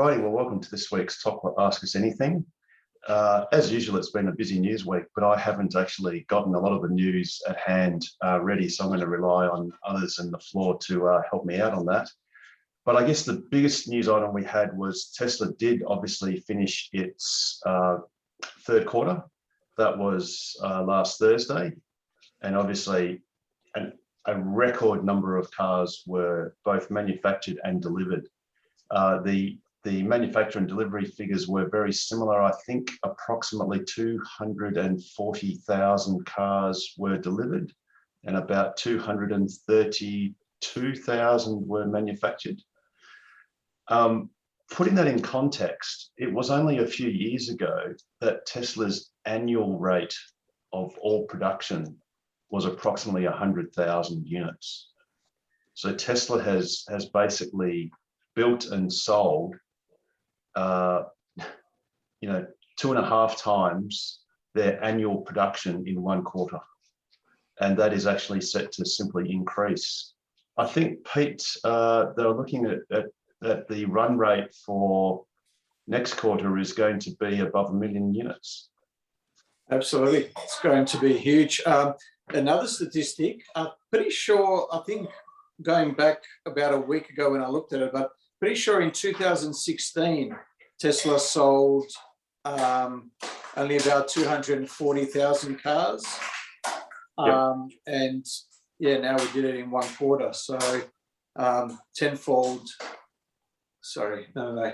Alrighty, well, welcome to this week's Top Ask Us Anything. As usual, it's been a busy news week, but I haven't actually gotten a lot of the news at hand ready, so I'm going to rely on others in the floor to help me out on that. But I guess the biggest news item we had was Tesla did obviously finish its third quarter. That was last Thursday, and obviously a record number of cars were both manufactured and delivered. The manufacture and delivery figures were very similar. I think approximately 240,000 cars were delivered and about 232,000 were manufactured. Putting that in context, it was only a few years ago that Tesla's annual rate of all production was approximately 100,000 units. So Tesla has basically built and sold 2.5 times their annual production in one quarter, and that is actually set to simply increase. I think, Pete, they're looking at the run rate for next quarter is going to be above 1 million units. Absolutely, it's going to be huge. Another statistic, I'm pretty sure, I think going back about a week ago when I looked at it, but pretty sure in 2016, Tesla sold only about 240,000 cars. Yep. And yeah, now we did it in one quarter. So tenfold, sorry, no,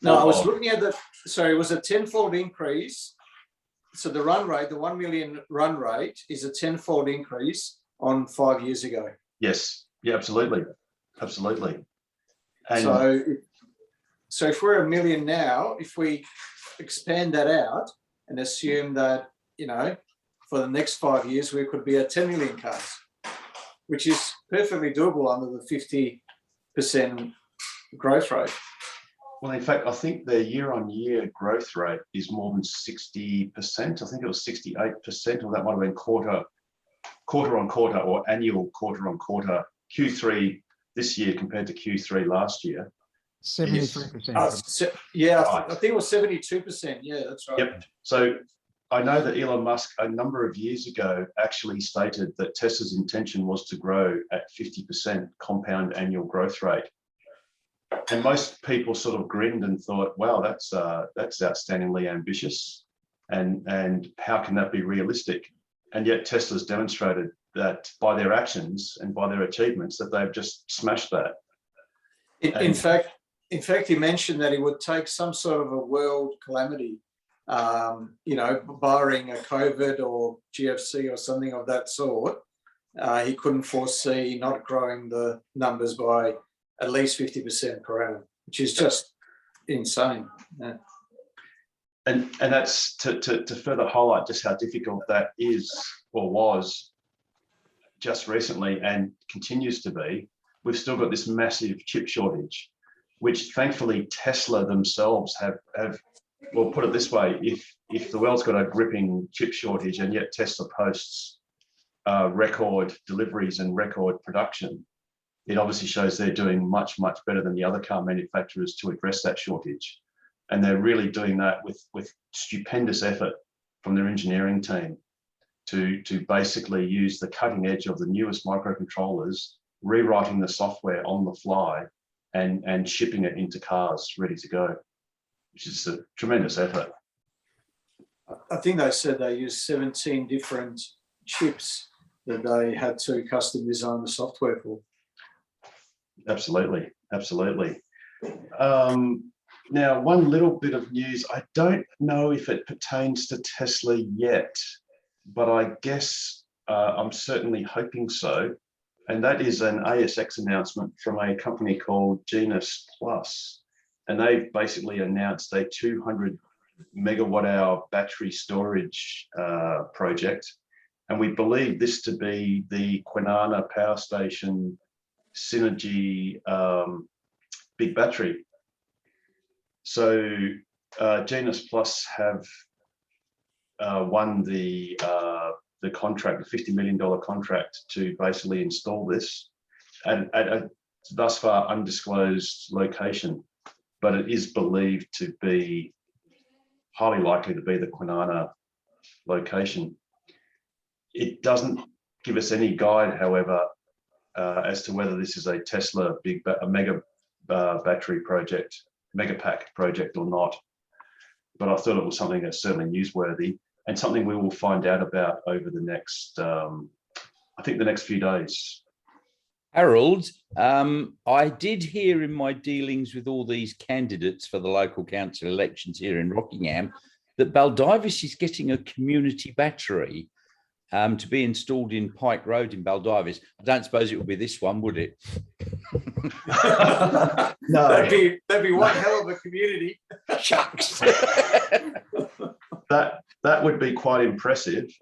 I was looking at it was a tenfold increase. So the run rate, the 1 million run rate is a tenfold increase on 5 years ago. Yes, yeah, absolutely. Absolutely. And so if we're 1 million now, if we expand that out and assume that, for the next 5 years, we could be at 10 million cars, which is perfectly doable under the 50% growth rate. Well, in fact, I think the year-on-year growth rate is more than 60%. I think it was 68%, or that might have been quarter-on-quarter or annual quarter-on-quarter. Q3 this year compared to Q3 last year. 73%. Yeah, I think it was 72%. Yeah, that's right. Yep. So I know that Elon Musk a number of years ago actually stated that Tesla's intention was to grow at 50% compound annual growth rate. And most people sort of grinned and thought, wow, that's outstandingly ambitious. And how can that be realistic? And yet Tesla's demonstrated that by their actions and by their achievements that they've just smashed that. In fact, he mentioned that it would take some sort of a world calamity, barring a COVID or GFC or something of that sort. He couldn't foresee not growing the numbers by at least 50% per annum, which is just insane. Yeah. And that's to further highlight just how difficult that is or was just recently and continues to be. We've still got this massive chip shortage, which thankfully Tesla themselves have well, put it this way, if the world's got a gripping chip shortage and yet Tesla posts record deliveries and record production, it obviously shows they're doing much, much better than the other car manufacturers to address that shortage. And they're really doing that with stupendous effort from their engineering team to basically use the cutting edge of the newest microcontrollers, rewriting the software on the fly and shipping it into cars ready to go, which is a tremendous effort. I think they said they used 17 different chips that they had to custom design the software for. Absolutely, absolutely. Now, one little bit of news, I don't know if it pertains to Tesla yet, but I guess I'm certainly hoping so. And that is an ASX announcement from a company called Genus Plus. And they've basically announced a 200 megawatt hour battery storage project. And we believe this to be the Kwinana Power Station Synergy big battery. So Genus Plus have won the contract, the $50 million contract to basically install this at a thus far undisclosed location. but it is believed to be highly likely to be the Kwinana location. It doesn't give us any guide, however, as to whether this is a Tesla mega battery project, mega pack project or not. But I thought it was something that's certainly newsworthy and something we will find out about over the next, I think the next few days. Harold, I did hear in my dealings with all these candidates for the local council elections here in Rockingham that Baldivis is getting a community battery to be installed in Pike Road in Baldivis. I don't suppose it would be this one, would it? No, that'd be one hell of a community. Shucks. that would be quite impressive.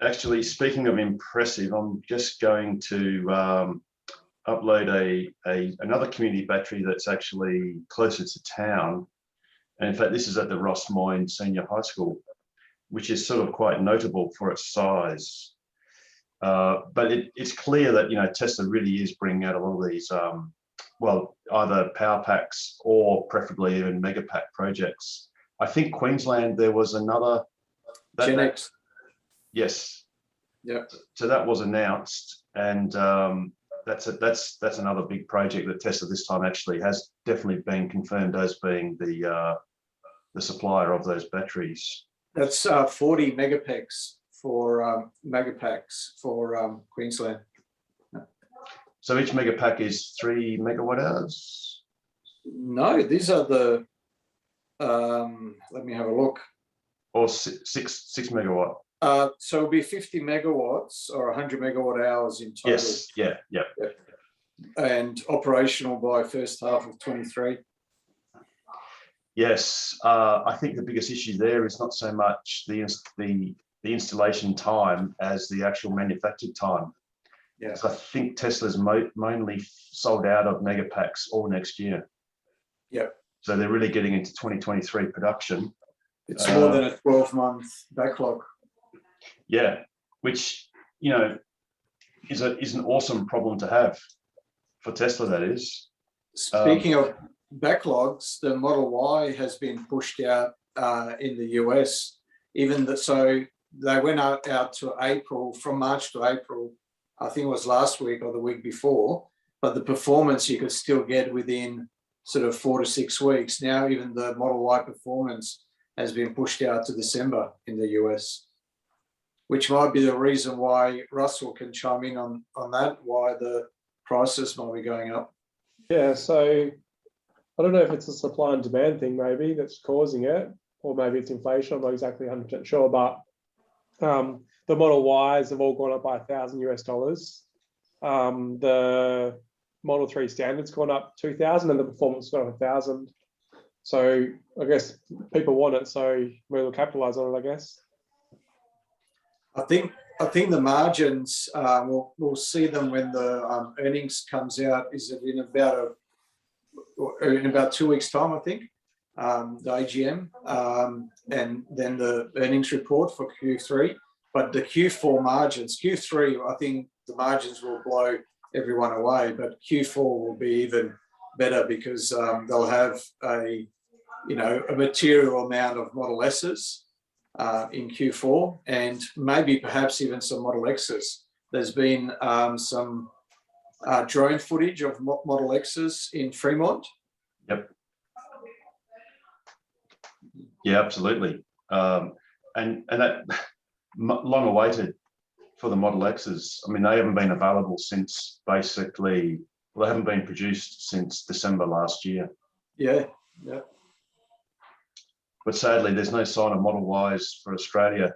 Actually, speaking of impressive, I'm just going to upload another community battery that's actually closer to town. And in fact, this is at the Ross Moyne Senior High School, which is sort of quite notable for its size. But it's clear that, you know, Tesla really is bringing out a lot of these, well, either power packs or preferably even mega pack projects. I think Queensland, there was another. Gen X. Yes. Yeah. So that was announced, and that's another big project that Tesla this time actually has definitely been confirmed as being the supplier of those batteries. That's 40 megapacks for megapacks for Queensland. So each mega pack is 3 megawatt hours. No, these are the. Let me have a look. Or six megawatt. So it'll be 50 megawatts or 100 megawatt hours in total. Yes. Yeah. And operational by first half of 23. Yes, I think the biggest issue there is not so much the installation time as the actual manufactured time. Yeah. So I think Tesla's mainly sold out of mega packs all next year. Yeah. So they're really getting into 2023 production. It's more than a 12-month backlog. Yeah, which, you know, is an awesome problem to have for Tesla, that is. Speaking of backlogs, the Model Y has been pushed out in the US, so they went out to April, from March to April, I think it was last week or the week before, but the performance you could still get within sort of 4 to 6 weeks. Now even the Model Y performance has been pushed out to December in the US, which might be the reason why Russell can chime in on that, why the prices might be going up. Yeah, so I don't know if it's a supply and demand thing maybe that's causing it, or maybe it's inflation. I'm not exactly 100% sure, but the Model Ys have all gone up by $1,000 US. The Model 3 Standard's gone up 2,000 and the Performance got up 1,000. So I guess people want it, so we'll capitalize on it, I guess. I think the margins, we'll see them when the earnings comes out. Is it in about 2 weeks' time, I think, the AGM, and then the earnings report for Q3. But the Q4 margins, Q3, I think the margins will blow everyone away, but Q4 will be even better because they'll have a material amount of Model S's in Q4, and maybe perhaps even some Model X's. There's been some drone footage of Model X's in Fremont. Yep. Yeah, absolutely. And that long awaited for the Model X's. I mean, they haven't been available since basically, well, they haven't been produced since December last year. Yeah. But sadly, there's no sign of Model Ys for Australia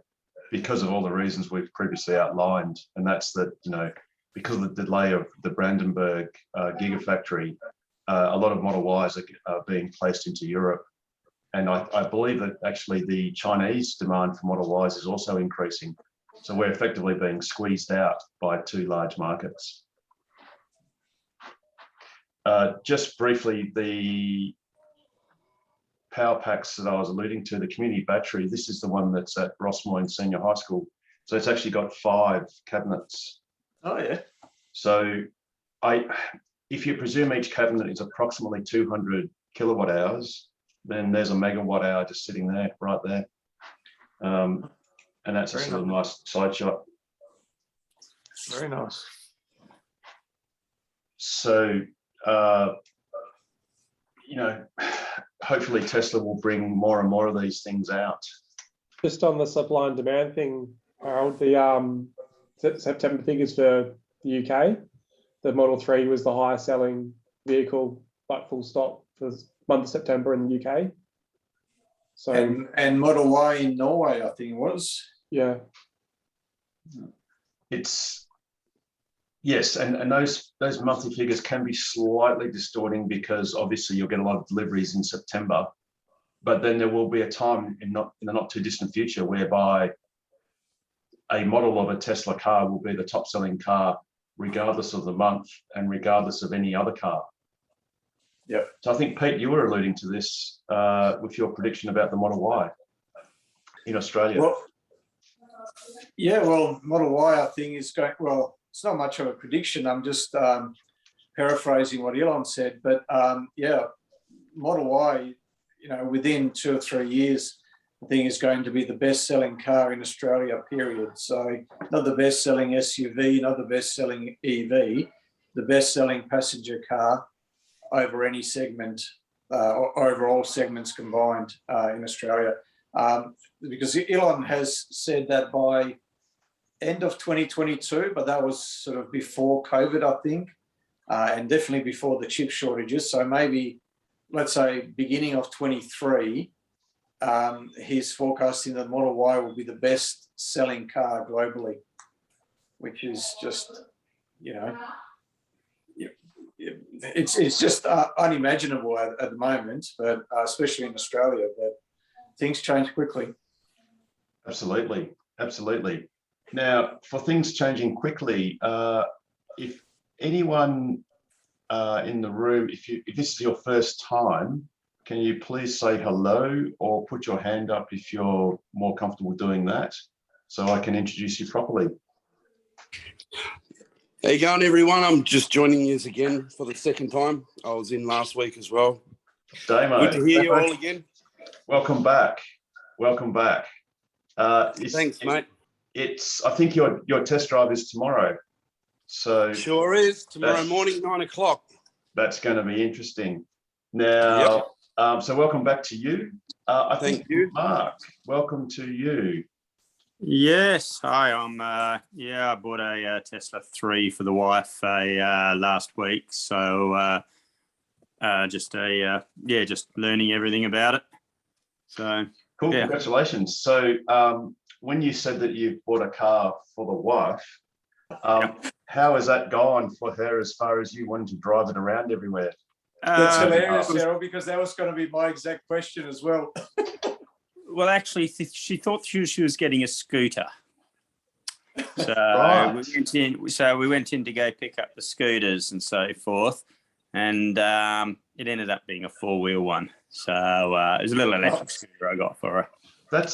because of all the reasons we've previously outlined. And that's that, you know, because of the delay of the Brandenburg Gigafactory, a lot of Model Ys are being placed into Europe. And I believe that actually the Chinese demand for Model Ys is also increasing. So we're effectively being squeezed out by 2 large markets. Just briefly, the power packs that I was alluding to, the community battery, this is the one that's at Ross Moyne Senior High School. So it's actually got 5 cabinets. Oh, yeah. So if you presume each cabinet is approximately 200 kilowatt hours, then there's a megawatt hour just sitting there, right there. And that's a Very sort of nice side shot. Very nice. So, hopefully Tesla will bring more and more of these things out. Just on the supply and demand thing, Harold, the September figures for the UK, the Model 3 was the highest selling vehicle, like full stop, for the month of September in the UK. So And Model Y in Norway, I think it was. yeah, Yes, and those monthly figures can be slightly distorting because obviously you'll get a lot of deliveries in September, but then there will be a time in the not too distant future whereby a model of a Tesla car will be the top selling car regardless of the month and regardless of any other car. Yeah. So I think, Pete, you were alluding to this with your prediction about the Model Y in Australia. Well, Model Y, I think, is going, well, it's not much of a prediction. I'm just paraphrasing what Elon said, but Model Y, within 2 or 3 years, I think is going to be the best-selling car in Australia, period. So not the best-selling SUV, not the best-selling EV, the best-selling passenger car over any segment, or over all segments combined in Australia. Because Elon has said that by end of 2022, but that was sort of before COVID, I think, and definitely before the chip shortages. So maybe, let's say, beginning of 23, he's forecasting that Model Y will be the best selling car globally, which is just, it's just unimaginable at the moment, but especially in Australia, but things change quickly. Absolutely. Now, for things changing quickly, if anyone in the room, if this is your first time, can you please say hello or put your hand up if you're more comfortable doing that, so I can introduce you properly? How you going, everyone? I'm just joining you again for the second time. I was in last week as well. Damo. Good to hear you all again. Welcome back. Thanks, mate. I think your test drive is tomorrow. So Sure is. Tomorrow morning, 9 o'clock. That's going to be interesting. Now, so welcome back to you. Thank you. Mark, welcome to you. Yes, hi. I bought a Tesla 3 for the wife last week. So just learning everything about it. So cool, yeah. Congratulations. So when you said that you bought a car for the wife, how has that gone for her as far as you wanting to drive it around everywhere? That's hilarious, Harold, because that was going to be my exact question as well. Well, actually, she thought she was getting a scooter. So Right. we went in to go pick up the scooters and so forth, and it ended up being a 4-wheel one. So it was a little electric scooter I got for her.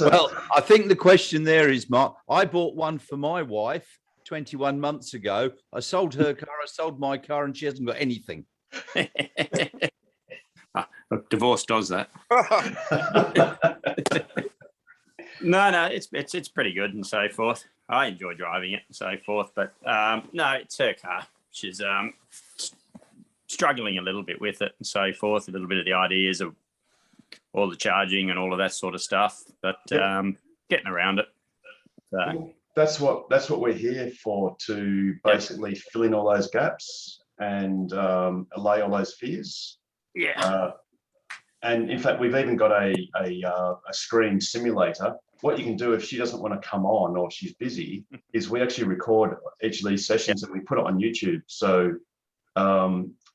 Well, I think the question there is, Mark, I bought one for my wife 21 months ago. I sold her car, I sold my car, and she hasn't got anything. Divorce does that. No, it's pretty good and so forth. I enjoy driving it and so forth, but no, it's her car. She's struggling a little bit with it and so forth. A little bit of the ideas of all the charging and all of that sort of stuff, but getting around it. So. That's what we're here for, to basically fill in all those gaps and allay all those fears. Yeah. And in fact, we've even got a screen simulator. What you can do if she doesn't want to come on or she's busy is we actually record each of these sessions and we put it on YouTube. So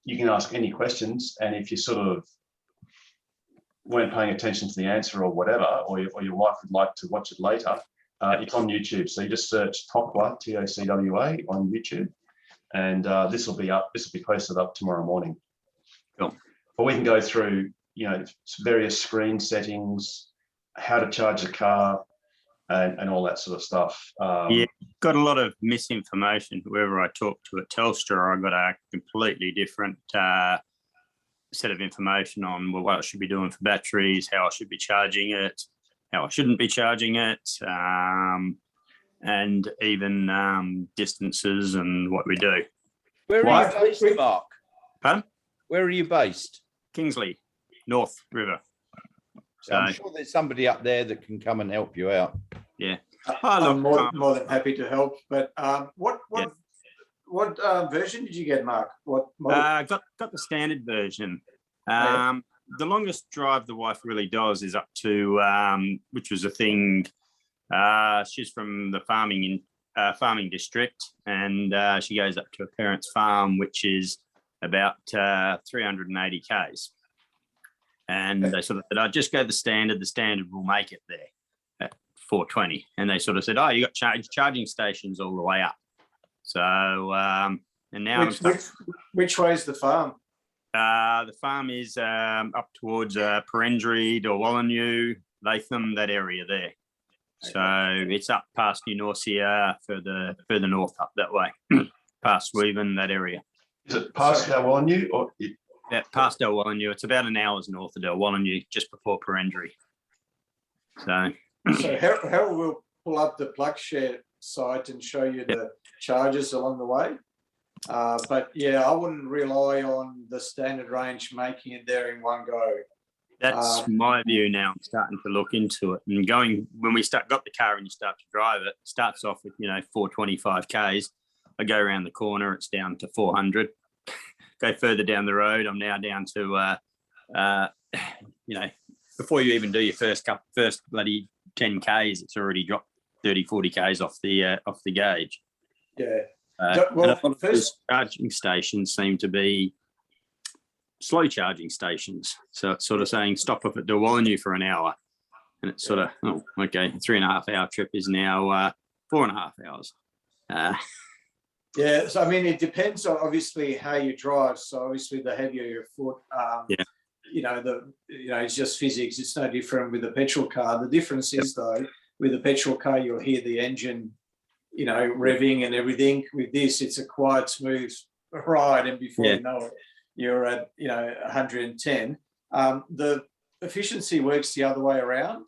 you can ask any questions, and if you sort of weren't paying attention to the answer or whatever, or your wife would like to watch it later, it's on YouTube. So you just search Tocwa, Tocwa, on YouTube, and this will be posted up tomorrow morning. Cool. But we can go through, various screen settings, how to charge a car, and all that sort of stuff. Got a lot of misinformation. Whoever I talked to at Telstra, I got a completely different set of information on what I should be doing for batteries, how I should be charging it, how I shouldn't be charging it, and even distances and what we do. Where are you based, Mark? Pardon? Where are you based? Kingsley, North River. So I'm sure there's somebody up there that can come and help you out. Yeah. I'm more than happy to help. But what version did you get, Mark? What model? Got the standard version. The longest drive the wife really does is up to, which was a thing. She's from the farming district, and she goes up to her parents' farm, which is about 380 k's. And they sort of said, "I just go the standard. The standard will make it there at 420." And they sort of said, "Oh, you got charging stations all the way up." So and now which way is the farm? The farm is up towards Perendry, Dorwallineu, Latham, that area there. So it's up past New Norcia, further north up that way, past Weaven, that area. Is it past Dorwallineu or? Yeah, past Dorwallineu. It's about an hour's north of Dorwallineu, just before Perendry. So Harold will pull up the PlugShare site and show you the charges along the way. But yeah, I wouldn't rely on the standard range making it there in one go. That's my view now. I'm starting to look into it and when we got the car and you start to drive it, starts off with 425 k's. I go around the corner, it's down to 400. Go further down the road, I'm now down to before you even do your first bloody 10 k's, it's already dropped 30, 40 k's off the gauge. Yeah. First charging stations seem to be slow charging stations. So it's sort of saying stop up at Dorwallineu for an hour. And it's sort of, a 3.5 hour trip is now 4.5 hours. Yeah, so I mean, it depends on obviously how you drive. So obviously the heavier your foot, it's just physics. It's no different with a petrol car. The difference is though, with a petrol car, you'll hear the engine, revving and everything. With this, it's a quiet, smooth ride. And before you know it, you're at, 110. The efficiency works the other way around.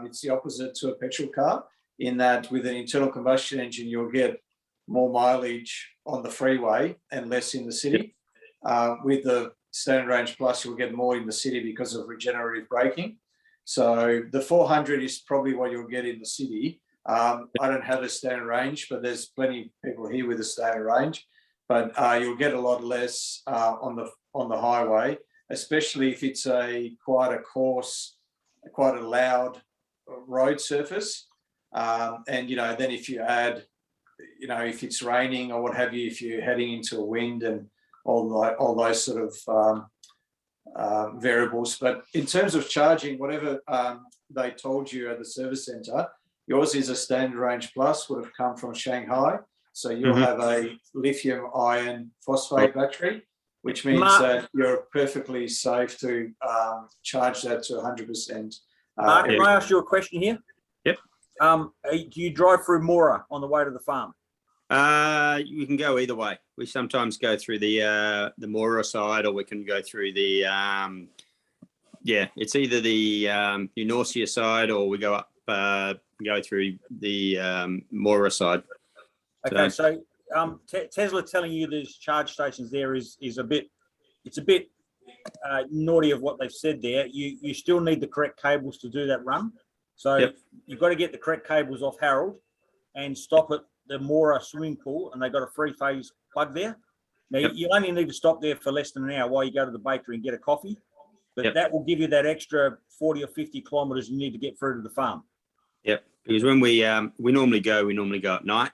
It's the opposite to a petrol car in that with an internal combustion engine, you'll get more mileage on the freeway and less in the city. With the Standard Range Plus, you'll get more in the city because of regenerative braking. So the 400 is probably what you'll get in the city. I don't have a standard range, but there's plenty of people here with a standard range. But you'll get a lot less on the highway, especially if it's quite a coarse, quite a loud road surface. And then if you add, if it's raining or what have you, if you're heading into a wind and all those sort of variables. But in terms of charging, whatever they told you at the service centre, yours is a Standard Range Plus, would have come from Shanghai. So you'll have a lithium iron phosphate battery, which means that you're perfectly safe to charge that to 100%. Mark, can I ask you a question here? Yep. Do you drive through Mora on the way to the farm? We can go either way. We sometimes go through the Mora side, or we can go through the it's either the Eunorcia side, or we go up go through the Mora side. Okay, so Tesla telling you there's charge stations there is a bit naughty of what they've said there. You still need the correct cables to do that run. So you've got to get the correct cables off Harold and stop at the Mora swimming pool, and they've got a 3-phase plug there. Now, you only need to stop there for less than an hour while you go to the bakery and get a coffee, but that will give you that extra 40 or 50 kilometres you need to get through to the farm. Yep, because when we normally go at night.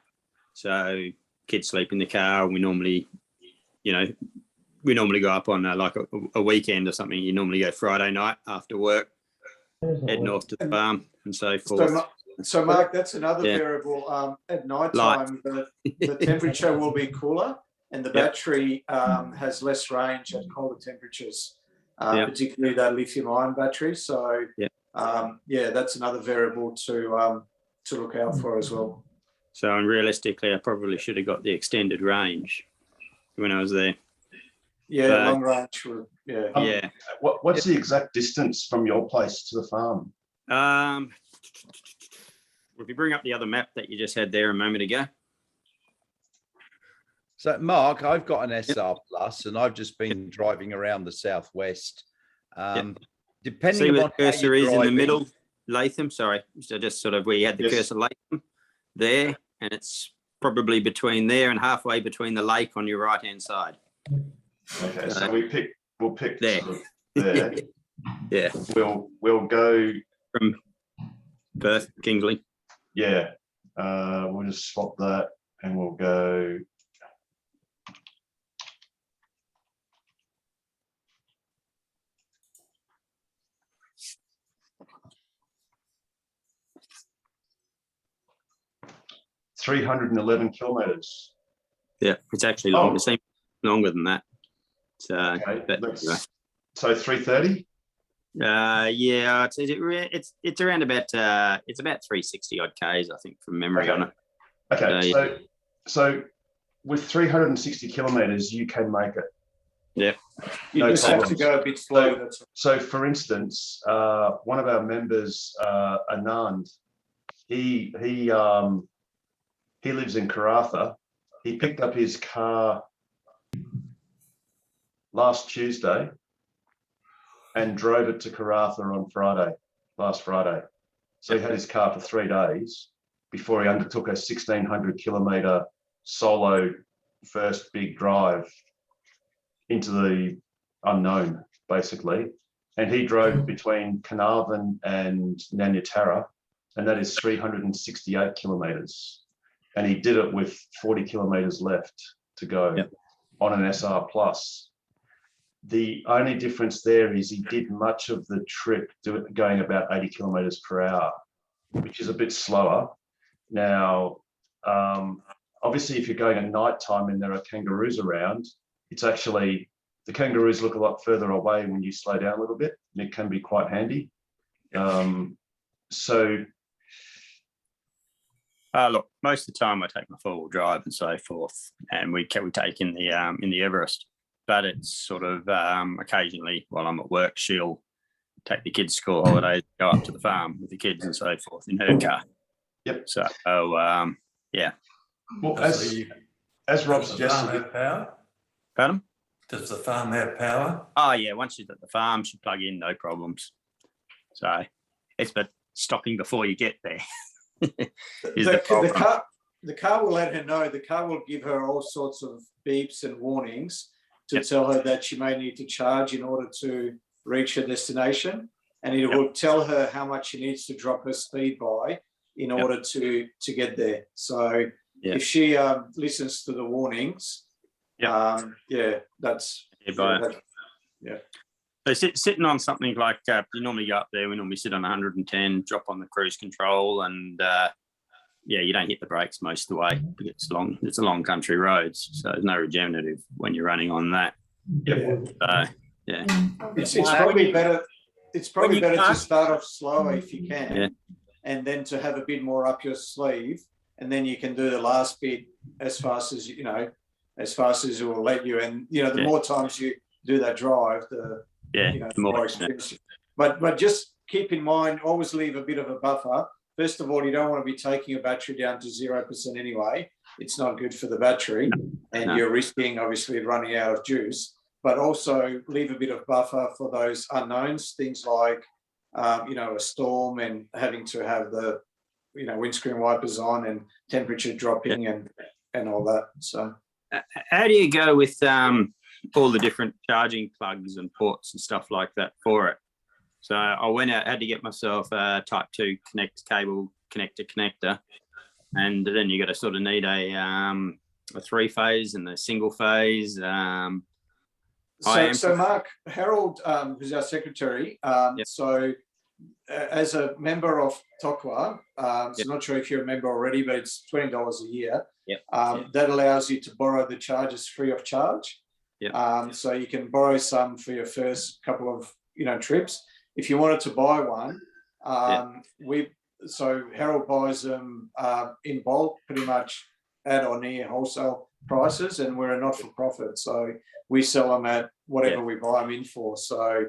So kids sleep in the car, and we normally go up on like a weekend or something. You normally go Friday night after work, head north to the farm and so forth. So Mark, that's another variable. At night time, the temperature will be cooler, and the battery has less range at colder temperatures, particularly that lithium-ion battery. So that's another variable to look out for as well. So realistically, I probably should have got the extended range when I was there. Yeah, But- long range. Yeah. Yeah. What's the exact distance from your place to the farm? If you bring up the other map that you just had there a moment ago. So, Mark, I've got an SR Plus, and I've just been driving around the southwest. Depending See where on the how cursor you're is in the driving- middle, Latham. Sorry, so just sort of where you had the Yes. cursor, Latham, there, and it's probably between there and halfway between the lake on your right hand side. Okay, so we'll pick There. sort of there. Yeah, We'll go, from Perth, Kingsley. yeah. We'll just swap that and we'll go. $311 kilometers. Yeah, it's actually longer. Oh. It seems longer than that. So, Okay, but so 330. yeah, it's around about it's about 360 odd k's, I think, from memory on it. Okay, so with 360 kilometers, you can make it. Yeah. You No just have to problems. go a bit slow. That's all. So, for instance, one of our members, Anand, he lives in Karratha. He picked up his car last Tuesday and drove it to Karratha on last Friday. So he had his car for 3 days before he undertook a 1,600 kilometre solo first big drive into the unknown, basically. And he drove between Carnarvon and Nanyatara, and that is 368 kilometres. And he did it with 40 kilometres left to go on an SR Plus. The only difference there is he did much of the trip going about 80 kilometres per hour, which is a bit slower. Now, obviously, if you're going at night time and there are kangaroos around, it's actually, the kangaroos look a lot further away when you slow down a little bit, and it can be quite handy. Look, most of the time I take my four-wheel drive and so forth, and we take in the Everest. But it's sort of occasionally while I'm at work, she'll take the kids' school holidays, go up to the farm with the kids and so forth in her car. Yep. So yeah. Well, as Rob suggested, Pardon? Does the farm have power? Oh yeah, once she's at the farm, she'll plug in, no problems. So it's but stopping before you get there. The car will let her know. The car will give her all sorts of beeps and warnings to tell her that she may need to charge in order to reach her destination, and it will tell her how much she needs to drop her speed by in order to get there. So if she listens to the warnings, that's So sitting on something like you normally go up there, we normally sit on 110, drop on the cruise control, and you don't hit the brakes most of the way because it's a long country roads, so there's no regenerative when you're running on that. It's probably better. It's probably better to start off slower if you can, and then to have a bit more up your sleeve, and then you can do the last bit as fast as as fast as it will let you. And the more times you do that drive, the more expensive. But just keep in mind, always leave a bit of a buffer. First of all, you don't want to be taking a battery down to 0% anyway. It's not good for the battery, and you're risking obviously running out of juice. But also leave a bit of buffer for those unknowns, things like a storm and having to have the windscreen wipers on and temperature dropping and all that. So how do you go with all the different charging plugs and ports and stuff like that for it? So I went out, had to get myself a Type 2 cable connector, and then you got to sort of need a 3-phase and a single phase. So Mark, Harold, who's our secretary, so as a member of TOCWA, so not sure if you're a member already, but it's $20 a year. That allows you to borrow the chargers free of charge. So you can borrow some for your first couple of trips. If you wanted to buy one, so Harold buys them in bulk, pretty much at or near wholesale prices, and we're a not-for-profit, so we sell them at whatever we buy them in for. So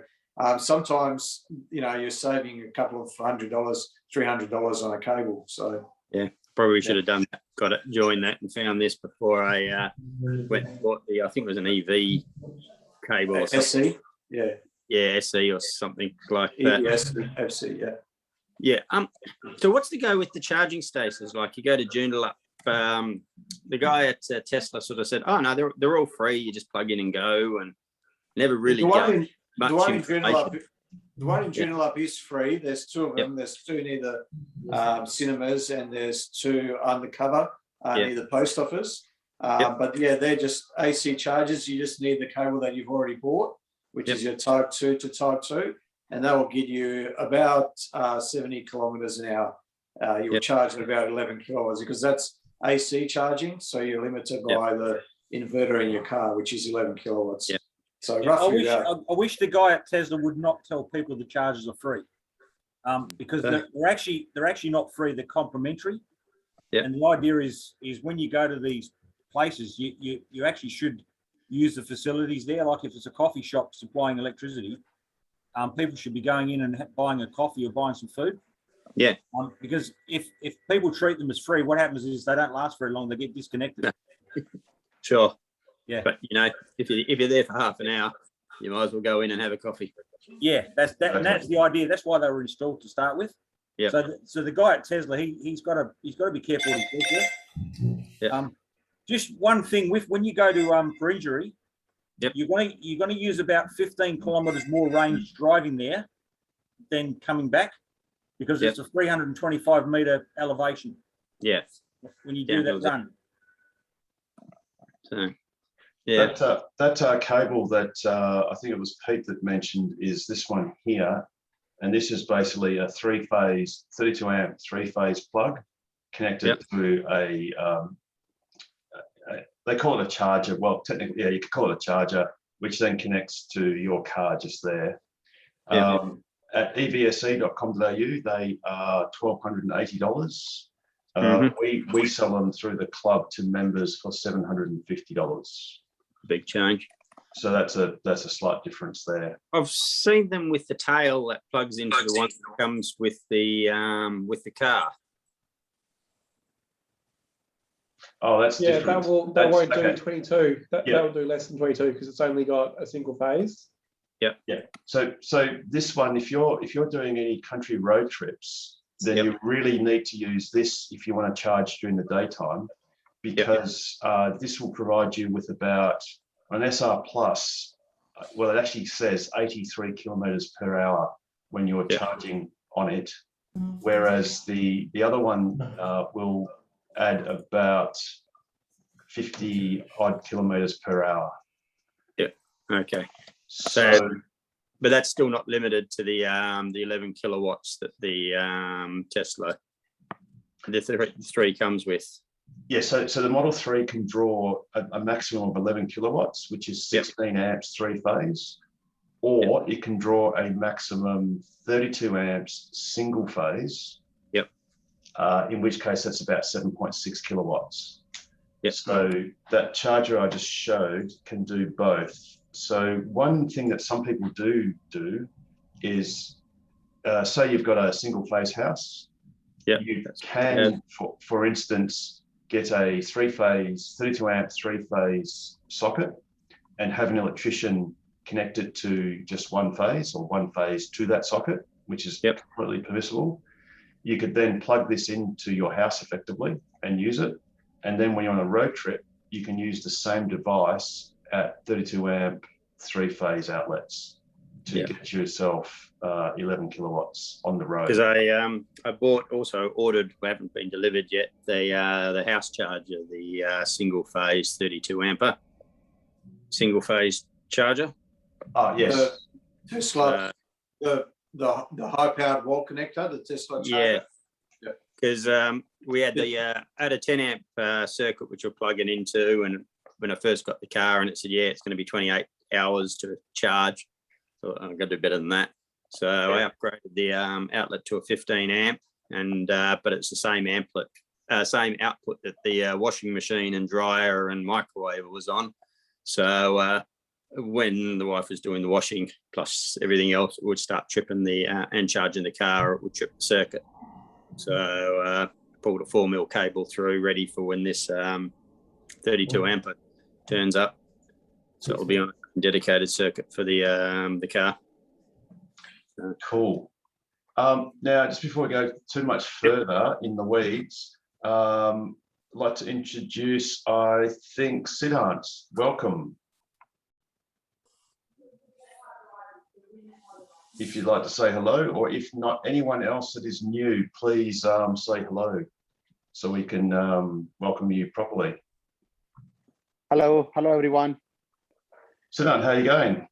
sometimes, you know, you're saving a couple of $100, $300 on a cable. So yeah, probably should have done that. Got it, joined that, and found this before I went and bought the. I think it was an EV cable or something. SC, yeah, SC or something like that. yes, FC, yeah. Yeah. So what's the go with the charging stations? Like you go to Joondalup, the guy at Tesla sort of said, "Oh no, they're all free. You just plug in and go," and never really got much information. The one in Joondalup is free. There's two of them. There's two near the cinemas, and there's two undercover near the post office. But yeah, they're just AC chargers. You just need the cable that you've already bought, which is your Type 2 to Type 2, and that will give you about 70 kilometres an hour. You'll charge at about 11 kilowatts because that's AC charging, so you're limited by the inverter in your car, which is 11 kilowatts. So roughly I wish the guy at Tesla would not tell people the chargers are free, because they're actually not free. They're complimentary. And the idea is when you go to these places, you actually should use the facilities there. Like if it's a coffee shop supplying electricity, people should be going in and buying a coffee or buying some food. Because if people treat them as free, what happens is they don't last very long. They get disconnected. Sure. Yeah. But you know, if you're there for half an hour, you might as well go in and have a coffee. Yeah, that's the idea. That's why they were installed to start with. Yeah. So the guy at Tesla, he's got to be careful what he says there. Yeah. Just one thing when you go to Breegery, you're going to use about 15 kilometres more range driving there than coming back, because it's a 325 metre elevation. Yeah. When you do that run. So. That cable that I think it was Pete that mentioned is this one here, and this is basically a three-phase, 32 amp, three-phase plug connected to a they call it a charger. Well, technically, you could call it a charger, which then connects to your car just there. At evse.com.au, they are $1,280. We sell them through the club to members for $750. Big change. So that's a slight difference there. I've seen them with the tail that plugs into the one that comes with the car. Oh, that's different. That won't do 22. That will do less than 22 because it's only got a single phase. Yeah. So this one, if you're doing any country road trips, then you really need to use this if you want to charge during the daytime, because this will provide you with about an SR plus. Well, it actually says 83 kilometers per hour when you're charging on it, whereas the other one will add about 50 odd kilometers per hour. Okay. So, but that's still not limited to the 11 kilowatts that the Tesla, the three comes with. Yeah, so the Model 3 can draw a maximum of 11 kilowatts, which is 16 amps three-phase, or it can draw a maximum 32 amps single-phase, in which case that's about 7.6 kilowatts. So that charger I just showed can do both. So one thing that some people do is, say you've got a single-phase house, you can, for instance, get a three-phase, 32 amp three-phase socket and have an electrician connect it to just one phase or one phase to that socket, which is completely permissible. You could then plug this into your house effectively and use it. And then when you're on a road trip, you can use the same device at 32 amp three-phase outlets to get yourself 11 kilowatts on the road. Because I ordered, we haven't been delivered yet, the house charger, the single phase 32 ampere single phase charger. Oh yes. The Tesla, the high powered wall connector, the Tesla charger. Because we had had a 10 amp circuit which we're plugging into, and when I first got the car, and it said it's going to be 28 hours to charge. So I'm going to do better than that. So I upgraded the outlet to a 15 amp, and but it's the same amplet same output that the washing machine and dryer and microwave was on. So when the wife was doing the washing plus everything else, it would start tripping the and charging the car, or it would trip the circuit. So pulled a 4mm cable through, ready for when this 32 ampere turns up. So it'll be on a dedicated circuit for the car. Cool. Now, just before we go too much further in the weeds, I'd like to introduce, I think, Siddhant. Welcome. If you'd like to say hello, or if not, anyone else that is new, please say hello so we can welcome you properly. Hello everyone. Siddhant, how are you going?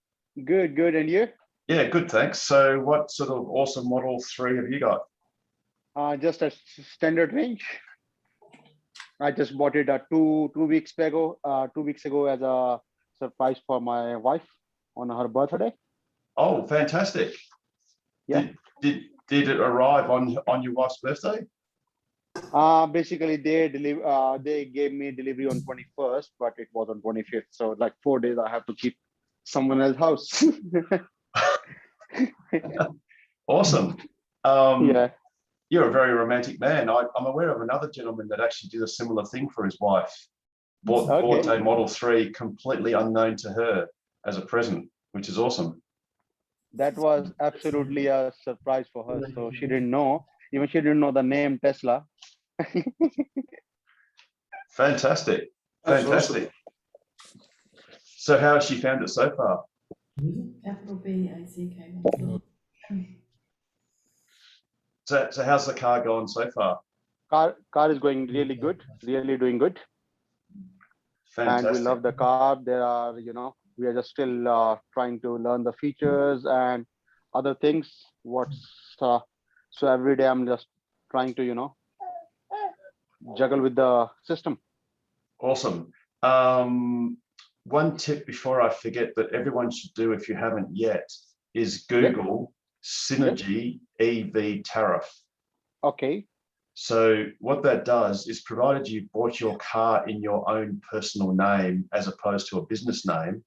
Good, and you? Yeah, good, thanks. So what sort of awesome Model 3 have you got? Just a standard range. I just bought it 2 weeks ago. 2 weeks ago as a surprise for my wife on her birthday. Oh, fantastic! Yeah. Did it arrive on your wife's birthday? Basically, they gave me delivery on 21st, but it was on 25th. So like 4 days, I have to keep someone else's house. Awesome. Yeah. You're a very romantic man. I'm aware of another gentleman that actually did a similar thing for his wife. Bought a Model 3 completely unknown to her as a present, which is awesome. That was absolutely a surprise for her. So she didn't know, even she didn't know the name Tesla. Fantastic. That's Fantastic. So how has she found it so far? Capital B-A-C-K. So how's the car gone so far? Car is going really good, really doing good. Fantastic. And we love the car. There are, we are just still trying to learn the features and other things. So every day I'm just trying to, juggle with the system. Awesome. One tip before I forget that everyone should do if you haven't yet is Google Synergy EV tariff. Okay. So what that does is, provided you bought your car in your own personal name as opposed to a business name,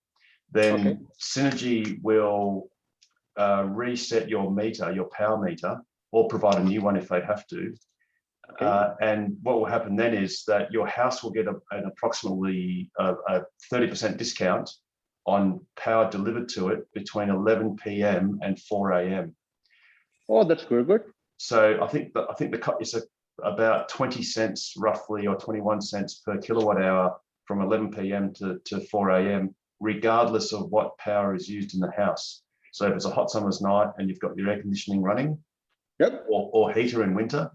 then Synergy will reset your meter, your power meter, or provide a new one if they have to. And what will happen then is that your house will get an approximately a 30% discount on power delivered to it between 11 p.m. and 4 a.m. Oh, that's good. So I think it's about 20 cents roughly, or 21 cents per kilowatt hour from 11 p.m. to 4 a.m. regardless of what power is used in the house. So if it's a hot summer's night and you've got your air conditioning running, or heater in winter,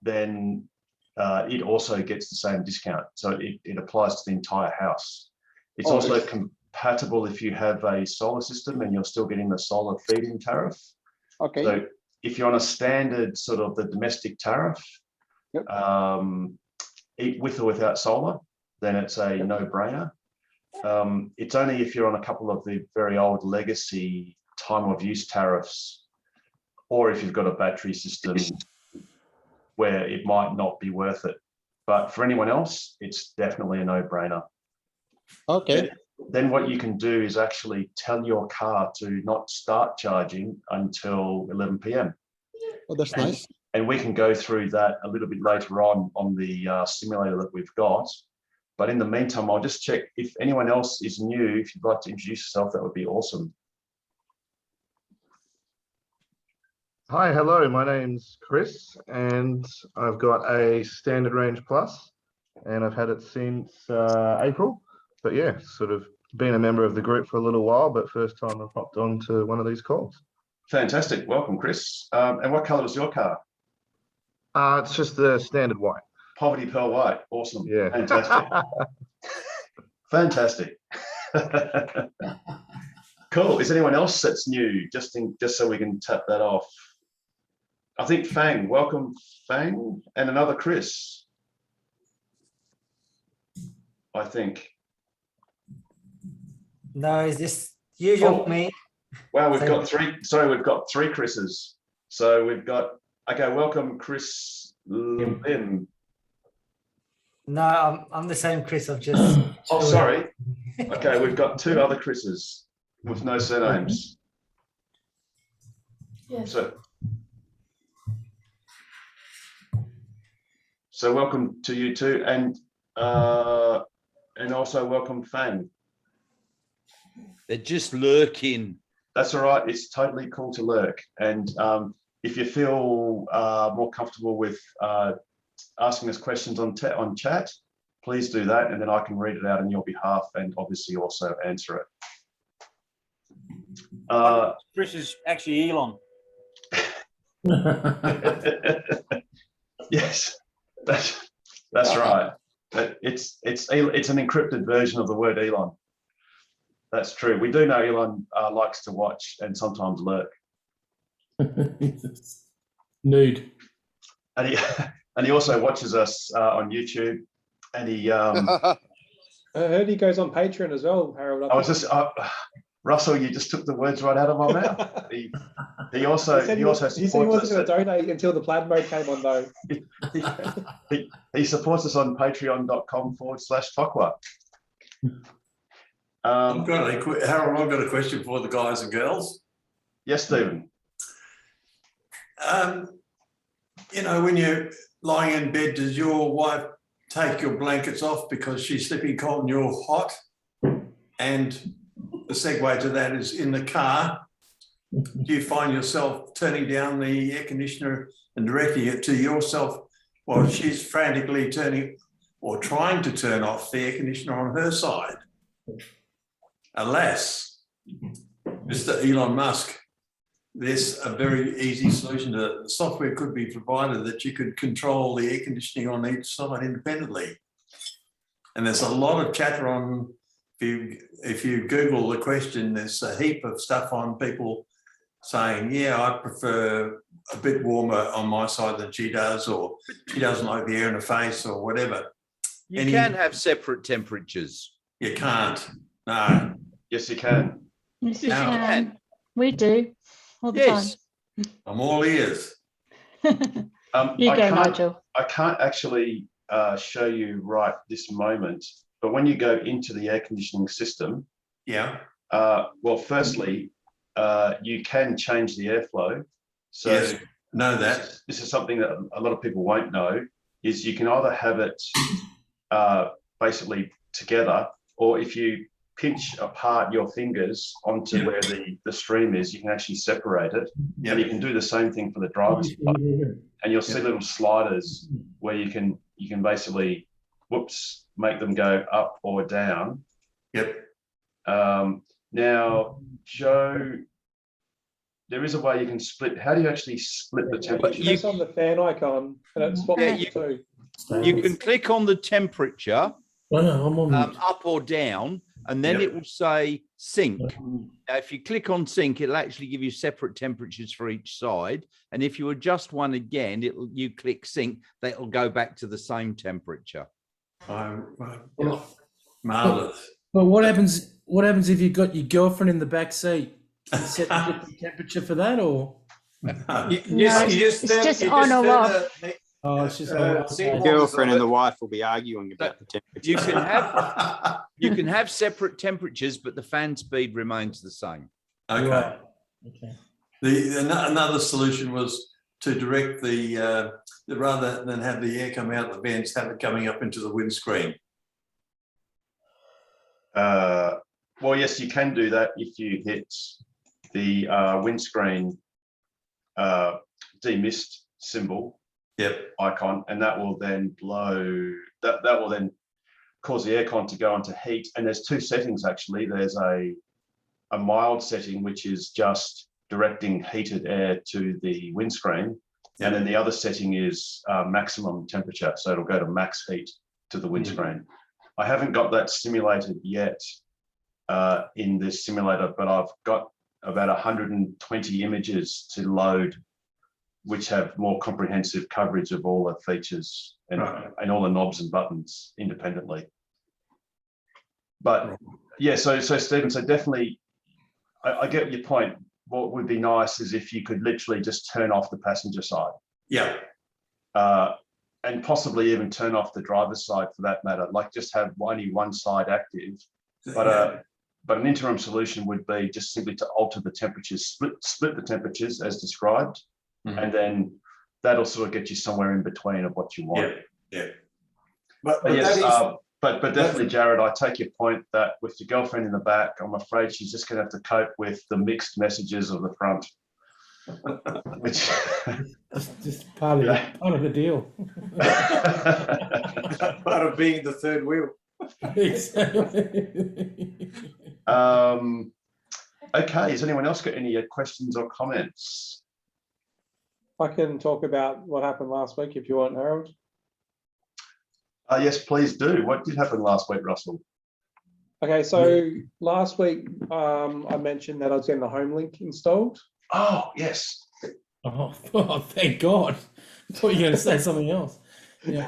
then it also gets the same discount. So it applies to the entire house. It's also compatible if you have a solar system and you're still getting the solar feed-in tariff. Okay. So if you're on a standard sort of the domestic tariff, with or without solar, then it's a no-brainer. It's only if you're on a couple of the very old legacy time of use tariffs, or if you've got a battery system, where it might not be worth it. But for anyone else, it's definitely a no-brainer. Okay. Then what you can do is actually tell your car to not start charging until 11 p.m. Oh, that's nice. And we can go through that a little bit later on the simulator that we've got. But in the meantime, I'll just check if anyone else is new. If you'd like to introduce yourself, that would be awesome. Hi, hello, my name's Chris and I've got a Standard Range Plus and I've had it since April. But yeah, sort of been a member of the group for a little while, but first time I've hopped on to one of these calls. Fantastic, welcome Chris. And what colour is your car? It's just the standard white. Poverty Pearl White, awesome, Yeah. fantastic. Fantastic. Cool, is anyone else that's new? Just so we can tap that off. I think Fang, welcome Fang, and another Chris, I think. No, is this usual me? Wow, we've got three Chris's. So we've got, okay, welcome Chris Lim. No, I'm the same, Chris. I've just. Oh, sorry. Okay, we've got two other Chris's with no surnames. Yes. So welcome to you too, and also welcome Fan. They're just lurking. That's all right. It's totally cool to lurk, and if you feel more comfortable with asking us questions on chat, please do that, and then I can read it out on your behalf and obviously also answer it. Chris is actually Elon. Yes, that's right. It's an encrypted version of the word Elon. That's true. We do know Elon likes to watch and sometimes lurk. Nude. And he also watches us on YouTube. And he I heard he goes on Patreon as well, Harold. I was just Russell, you just took the words right out of my mouth. He also he said he wasn't going to us. donate until the plaid mode came on, though. He supports us on patreon.com/Tokwa. Harold, I've got a question for the guys and girls. Yes, Stephen. You know, when you're lying in bed, does your wife take your blankets off because she's sleeping cold and you're hot? And the segue to that is, in the car, do you find yourself turning down the air conditioner and directing it to yourself while she's frantically turning or trying to turn off the air conditioner on her side? Alas, Mr. Elon Musk, there's a very easy solution to it. The software could be provided that you could control the air conditioning on each side independently. And there's a lot of chatter on, if you Google the question, there's a heap of stuff on people saying, yeah, I prefer a bit warmer on my side than she does, or she doesn't like the air in her face, or whatever. You can have separate temperatures. You can't. No. Yes, you can. Yes, you No. can. We do all the Yes. I'm all ears. time. I You go, can't- Nigel. I can't actually show you right this moment, but when you go into the air conditioning system, Yeah. well, firstly, you can change the airflow. So Yes, know that. this is something that a lot of people won't know, is you can either have it basically together, or if you pinch apart your fingers onto where the stream is, you can actually separate it. And you can do the same thing for the driver's side. And you'll see little sliders where you can basically, make them go up or down. Yep. Now, Joe, there is a way you can split. How do you actually split the temperature? Press on the fan icon and it swaps it too. You can click on the temperature I'm on up or down, and then it will say sync. Now, if you click on sync, it'll actually give you separate temperatures for each side. And if you adjust one again, you click sync, that'll go back to the same temperature. Marvelous. But what happens if you've got your girlfriend in the back seat? You set a different temperature for that, or? It's just on or off. Oh, it's just The girlfriend and the wife will be arguing about the temperature. You can have separate temperatures, but the fan speed remains the same. Okay. Right. Okay. Another solution was to direct the rather than have the air come out the vents, have it coming up into the windscreen. Well, yes, you can do that if you hit the windscreen demist symbol icon, and that will then blow. That will then cause the aircon to go into heat. And there's two settings actually. There's a mild setting, which is just directing heated air to the windscreen, and then the other setting is maximum temperature, so it'll go to max heat to the windscreen. I haven't got that simulated yet in this simulator, but I've got about 120 images to load, which have more comprehensive coverage of all the features and all the knobs and buttons independently. But yeah, so Stephen, so definitely, I get your point. What would be nice is if you could literally just turn off the passenger side. Yeah. and possibly even turn off the driver's side for that matter, like just have only one side active. But an interim solution would be just simply to alter the temperatures, split the temperatures as described, and then that'll sort of get you somewhere in between of what you want. Yeah. But yes, that is, but definitely, Jared, I take your point that with your girlfriend in the back, I'm afraid she's just going to have to cope with the mixed messages of the front. Which just part of the deal. part of being the third wheel. Exactly. Okay, has anyone else got any questions or comments? I can talk about what happened last week if you want, Harold. Yes, please do. What did happen last week, Russell? Okay, so last week I mentioned that I was getting the home link installed. Oh, yes. Oh, thank God. I thought you were going to say something else. Yeah.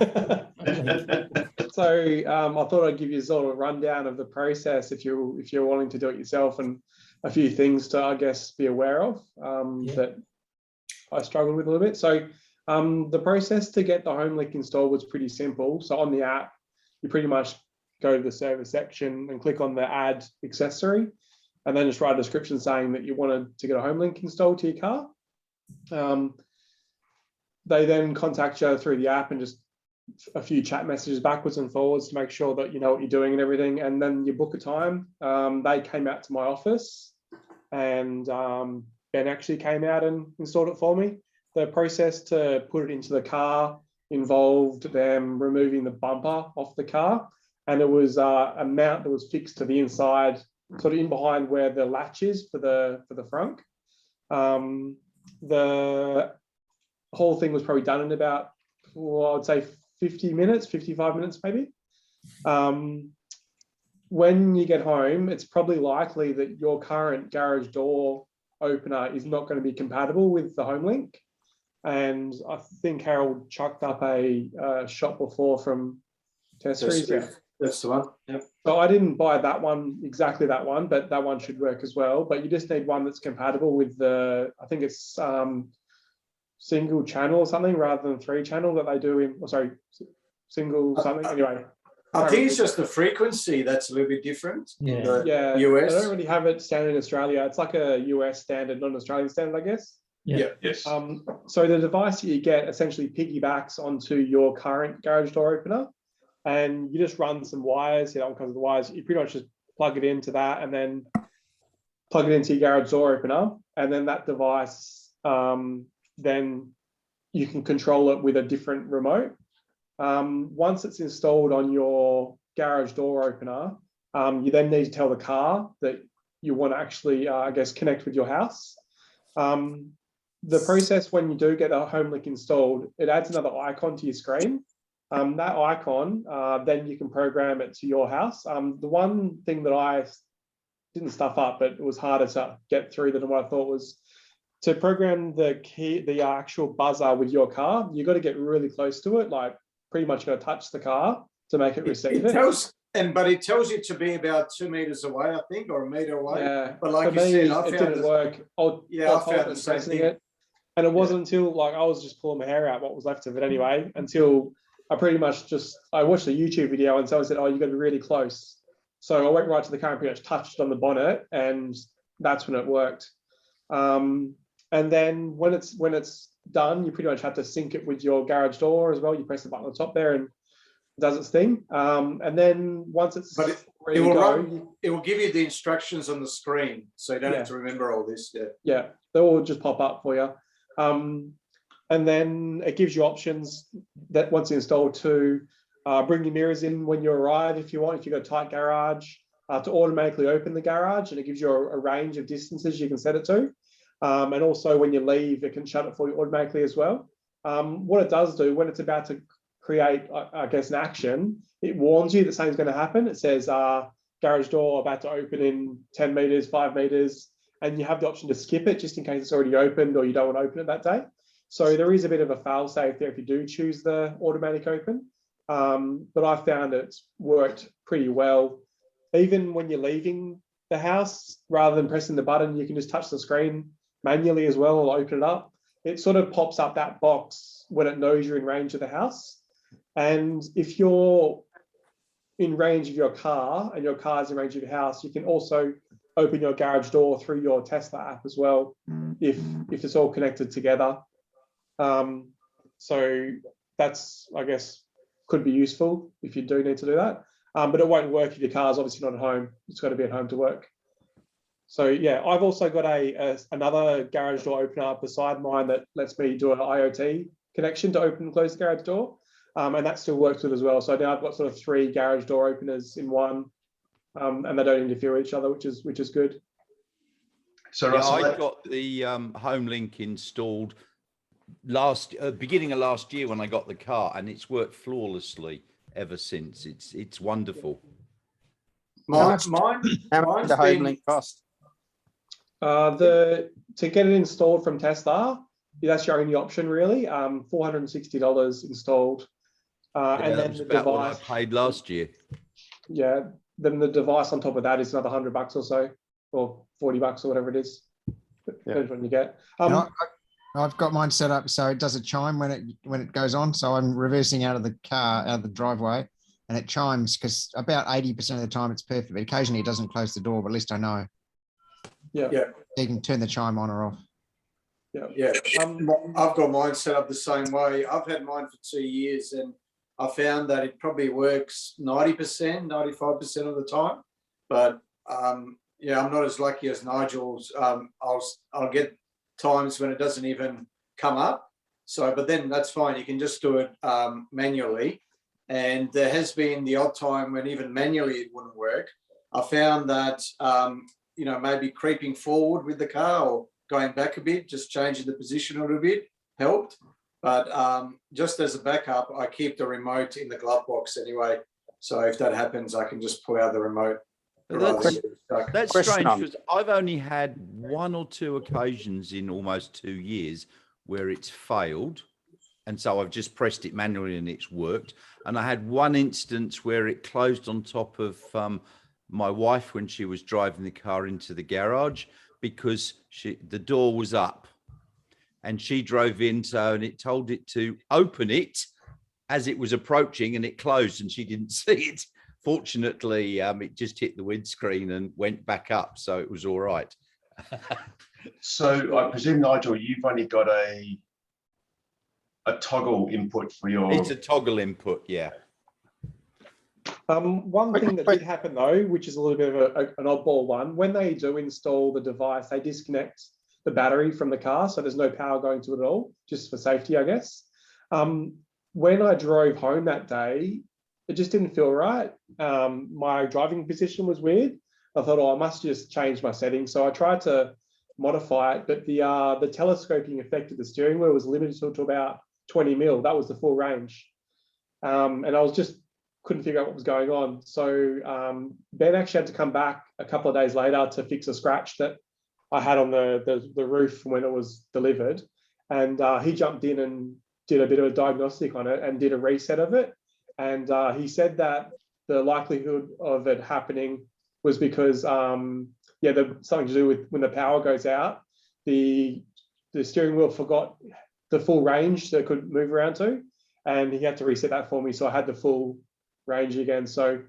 So I thought I'd give you sort of a rundown of the process if you're wanting to do it yourself, and a few things to, I guess, be aware of that I struggled with a little bit. So the process to get the home link installed was pretty simple. So on the app, you pretty much go to the service section and click on the add accessory, and then just write a description saying that you wanted to get a home link installed to your car. They then contact you through the app and just a few chat messages backwards and forwards to make sure that you know what you're doing and everything, and then you book a time. They came out to my office, and Ben actually came out and installed it for me. The process to put it into the car involved them removing the bumper off the car, and it was a mount that was fixed to the inside, sort of in behind where the latch is for the front. The whole thing was probably done in about, well, I'd say 50 minutes, 55 minutes maybe. When you get home, it's probably likely that your current garage door opener is not going to be compatible with the home link. And I think Harold chucked up a shot before from Tesseries. That's the one. Yep. So I didn't buy that one, exactly that one, but that one should work as well. But you just need one that's compatible with the, I think it's single channel or something rather than 3-channel that they do in, oh, sorry, single something. Anyway, I think it's just the frequency that's a little bit different. Yeah. yeah, US. they don't really have it standard in Australia. It's like a US standard, not an Australian standard, I guess. Yeah. Yes. So the device that you get essentially piggybacks onto your current garage door opener, and you just run some wires, you know, because of the wires, you pretty much just plug it into that and then plug it into your garage door opener, and then that device, then you can control it with a different remote. Once it's installed on your garage door opener, you then need to tell the car that you want to actually, I guess, connect with your house. The process when you do get a home link installed, it adds another icon to your screen. That icon, then you can program it to your house. The one thing that I didn't stuff up, but it was harder to get through than what I thought, was to program the actual buzzer with your car. You got to get really close to it, like pretty much got to touch the car to make it receive it. But it tells you to be about 2 meters away, I think, or a meter away. Yeah, but like for you me, said, I it found didn't work. I found the same thing. And it wasn't until, like, I was just pulling my hair out, what was left of it anyway, until I pretty much I watched a YouTube video and someone said, oh, you got to be really close. So I went right to the car and pretty much touched on the bonnet, and that's when it worked. And then when it's done, you pretty much have to sync it with your garage door as well. You press the button on the top there and it does its thing. And then once it's ready to go, it will give you the instructions on the screen, so you don't have to remember all this. Yeah, they will just pop up for you. And then it gives you options that once installed to bring your mirrors in when you arrive if you want, if you've got a tight garage, to automatically open the garage, and it gives you a range of distances you can set it to. And also when you leave, it can shut it for you automatically as well. What it does do when it's about to create, I guess, an action, it warns you that something's going to happen. It says garage door about to open in 10 meters, 5 meters, and you have the option to skip it just in case it's already opened or you don't want to open it that day. So there is a bit of a fail safe there if you do choose the automatic open. But I found it's worked pretty well. Even when you're leaving the house, rather than pressing the button, you can just touch the screen manually as well or open it up. it sort of pops up that box when it knows you're in range of the house. And if you're in range of your car and your car's in range of your house, you can also open your garage door through your Tesla app as well, if it's all connected together. So that's, I guess, could be useful if you do need to do that. But it won't work if your car's obviously not at home. It's got to be at home to work. So yeah, I've also got another garage door opener beside mine that lets me do an IoT connection to open and close the garage door. And that still works with as well. So now I've got sort of 3 garage door openers in one, and they don't interfere with each other, which is good. So yeah, Russell, I got the home link installed beginning of last year when I got the car, and it's worked flawlessly ever since. It's wonderful. Mine's The home been, link cost. To get it installed from Tesla, that's your only option really. $460 installed. And then that's the about device, what I paid last year. yeah, then the device on top of that is another $100 or so, or $40 or whatever it is. Depends when you get. I've got mine set up so it does a chime when it goes on. So I'm reversing out of the car, out of the driveway, and it chimes because about 80% of the time it's perfect. But occasionally it doesn't close the door, but at least I know. Yeah. You can turn the chime on or off. Yeah. I've got mine set up the same way. I've had mine for 2 years, and I found that it probably works 90%, 95% of the time. But yeah, I'm not as lucky as Nigel's. I'll get times when it doesn't even come up. So, but then that's fine. You can just do it manually. And there has been the odd time when even manually it wouldn't work. I found that, you know, maybe creeping forward with the car or going back a bit, just changing the position a little bit helped. But just as a backup, I keep the remote in the glove box anyway. So if that happens, I can just pull out the remote. That's strange because I've only had 1 or 2 occasions in almost 2 years where it's failed. And so I've just pressed it manually and it's worked. And I had 1 instance where it closed on top of my wife when she was driving the car into the garage because the door was up and she drove in. And it told it to open it as it was approaching and it closed and she didn't see it. Fortunately, it just hit the windscreen and went back up. So it was all right. So I presume, Nigel, you've only got a toggle input for your... It's a toggle input, yeah. One thing that did happen though, which is a little bit of an oddball one, when they do install the device, they disconnect the battery from the car. So there's no power going to it at all, just for safety, I guess. When I drove home that day, it just didn't feel right. My driving position was weird. I thought, oh, I must just change my settings. So I tried to modify it, but the telescoping effect of the steering wheel was limited to about 20 mil. That was the full range. And I was just couldn't figure out what was going on. So Ben actually had to come back a couple of days later to fix a scratch that I had on the roof when it was delivered. And he jumped in and did a bit of a diagnostic on it and did a reset of it. And he said that the likelihood of it happening was because, something to do with when the power goes out, the steering wheel forgot the full range that it could move around to, and he had to reset that for me. So I had the full range again. So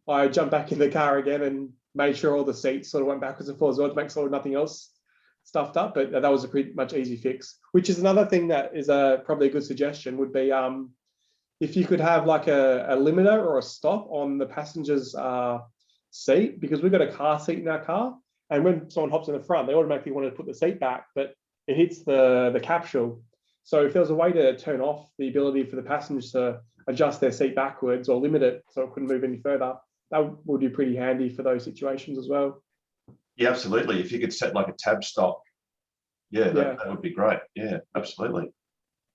I jumped back in the car again and made sure all the seats sort of went backwards and forwards as well to make sure nothing else stuffed up. But that was a pretty much easy fix, which is another thing that is probably a good suggestion would be, if you could have like a limiter or a stop on the passenger's seat, because we've got a car seat in our car, and when someone hops in the front, they automatically want to put the seat back, but it hits the capsule. So if there was a way to turn off the ability for the passengers to adjust their seat backwards or limit it so it couldn't move any further, that would be pretty handy for those situations as well. Yeah, absolutely. If you could set like a tab stop, that would be great. Yeah, absolutely.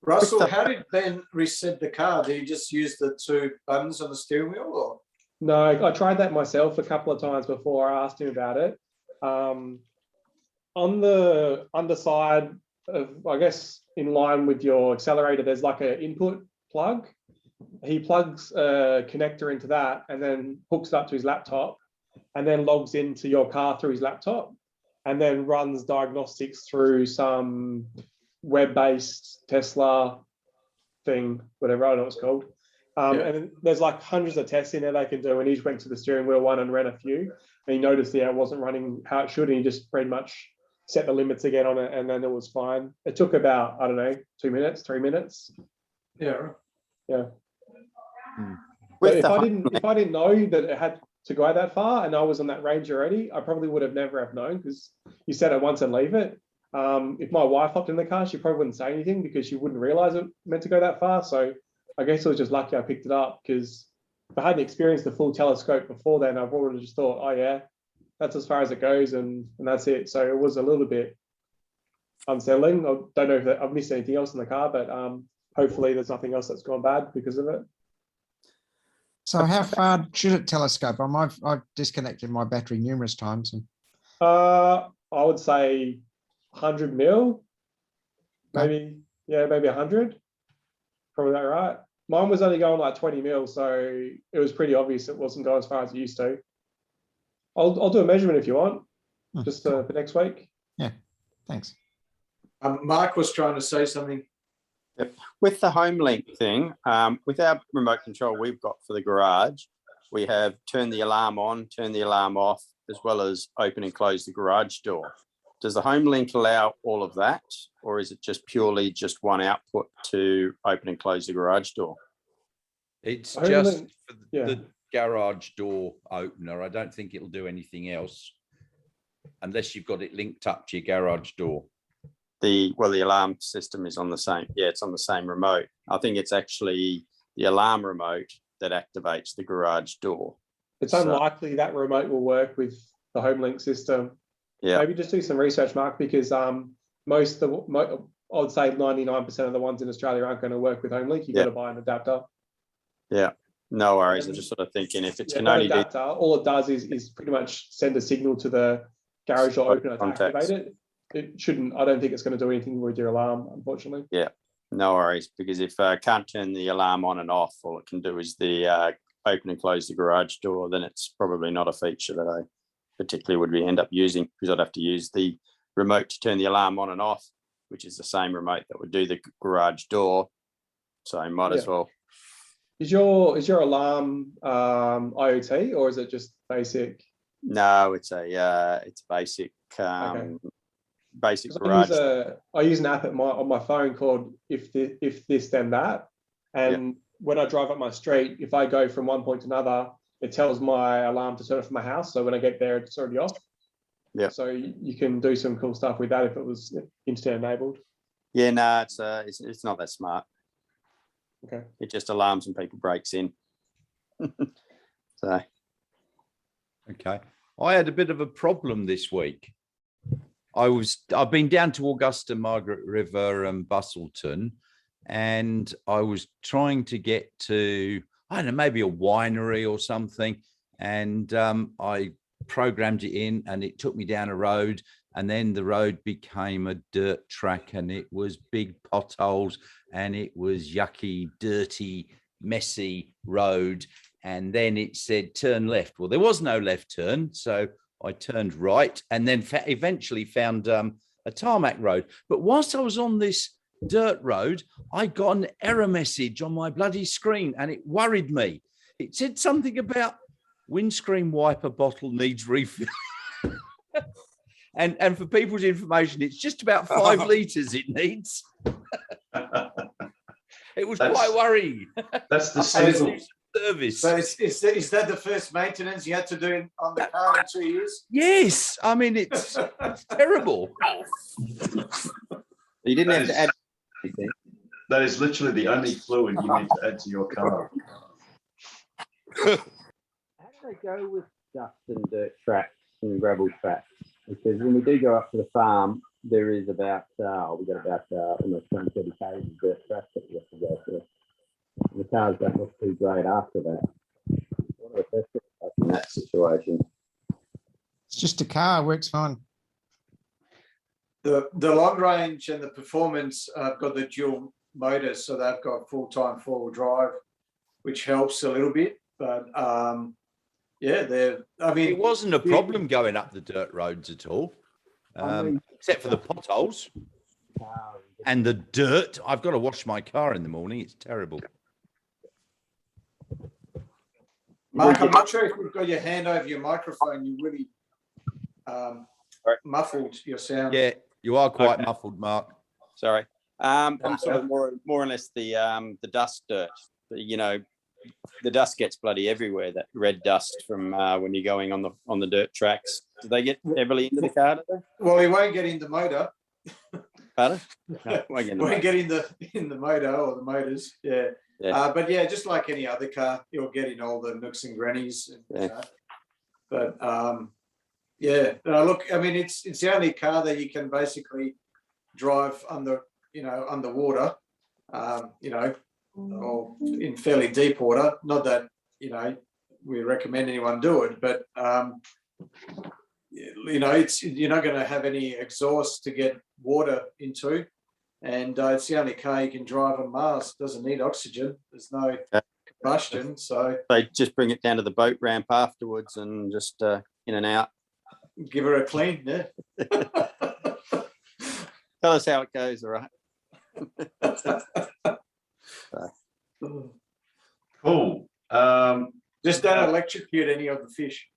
Russell, how did Ben reset the car? Did he just use the 2 buttons on the steering wheel? Or? No, I tried that myself a couple of times before I asked him about it. On the underside of, I guess, in line with your accelerator, there's like an input plug. He plugs a connector into that and then hooks it up to his laptop and then logs into your car through his laptop and then runs diagnostics through some web-based Tesla thing, whatever I don't know what it's called. And there's like hundreds of tests in there they can do, and he just went to the steering wheel one and ran a few, and he noticed it wasn't running how it should, and he just pretty much set the limits again on it, and then it was fine. It took about, I don't know, 2 minutes, 3 minutes. Yeah. But if I didn't know that it had to go that far, and I was on that range already, I probably would have never have known, because you said it once and leave it. If my wife hopped in the car, she probably wouldn't say anything because she wouldn't realize it meant to go that far. So I guess it was just lucky I picked it up, because if I hadn't experienced the full telescope before then, I would have just thought, oh yeah, that's as far as it goes, and that's it. So it was a little bit unsettling. I don't know if I've missed anything else in the car, but hopefully there's nothing else that's gone bad because of it. So how far should it telescope? I've disconnected my battery numerous times. And... I would say 100 mil, maybe, maybe 100. Probably that right. Mine was only going like 20 mil, so it was pretty obvious it wasn't going as far as it used to. I'll do a measurement if you want, just for next week. Yeah, thanks. Mark was trying to say something. Yep. With the home link thing, with our remote control we've got for the garage, we have turn the alarm on, turn the alarm off, as well as open and close the garage door. Does the home link allow all of that, or is it just purely just one output to open and close the garage door? It's just for the garage door opener. I don't think it'll do anything else unless you've got it linked up to your garage door. The alarm system is on the same. Yeah, it's on the same remote. I think it's actually the alarm remote that activates the garage door. It's unlikely that remote will work with the home link system. Yeah. Maybe just do some research, Mark, because I would say 99% of the ones in Australia aren't going to work with home link. You've got to buy an adapter. Yeah, no worries. I'm just sort of thinking if it's can only adapter, all it does is pretty much send a signal to the garage door opener to activate it. It shouldn't. I don't think it's going to do anything with your alarm, unfortunately. Yeah, no worries. Because if I can't turn the alarm on and off, all it can do is the open and close the garage door. Then it's probably not a feature that I particularly would end up using, because I'd have to use the remote to turn the alarm on and off, which is the same remote that would do the garage door. So I might as well. Is your alarm IoT, or is it just basic? No, it's basic. Basic garage. I use an app on my phone called If This Then That, and when I drive up my street, if I go from one point to another, it tells my alarm to turn off from my house. So when I get there, it's already off. Yeah. So you can do some cool stuff with that if it was internet enabled. Yeah, no, it's not that smart. Okay. It just alarms when people breaks in. So. Okay. I had a bit of a problem this week. I've been down to Augusta, Margaret River and Bustleton, and I was trying to get to, I don't know, maybe a winery or something. And I programmed it in and it took me down a road, and then the road became a dirt track, and it was big potholes, and it was yucky, dirty, messy road. And then it said turn left. Well, there was no left turn. So I turned right, and then eventually found a tarmac road. But whilst I was on this dirt road, I got an error message on my bloody screen, and it worried me. It said something about windscreen wiper bottle needs refill. and for people's information, it's just about 5 litres it needs. It was quite worrying. That's the signal. Service. So is that the first maintenance you had to do on the car in 2 years? Yes, I mean it's terrible. You didn't have to add anything. That is literally the only fluid you need to add to your car. How do they go with dust and dirt tracks and gravel tracks? Because when we do go up to the farm, there is about we got about almost 20-30 k's of dirt track that we have to go through. The cars don't look too great after that. What are the best in that situation? It's just a car, works fine. The long range and the performance have got the dual motors, so they've got full-time 4-wheel drive, which helps a little bit. But it wasn't a problem going up the dirt roads at all, except for the potholes. Car in And the dirt. I've got to wash my car in the morning. It's terrible. Mark, I'm not sure if you've got your hand over your microphone. You really muffled your sound. Yeah, you are quite muffled, Mark. Sorry. I'm sort of more or less the dust dirt. You know, the dust gets bloody everywhere. That red dust from when you're going on the dirt tracks. Do they get heavily into the car? Do they? Well, he won't get in the motor. Pardon? No, won't get in the Won't motor. get in the motor or the motors. Yeah. But yeah, just like any other car, you'll get in all the nooks and grannies. And, but yeah, look, I mean, it's the only car that you can basically drive underwater, or in fairly deep water. Not that, we recommend anyone do it, but, you're not going to have any exhaust to get water into. And it's the only car you can drive on Mars. It doesn't need oxygen. There's no combustion. So they just bring it down to the boat ramp afterwards and just in and out. Give her a clean, yeah. Tell us how it goes, all right? Cool. Just don't electrocute any of the fish.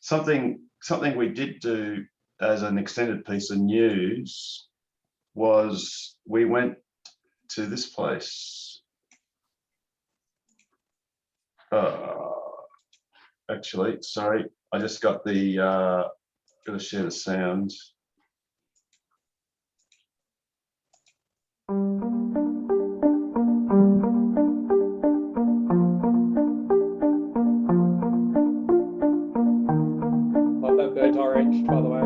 Something we did do as an extended piece of news was we went to this place. Actually, sorry, I just got the, got to share the sound. Love that burnt orange, by the way.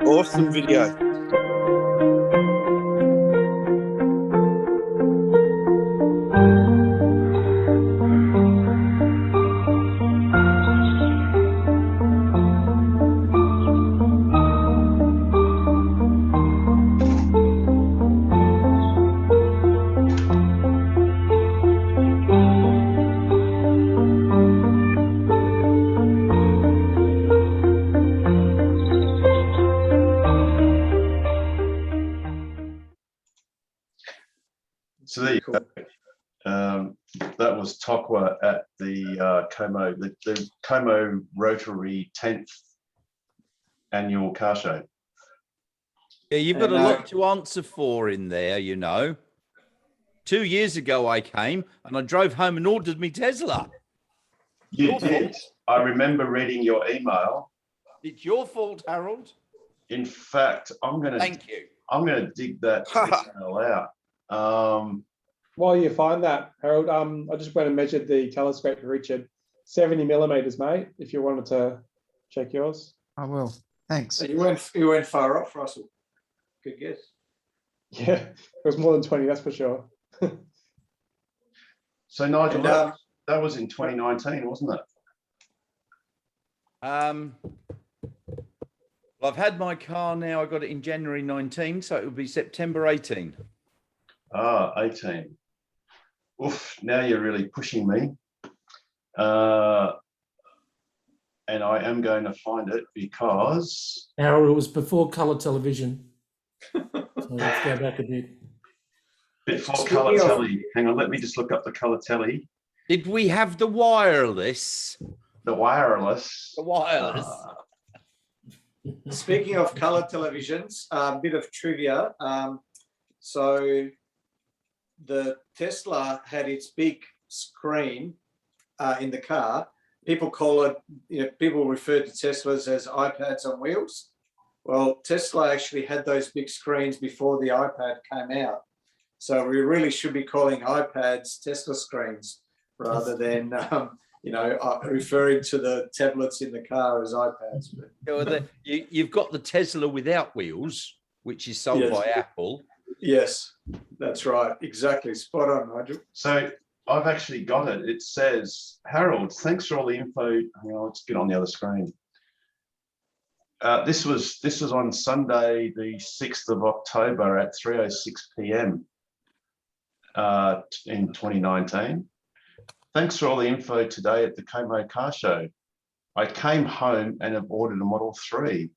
Awesome video. So there you go. That was Tokwa at the Como, the Como Rotary 10th annual car show. Yeah, you've got a lot to answer for in there, 2 years ago I came and I drove home and ordered me Tesla. You did. I remember reading your email. It's your fault, Harold. In fact, I'm going to Thank you. I'm going to dig that email out. While you find that, Harold, I just went and measured the telescope for Richard. 70 millimeters, mate, if you wanted to check yours. I will. Thanks. You went far off, Russell. Good guess. Yeah, it was more than 20, that's for sure. So Nigel, that was in 2019, wasn't it? Well, I've had my car now. I got it in January 19, so it would be September 18. 18. Oof, now you're really pushing me. And I am going to find it because... Harold, it was before colour television. So let's go back a bit. Before colour telly. Hang on, let me just look up the colour telly. Did we have the wireless? The wireless. The wireless. Speaking of colour televisions, a bit of trivia. So the Tesla had its big screen in the car. People call it, people refer to Teslas as iPads on wheels. Well, Tesla actually had those big screens before the iPad came out. So we really should be calling iPads Tesla screens rather than, referring to the tablets in the car as iPads. You've got the Tesla without wheels, which is sold by Apple. Yes, that's right. Exactly. Spot on, Nigel. So I've actually got it. It says, Harold, thanks for all the info. Hang on, let's get on the other screen. This was on Sunday, the 6th of October at 3:06 p.m. In 2019. Thanks for all the info today at the Como Car Show. I came home and have ordered a Model 3.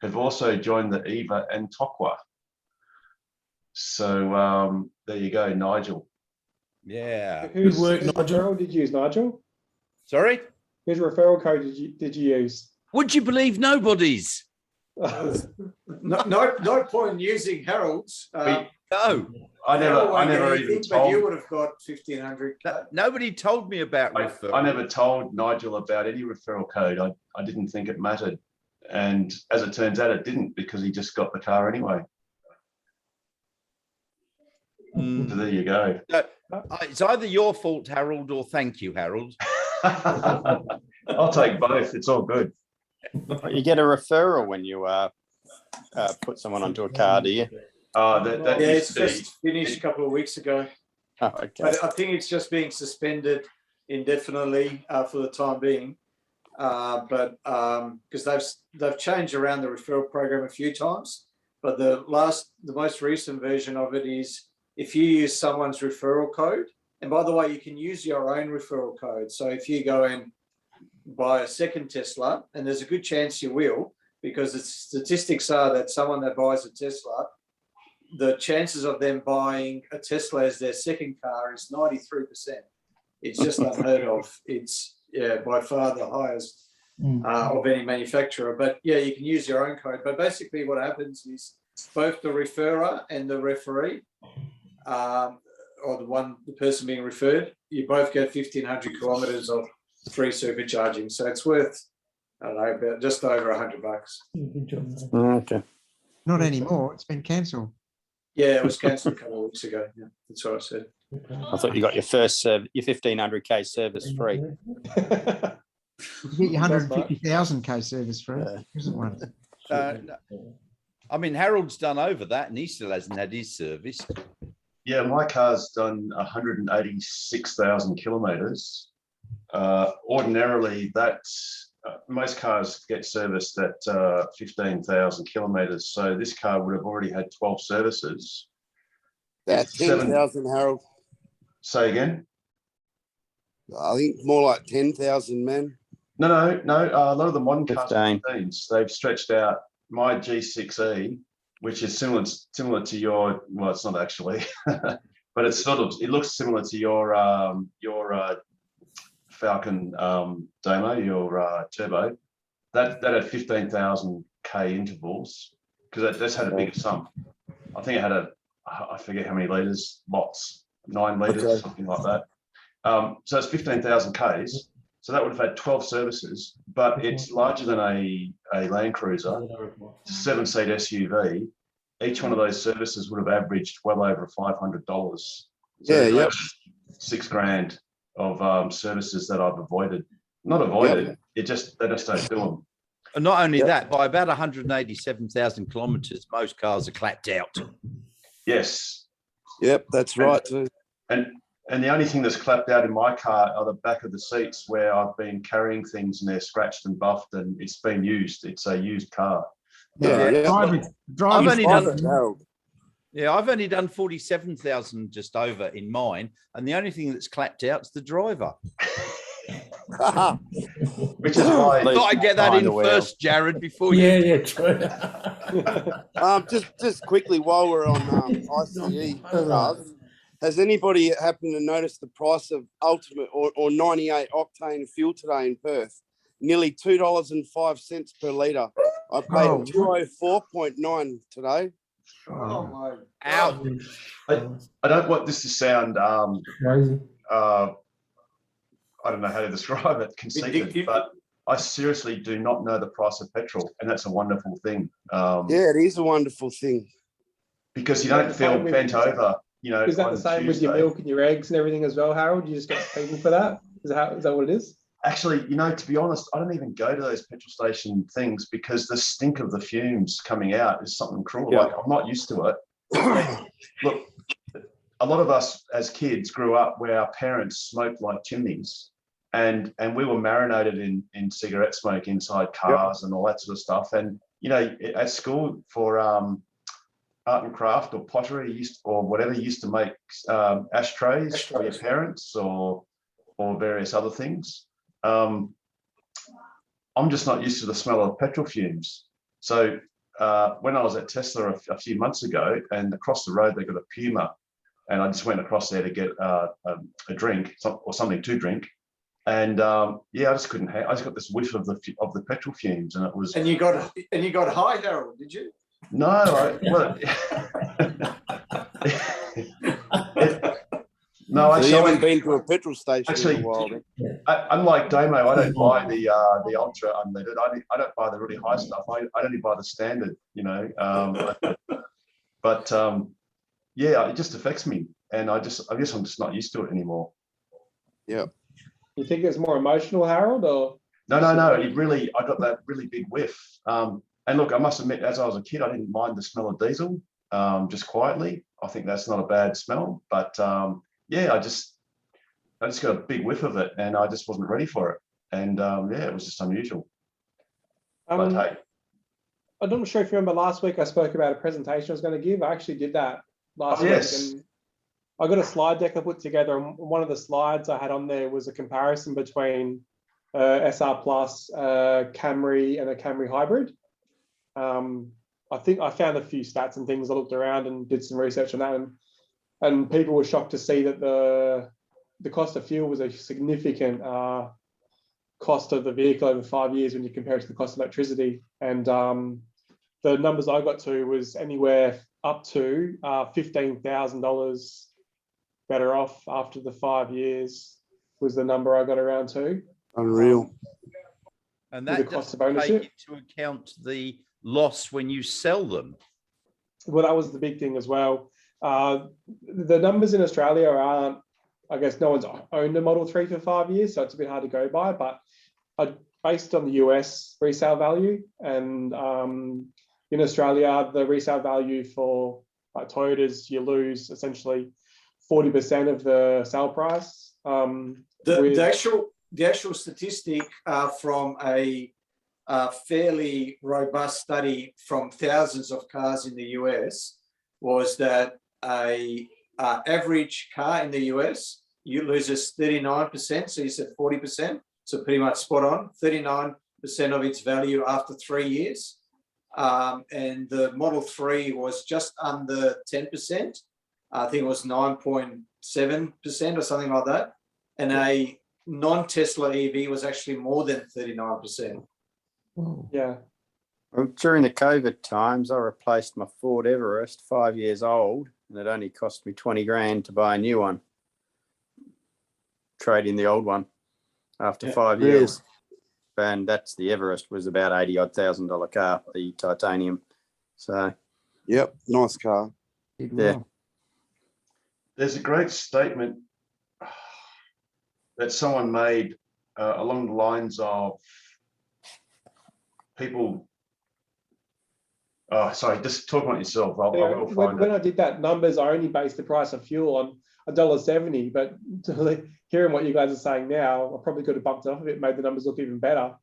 Have also joined the Eva and Tokwa. So there you go, Nigel. Yeah. Whose referral did you use, Nigel? Sorry? Whose referral code did you use? Would you believe nobody's? No point in using Harold's. No. I never even but told. you would have got 1,500. Nobody told me about referral. I never told Nigel about any referral code. I didn't think it mattered. And as it turns out, it didn't, because he just got the car anyway. So there you go. It's either your fault, Harold, or thank you, Harold. I'll take both. It's all good. You get a referral when you put someone onto a car, do you? It's just finished a couple of weeks ago. Oh, okay. But I think it's just being suspended indefinitely for the time being. But because they've changed around the referral program a few times, but the most recent version of it is if you use someone's referral code, and by the way, you can use your own referral code. So if you go and buy a second Tesla, and there's a good chance you will, because the statistics are that someone that buys a Tesla, the chances of them buying a Tesla as their second car is 93%. It's just unheard of. It's by far the highest of any manufacturer. But yeah, you can use your own code. But basically what happens is both the referrer and the referee, or the person being referred, you both get 1,500 kilometers of free supercharging. So it's worth, I don't know, about just over $100. Okay. Not anymore. It's been cancelled. Yeah, it was cancelled a couple of weeks ago. Yeah, that's what I said. I thought you got your first your 1,500k service free. You get your 150,000k service free. Isn't one? I mean, Harold's done over that, and he still hasn't had his service. Yeah, my car's done 186,000 kilometers. Ordinarily, most cars get serviced at 15,000 kilometers. So this car would have already had 12 services. That's 10,000, Harold. Say again? I think more like 10,000, man. No. A lot of the modern cars are 15s. They've stretched out my G6E, which is similar to your. Well, it's not actually, but it's it looks similar to your Falcon Demo, your turbo. That had 15,000 K intervals, because that's had a bigger sump. I think it had I forget how many liters, lots, 9 liters, something like that. So it's 15,000 Ks. So that would have had 12 services, but it's larger than a Land Cruiser. It's a 7-seat SUV. Each one of those services would have averaged well over $500. So yeah, $6,000 of services that I've avoided. Not avoided. They just don't do them. And not only that, by about 187,000 kilometres, most cars are clapped out. Yes. Yep, that's right too. And the only thing that's clapped out in my car are the back of the seats, where I've been carrying things and they're scratched and buffed and it's been used. It's a used car. Driving. I've only done 47,000 just over in mine, and the only thing that's clapped out is the driver. Which is why I get that in first, Jared, before you. Yeah, true. Just quickly, while we're on ICE cars, has anybody happened to notice the price of ultimate or 98 octane fuel today in Perth? Nearly $2.05 per litre. I paid 204.9 today. Oh my! Ouch! I don't want this to sound Crazy. I don't know how to describe it, conceited, but I seriously do not know the price of petrol, and that's a wonderful thing. Yeah, it is a wonderful thing. Because you don't feel bent over, Is that the same with your milk and your eggs and everything as well, Harold? You just get people for that? Is that what it is? Actually, to be honest, I don't even go to those petrol station things, because the stink of the fumes coming out is something cruel. Yeah. Like, I'm not used to it. Look, a lot of us as kids grew up where our parents smoked like chimneys, and we were marinated in cigarette smoke inside cars and all that sort of stuff. And you know, at school for art and craft or pottery, or whatever, you used to make ashtrays for your parents or various other things. I'm just not used to the smell of petrol fumes. So when I was at Tesla a few months ago, and across the road they got a Puma, and I just went across there to get a drink or something to drink, and yeah, I just couldn't. I just got this whiff of the petrol fumes, and it was. And you got high, Harold? Did you? No, no, so you haven't been to a petrol station actually, in a while. Then. Unlike Damo, I don't buy the ultra unleaded. I don't buy the really high stuff. I only buy the standard, you know. But yeah, it just affects me, and I guess I'm just not used to it anymore. Yeah. You think it's more emotional, Harold, or? No. I got that really big whiff. And look, I must admit, as I was a kid, I didn't mind the smell of diesel, just quietly. I think that's not a bad smell, but yeah, I just got a big whiff of it, and I just wasn't ready for it. And yeah, it was just unusual. But hey, I'm not sure if you remember last week I spoke about a presentation I was going to give. I actually did that last week. Yes. And I got a slide deck I put together, and one of the slides I had on there was a comparison between SR Plus, Camry, and a Camry Hybrid. I think I found a few stats and things. I looked around and did some research on that, and people were shocked to see that the cost of fuel was a significant cost of the vehicle over 5 years when you compare it to the cost of electricity. And the numbers I got to was anywhere up to $15,000 better off after the 5 years was the number I got around to. Unreal. And that doesn't take into account the loss when you sell them. Well, that was the big thing as well. The numbers in Australia aren't, I guess no one's owned a Model 3 for 5 years, so it's a bit hard to go by, but based on the US resale value, and in Australia, the resale value for Toyotas, you lose essentially 40% of the sale price. The actual statistic from a fairly robust study from thousands of cars in the US was that a average car in the US loses 39%. So you said 40%. So pretty much spot on. 39% of its value after 3 years. And the Model 3 was just under 10%. I think it was 9.7% or something like that. And a non-Tesla EV was actually more than 39%. Yeah. Well, during the COVID times, I replaced my Ford Everest, 5 years old, and it only cost me 20 grand to buy a new one. Trade in the old one after 5 years. And that's the Everest, was about $80,000 car, the titanium. So, yep, nice car. Yeah. There's a great statement that someone made along the lines of people. Oh, sorry, just talk about yourself. I will find when I did that, numbers, I only based the price of fuel on $1.70, but hearing what you guys are saying now, I probably could have bumped it up a bit, made the numbers look even better.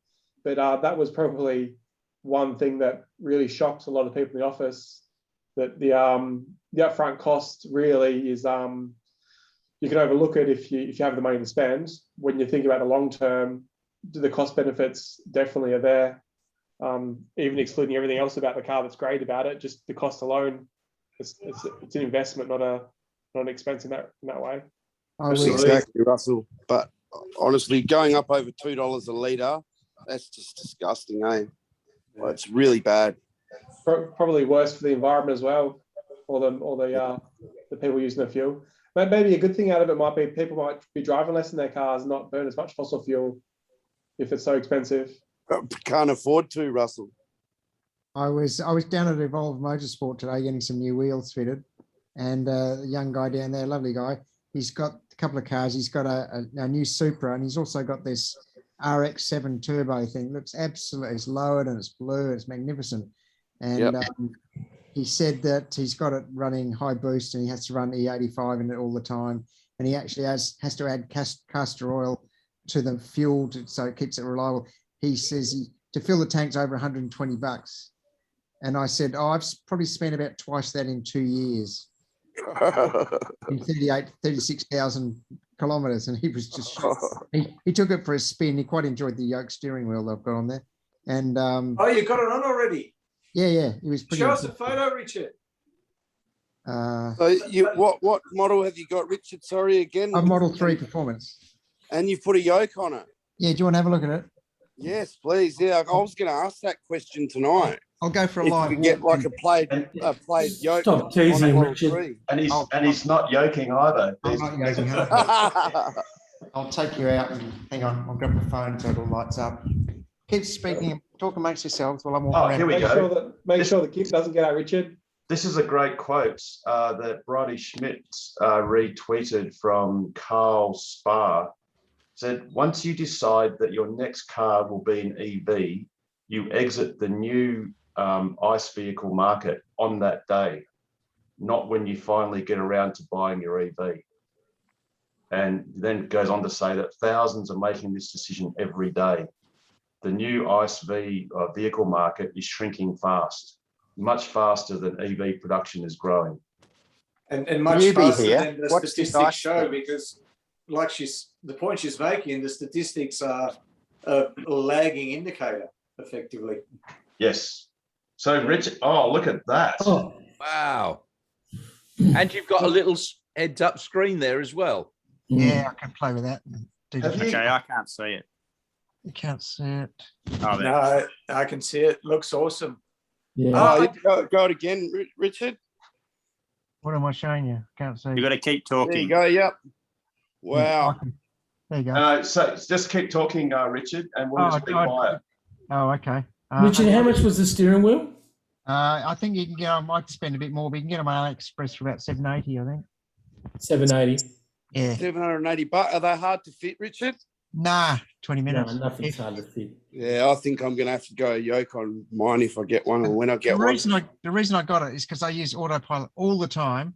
But that was probably one thing that really shocked a lot of people in the office, that the upfront cost really is, you can overlook it if you have the money to spend. When you think about the long term, the cost benefits definitely are there. Even excluding everything else about the car that's great about it, just the cost alone, it's an investment, not an expense in that way. Exactly, Russell. But honestly, going up over $2 a litre, that's just disgusting, eh? Well, it's really bad. Probably worse for the environment as well, or the people using the fuel. But maybe a good thing out of it might be people might be driving less in their cars, not burn as much fossil fuel if it's so expensive. Can't afford to, Russell. I was down at Evolve Motorsport today getting some new wheels fitted, and a young guy down there, lovely guy, he's got a couple of cars. He's got a new Supra, and he's also got this RX-7 turbo thing. Looks absolutely, it's lowered and it's blue, it's magnificent. And he said that he's got it running high boost, and he has to run E85 in it all the time, and he actually has to add castor oil to the fuel so it keeps it reliable. He says to fill the tanks over $120. And I said, oh, I've probably spent about twice that in 2 years. In 36,000 kilometers. And he was just, he took it for a spin. He quite enjoyed the yoke steering wheel I've got on there. And oh, you got it on already? yeah, he was pretty. Show us a photo, Richard. So what model have you got, Richard? Sorry again. A Model 3 Performance. And you've put a yoke on it. Yeah, do you want to have a look at it? Yes, please. Yeah, I was going to ask that question tonight. I'll go for a if live. you could get like a played yoke. Stop teasing, on a Richard. Model 3. And he's not yoking either. I'm not yoking. I'll take you out and hang on. I'll grab the phone so it all lights up. Keep speaking, talk amongst yourselves while I'm walking around. Here we go. Make sure the gift doesn't get out, Richard. This is a great quote that Bridie Schmidt retweeted from Carl Spar. Said, once you decide that your next car will be an EV, you exit the new ICE vehicle market on that day, not when you finally get around to buying your EV. And then goes on to say that thousands are making this decision every day. The new ICE vehicle market is shrinking fast, much faster than EV production is growing. And much faster than the statistics show, because like the point she's making, the statistics are a lagging indicator, effectively. Yes. So Richard, oh, look at that. Oh, wow. And you've got a little heads-up screen there as well. Yeah, I can play with that. Okay, I can't see it. You can't see it. Oh, no, I can see it. Looks awesome. Yeah. Go it again, Richard. What am I showing you? Can't see. You got to keep talking. There you go. Yep. Wow. There you go. So just keep talking, Richard, and we'll just be quiet. Oh, okay. Richard, how much was the steering wheel? I think you can get. I might spend a bit more, but you can get them on AliExpress for about $780, I think. $780. Yeah. $780. Are they hard to fit, Richard? Nah, 20 minutes. No, nothing's hard to fit. Yeah, I think I'm going to have to go yoke on mine if I get one, or when I get one. The reason I got it is because I use autopilot all the time,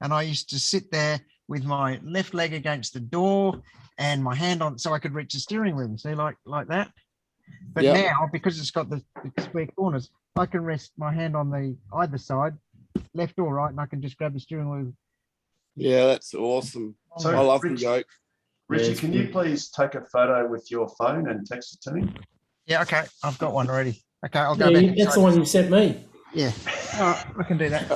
and I used to sit there with my left leg against the door and my hand on, so I could reach the steering wheel. See, like that. But now, because it's got the square corners, I can rest my hand on the either side, left or right, and I can just grab the steering wheel. Yeah, that's awesome. So I love the yoke. Richard, can you please take a photo with your phone and text it to me? Yeah, okay. I've got one already. Okay, I'll go Yeah, back. that's the one you sent me. Yeah. All right, I can do that.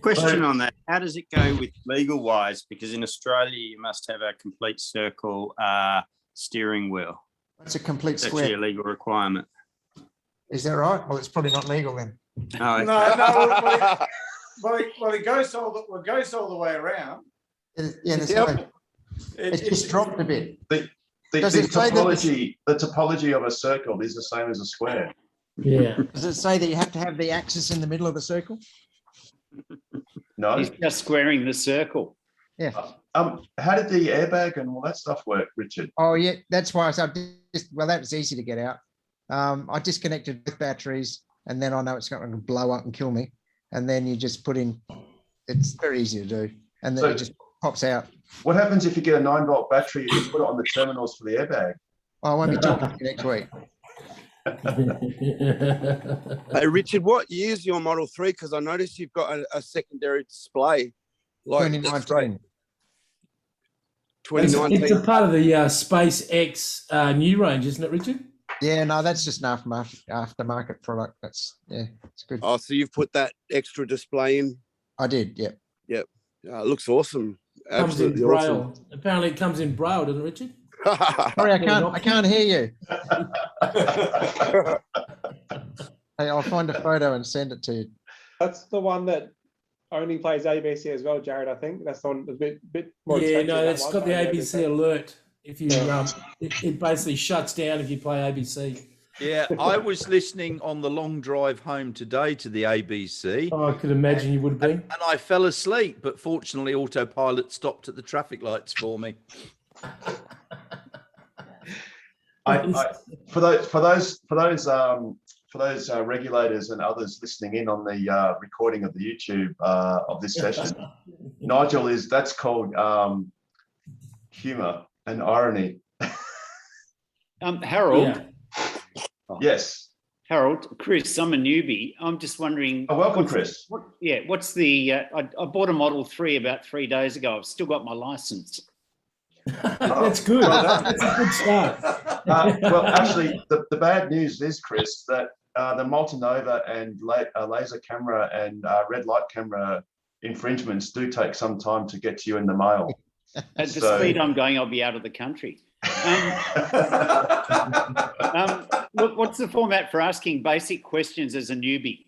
Question on that. How does it go with legal wise? Because in Australia, you must have a complete circle steering wheel. That's a complete That's square. actually a legal requirement. Is that right? Well, it's probably not legal then. Oh, okay. No, well, it goes all the way around. Yeah, it's just dropped a bit. The topology of a circle is the same as a square. Yeah. Does it say that you have to have the axis in the middle of the circle? No. He's just squaring the circle. Yeah. How did the airbag and all that stuff work, Richard? Oh, yeah, that's why I said, well, that was easy to get out. I disconnected both batteries, and then I know it's not going to blow up and kill me. And then you just put in, it's very easy to do. And then it just pops out. What happens if you get a 9-volt battery and you put it on the terminals for the airbag? Oh, I won't be talking to you next week. Hey, Richard, what year's your Model 3? Because I noticed you've got a secondary display. Like 2019. 2019. It's a part of the SpaceX new range, isn't it, Richard? Yeah, no, that's just an aftermarket product. It's good. Oh, so you've put that extra display in? I did, yep. Yep. It looks awesome. Comes in Absolutely Braille. awesome. Apparently it comes in Braille, doesn't it, Richard? Sorry, I can't hear you. Hey, I'll find a photo and send it to you. That's the one that only plays ABC as well, Jared. I think that's on a bit more. Yeah, expensive, no, that it's one. got the ABC alert. If you, Yeah. it basically shuts down if you play ABC. Yeah, I was listening on the long drive home today to the ABC. Oh, I could imagine you would have been. And I fell asleep, but fortunately, autopilot stopped at the traffic lights for me. For those regulators and others listening in on the recording of the YouTube of this session, Nigel, that's called humor and irony. Harold. Yeah. Yes. Harold, Chris, I'm a newbie. I'm just wondering. Oh, welcome, Chris. What's the? I bought a Model 3 about 3 days ago. I've still got my license. That's good. That's a good start. Well, actually, the bad news is, Chris, that the multinova and laser camera and red light camera infringements do take some time to get to you in the mail. At the speed I'm going, I'll be out of the country. What's the format for asking basic questions as a newbie?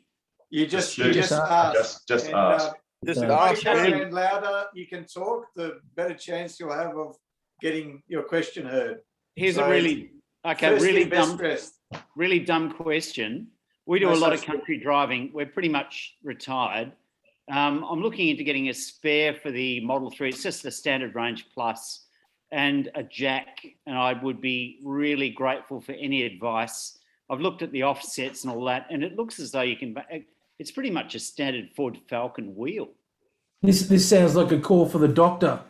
You just Just ask. Just And, ask. Just the ask. louder and louder you can talk, the better chance you'll have of getting your question heard. Here's a really dumb question. We do a lot of country driving. We're pretty much retired. I'm looking into getting a spare for the Model 3. It's just the standard range plus and a jack. And I would be really grateful for any advice. I've looked at the offsets and all that, and it looks as though you can, it's pretty much a standard Ford Falcon wheel. This sounds like a call for the doctor.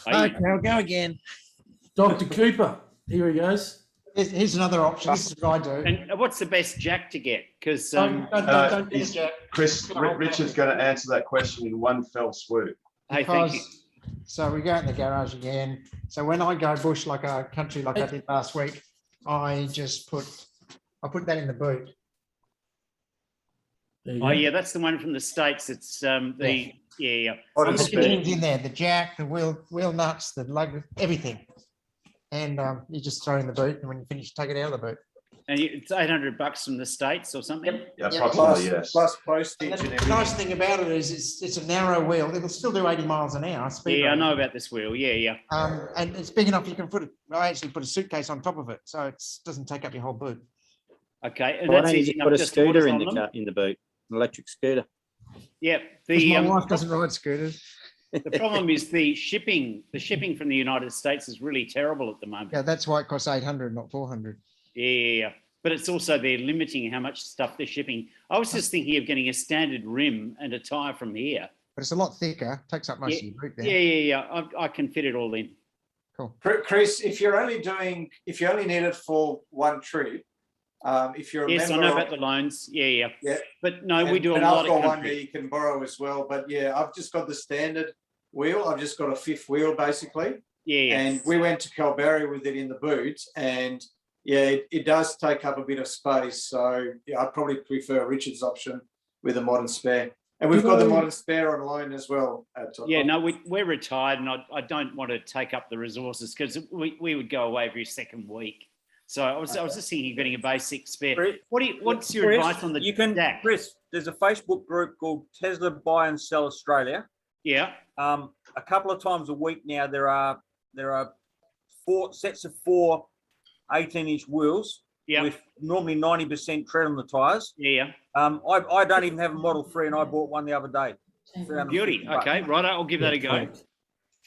Okay, I'll go again. Dr. Cooper, here he goes. Here's another option. This is what I do. And what's the best jack to get? Because Don't get a jack. Chris, Richard's going to answer that question in one fell swoop. Hey, thank you. So we go in the garage again. So when I go bush like a country like I did last week, I put that in the boot. Oh yeah, that's the one from the States. It's Put everything's in there, the jack, the wheel nuts, the lug, everything. And you just throw it in the boot, and when you finish, take it out of the boot. And it's $800 from the States or something? Yeah, approximately, yes. Plus postage And and the everything. nice thing about it is it's a narrow wheel. It'll still do 80 miles an hour. Speed Yeah, I rating. know about this wheel. Yeah. And it's big enough you can I actually put a suitcase on top of it, so it doesn't take up your whole boot. Okay, and Why that's don't you easy just enough. put a Just scooter orders in on the them? car, in the boot, an electric scooter? Yeah. My wife doesn't ride scooters. The problem is the shipping. The shipping from the United States is really terrible at the moment. Yeah, that's why it costs 800, not 400. Yeah. But it's also they're limiting how much stuff they're shipping. I was just thinking of getting a standard rim and a tyre from here. But it's a lot thicker. Takes up most of your boot there. Yeah. I can fit it all in. Cool. Chris, if you only need it for one trip, if you're a Yes, I member know of, about the loans. Yeah. yeah, But no, we do a and lot I've of got one that country. you can borrow as well. But yeah, I've just got the standard wheel. I've just got a fifth wheel basically. Yeah. And we went to Calgary with it in the boot, and yeah, it does take up a bit of space. So yeah, I'd probably prefer Richard's option with a modern spare. And we've got the modern spare on loan as well. Yeah, no, we're retired, and I don't want to take up the resources because we would go away every second week. So I was just thinking of getting a basic spare. What's your advice on the jack? Chris, there's a Facebook group called Tesla Buy and Sell Australia. Yeah. A couple of times a week now there are 4 sets of 4 18-inch wheels with normally 90% tread on the tires. Yeah. I don't even have a Model 3, and I bought one the other day. Beauty. Okay, right. I'll give that a go.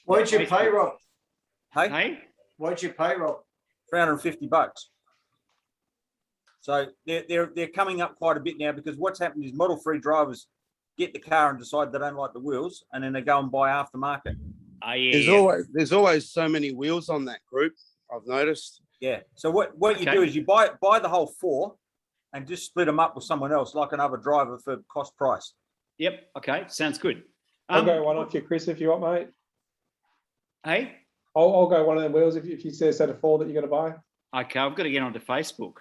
What'd you pay, Rob? Hey? What'd you pay, Rob? $350. So they're coming up quite a bit now, because what's happened is Model 3 drivers get the car and decide they don't like the wheels, and then they go and buy aftermarket. There's always so many wheels on that group, I've noticed. Yeah. So what you do is you buy the whole 4 and just split them up with someone else, like another driver, for cost price. Yep. Okay. Sounds good. I'll go one off you, Chris, if you want, mate. Hey? I'll go one of the wheels if you say a set of 4 that you're going to buy. Okay, I've got to get onto Facebook.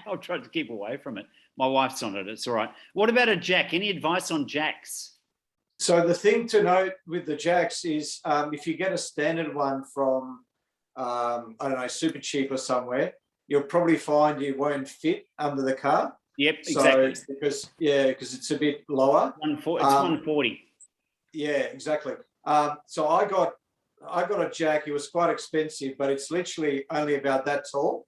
I'll try to keep away from it. My wife's on it. It's all right. What about a jack? Any advice on jacks? So the thing to note with the jacks is if you get a standard one from, I don't know, Super Cheap or somewhere, you'll probably find you won't fit under the car. Yep, exactly. So because it's a bit lower. It's 140. Yeah, exactly. So I got a jack. It was quite expensive, but it's literally only about that tall.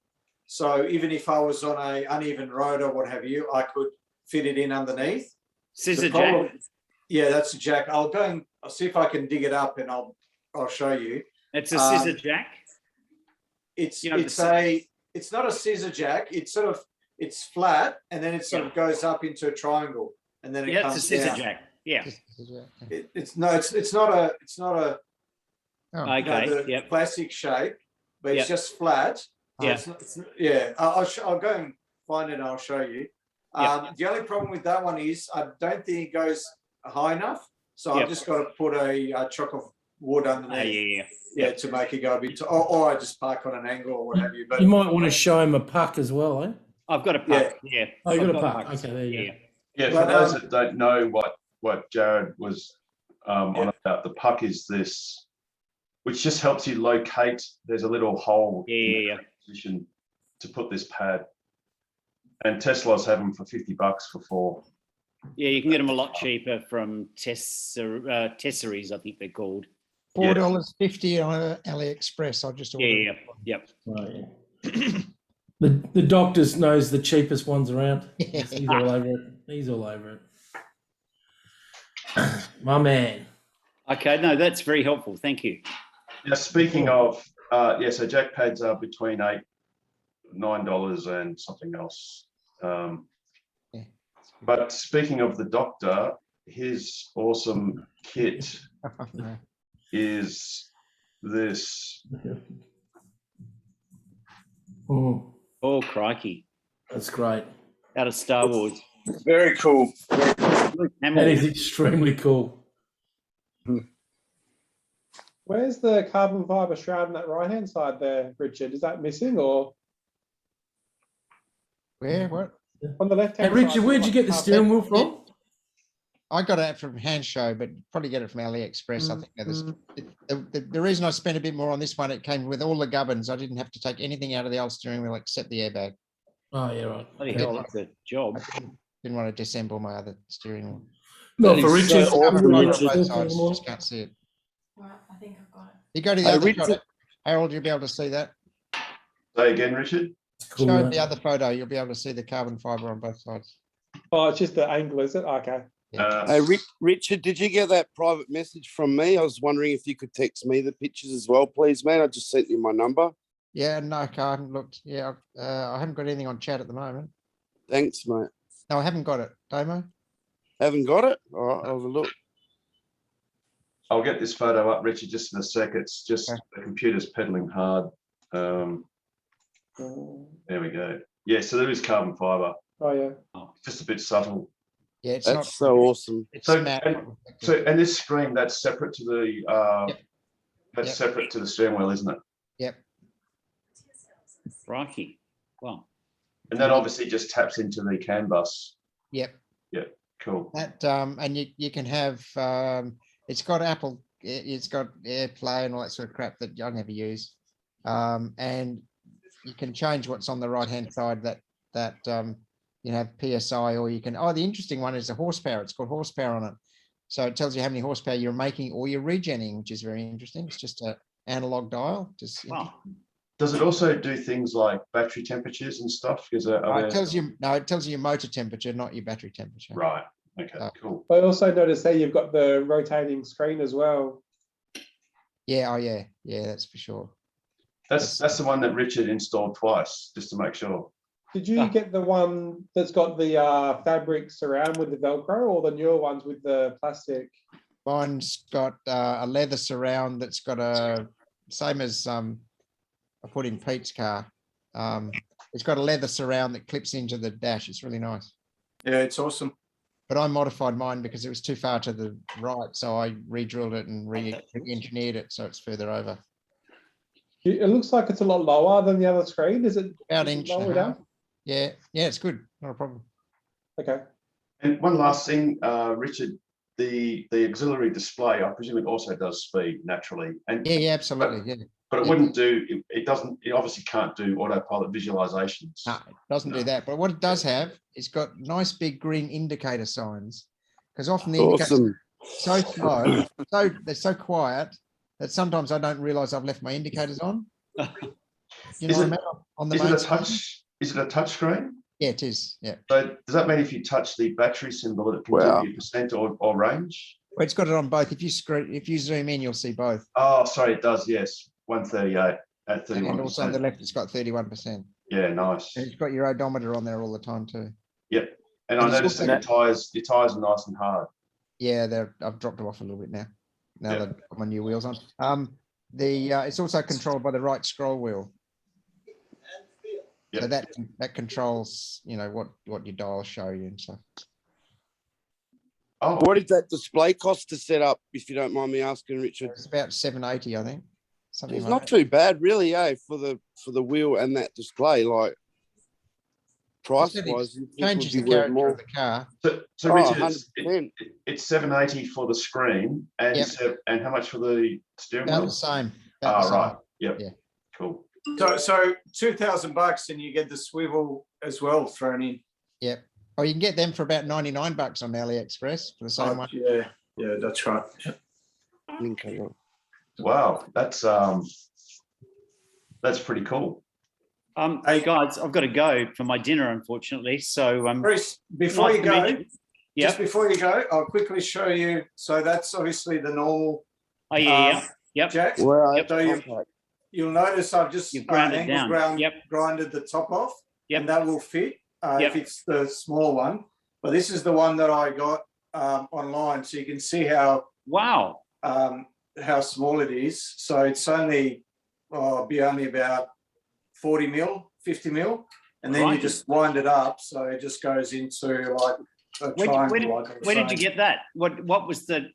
So even if I was on a uneven road or what have you, I could fit it in underneath. Scissor jack? Yeah, that's a jack. I'll see if I can dig it up, and I'll show you. It's a scissor jack? It's not a scissor jack. It's flat, and then it sort of goes up into a triangle, and then it comes it's a scissor down. jack. Yeah. It's not a okay. Classic shape, but it's just flat. Yeah. I'll go and find it and I'll show you. The only problem with that one is I don't think it goes high enough. So I've just got to put a chunk of wood underneath. To make it go a bit, or I just park on an angle or what have you. But you might want to show him a puck as well, eh? I've got a puck. Yeah. Oh, you got a I've puck. pucks. Okay, there you go. Yeah, for those that don't know what Jared was on about, the puck is this, which just helps you locate. There's a little hole in the position to put this pad, and Teslas have them for $50 for 4. Yeah, you can get them a lot cheaper from Tesseraries, I think they're called. $4.50 on AliExpress. I just ordered. Yep. Oh, yeah. The doctor knows the cheapest ones around. He's all over it. He's all over it. My man. Okay, no, that's very helpful. Thank you. Now, speaking of, so jack pads are between $9 and something else. But speaking of the doctor, his awesome kit is this. Oh, crikey. That's great. Out of Star Wars. Very cool. That is extremely cool. Where's the carbon fibre shroud on that right-hand side there, Richard? Is that missing or? Where? What? On the left-hand side. Hey, Richard, where'd you get the steering wheel from? I got it from Hand Show, but probably get it from AliExpress. I think the reason I spent a bit more on this one, it came with all the gubbins. I didn't have to take anything out of the old steering wheel except the airbag. Oh, yeah, right. Bloody hell, that's a job. Didn't want to disassemble my other steering wheel. Not for Richard. Just can't see it. Right, I think I've got it. You go to the other shot, Harold, you'll be able to see that. Say again, Richard. Cool, Show the other photo. You'll be able to see the carbon fibre on both sides. Oh, it's just the angle, is it? Okay. Hey, Richard, did you get that private message from me? I was wondering if you could text me the pictures as well, please, man. I just sent you my number. Yeah, no, I haven't looked. Yeah, I haven't got anything on chat at the moment. Thanks, mate. No, I haven't got it. Damo? Haven't got it? All right, I'll have a look. I'll get this photo up, Richard, just in a sec. It's just the computer's pedaling hard. There we go. Yeah, so there is carbon fibre. Oh, yeah. Just a bit subtle. Yeah, it's that's so awesome. It's and this screen, that's separate to the separate to the steering wheel, isn't it? Yep. Crikey. Well. And that obviously just taps into the CAN bus. Yep. Yep. Cool. That and you can have it's got Apple, it's got AirPlay and all that sort of crap that I never use. And you can change what's on the right hand side that you have PSI, or you can, the interesting one is the horsepower. It's got horsepower on it. So it tells you how many horsepower you're making or you're regenning, which is very interesting. It's just an analog dial. Does it also do things like battery temperatures and stuff? Because it tells you your motor temperature, not your battery temperature. Right. Okay. Cool. I also noticed that you've got the rotating screen as well. Yeah. Oh, yeah. Yeah, that's for sure. That's the one that Richard installed twice, just to make sure. Did you get the one that's got the fabric surround with the Velcro, or the newer ones with the plastic? Mine's got a leather surround that's got a same as I put in Pete's car. It's got a leather surround that clips into the dash. It's really nice. Yeah, it's awesome. But I modified mine because it was too far to the right, so I re-drilled it and re-engineered it so it's further over. It looks like it's a lot lower than the other screen. Is it about inch and a half? down? Yeah, it's good. Not a problem. Okay. And one last thing, Richard, the auxiliary display, I presume it also does speed naturally. And yeah, absolutely. But it wouldn't do. It doesn't. It obviously can't do autopilot visualizations. No, it doesn't do that. But what it does have, it's got nice big green indicator signs. Because often the indicators are so slow, they're so quiet that sometimes I don't realise I've left my indicators on. You know what I mean? On the main touch? Is it a touch screen? Yeah, it is. Yeah. So does that mean if you touch the battery symbol, it can give you percent or range? Well, it's got it on both. If you zoom in, you'll see both. Oh, sorry, it does. Yes, 138 at 31%. And also on the left, it's got 31%. Yeah, nice. And it's got your odometer on there all the time too. Yep. And I noticed that your tires are nice and hard. Yeah, I've dropped them off a little bit now. Now that I've got my new wheels on. It's also controlled by the right scroll wheel. So that controls, you know, what your dials show you and stuff. Oh, What did that display cost to set up, if you don't mind me asking, Richard? It's about $780, I think. Something It's like not that. too bad, really, for the wheel and that display. Like price wise, Changes the character of the car. So Richard, 100%. it's $780 for the screen, and and how much for the steering wheel? About the same. About the same. Right. Yep. Yeah. Cool. So $2,000 and you get the swivel as well thrown in. Yep. Or you can get them for about $99 on AliExpress for the same one. Yeah, that's right. Wow, that's pretty cool. Hey guys, I've got to go for my dinner, unfortunately. So Bruce, before you go, yeah. just before you go, I'll quickly show you. So that's obviously the normal. Oh yeah, yep. Jack. Well, So you'll notice I've just ground down. grinded the top off. Yep. And that will fit if it's the small one. But this is the one that I got online, so you can see how how small it is. So it's only be only about 40 mil, 50 mil, and then you just wind it up, so it just goes into like a triangle. Where did you get that? What was the?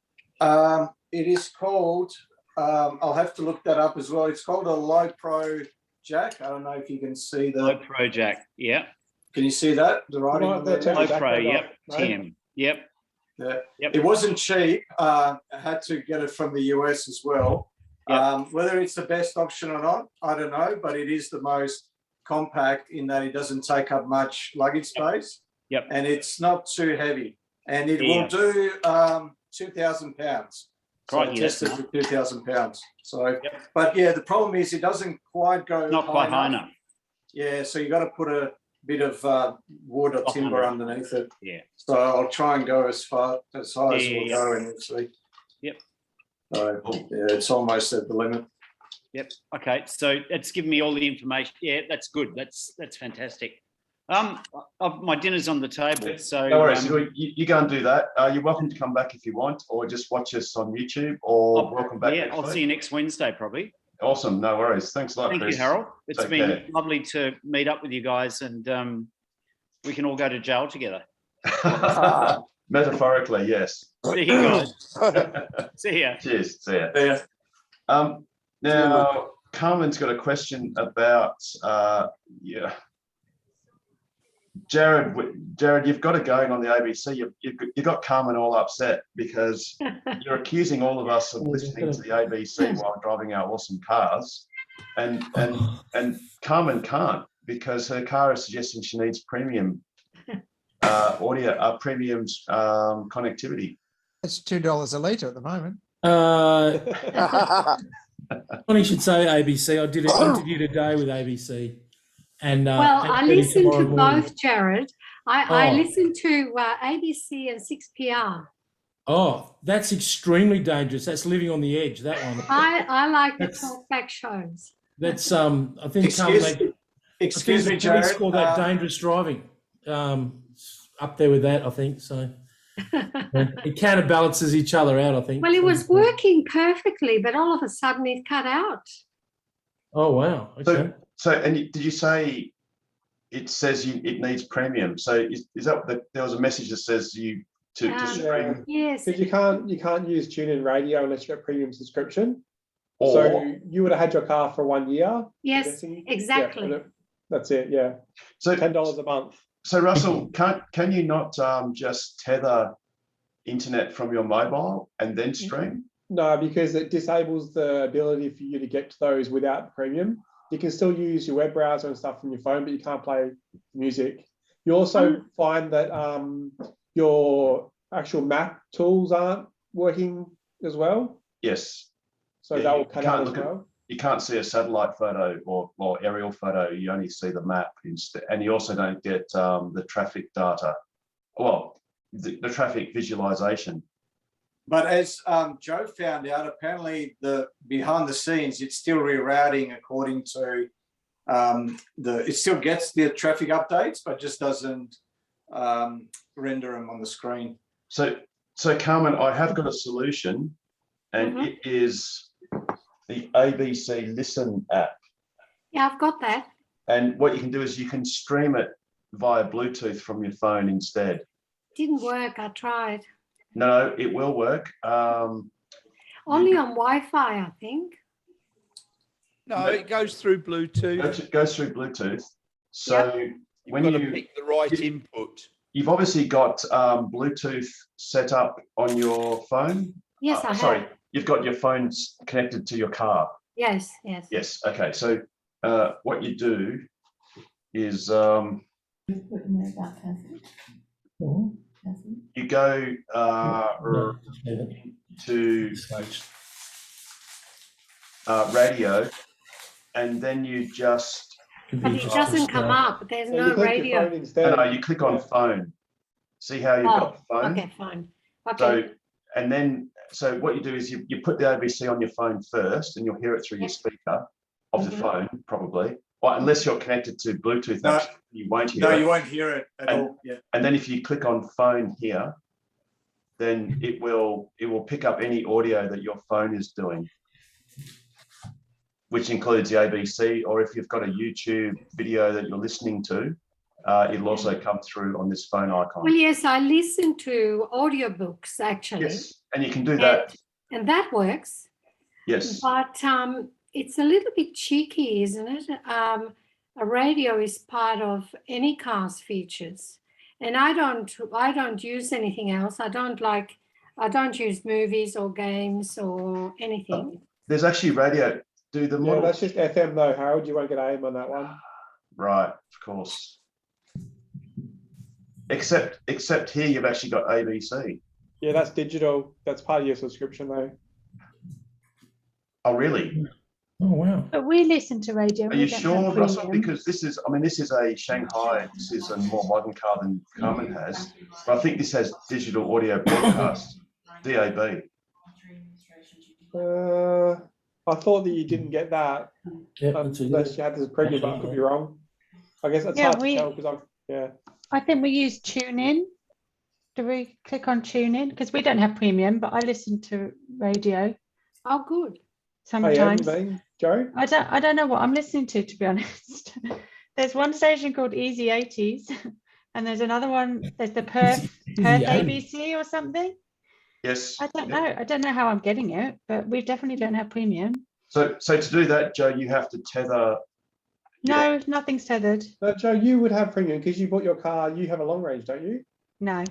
It is called. I'll have to look that up as well. It's called a low pro jack. I don't know if you can see the low pro jack. Yeah. Can you see that? The writing on there? Low pro. Yep. TM. Yep. Yeah. It wasn't cheap. I had to get it from the US as well. Whether it's the best option or not, I don't know, but it is the most compact in that it doesn't take up much luggage space. Yep. And it's not too heavy. And it will do 2,000 pounds. So I tested for 2,000 pounds. So, but yeah, the problem is it doesn't quite go not quite high enough. Yeah, so you got to put a bit of wood or timber underneath it. Yeah. So I'll try and go as high as we'll go initially. Yep. So yeah, it's almost at the limit. Yep. Okay. So it's given me all the information. Yeah, that's good. That's fantastic. My dinner's on the table. So no worries. You go and do that. You're welcome to come back if you want, or just watch us on YouTube, or welcome back. Yeah, I'll see you next Wednesday probably. Awesome. No worries. Thanks a lot, Thank Chris. you, Harold. It's Take been care. lovely to meet up with you guys, and we can all go to jail together. Metaphorically, yes. See you guys. See ya. Cheers. See ya. Now, Carmen's got a question about Jared, you've got it going on the ABC. You got Carmen all upset because you're accusing all of us of listening to the ABC while driving our awesome cars, and Carmen can't because her car is suggesting she needs premium audio, premium connectivity. It's $2 a litre at the moment. Funny you should say ABC. I did an interview today with ABC. And well, I listened to both, Jared. I Oh. listened to ABC and 6PR. Oh, that's extremely dangerous. That's living on the edge, that one. I like the talkback shows. That's I think excuse me, Jared. Jared, Call that dangerous driving. Up there with that, I think. So it counterbalances each other out, I think. Well, it was working perfectly, but all of a sudden it cut out. Oh wow. Okay. So, and did you say it says it needs premium? So is that there was a message that says you to stream? Yes. Because you can't use tune-in radio unless you've got premium subscription. Or, so you would have had your car for 1 year. Yes, exactly. Yeah, that's it. Yeah. So $10 a month. So Russell, can you not just tether internet from your mobile and then stream? No, because it disables the ability for you to get to those without premium. You can still use your web browser and stuff from your phone, but you can't play music. You also find that your actual map tools aren't working as well. Yes. So that will cut out as well. You can't see a satellite photo or aerial photo. You only see the map instead, and you also don't get the traffic data. Well, the traffic visualization. But as Joe found out, apparently the behind the scenes, it's still rerouting according to it still gets the traffic updates, but just doesn't render them on the screen. So Carmen, I have got a solution, and it is the ABC Listen app. Yeah, I've got that. And what you can do is you can stream it via Bluetooth from your phone instead. Didn't work. I tried. No, it will work. Only on Wi-Fi, I think. No, it goes through Bluetooth. It goes through Bluetooth. So when You've got to pick the right input. You've obviously got Bluetooth set up on your phone. Yes, I sorry, have. you've got your phones connected to your car. Yes, yes. Yes. Okay. So what you do is you go to radio, and then you just. But it doesn't come up. There's no radio. No, you click on phone. See how you've got phone? Okay, fine. Okay. So, and then, so what you do is you put the ABC on your phone first, and you'll hear it through your speaker of the phone, probably. Well, unless you're connected to Bluetooth, No. actually, you won't hear it. No, you won't hear it at all. Yeah. And then if you click on phone here, then it will pick up any audio that your phone is doing, which includes the ABC, or if you've got a YouTube video that you're listening to, it'll also come through on this phone icon. Well, yes, I listen to audiobooks actually. Yes, and you can do that. And that works. Yes. But it's a little bit cheeky, isn't it? A radio is part of any car's features. And I don't use anything else. I don't use movies or games or anything. There's actually radio. Do the model. Yeah, that's just FM though, Harold. You won't get AM on that one. Right, of course. Except here, you've actually got ABC. Yeah, that's digital. That's part of your subscription though. Oh, really? Oh, wow. But we listen to radio. Are you sure, Russell? Because this is a Shanghai. This is a more modern car than Carmen has. But I think this has digital audio broadcast, DAB. I thought that you didn't get that unless you had this premium, but I could be wrong. I guess that's hard to tell because I think we use TuneIn. Do we click on TuneIn? Because we don't have premium, but I listen to radio. Oh, good. Sometimes. Joe? I don't know what I'm listening to be honest. There's one station called Easy 80s, and there's another one. There's the Perth ABC or something. Yes. I don't know. I don't know how I'm getting it, but we definitely don't have premium. So to do that, Joe, you have to tether. No, nothing's tethered. No, Joe, you would have premium because you bought your car. You have a long range, don't you? No,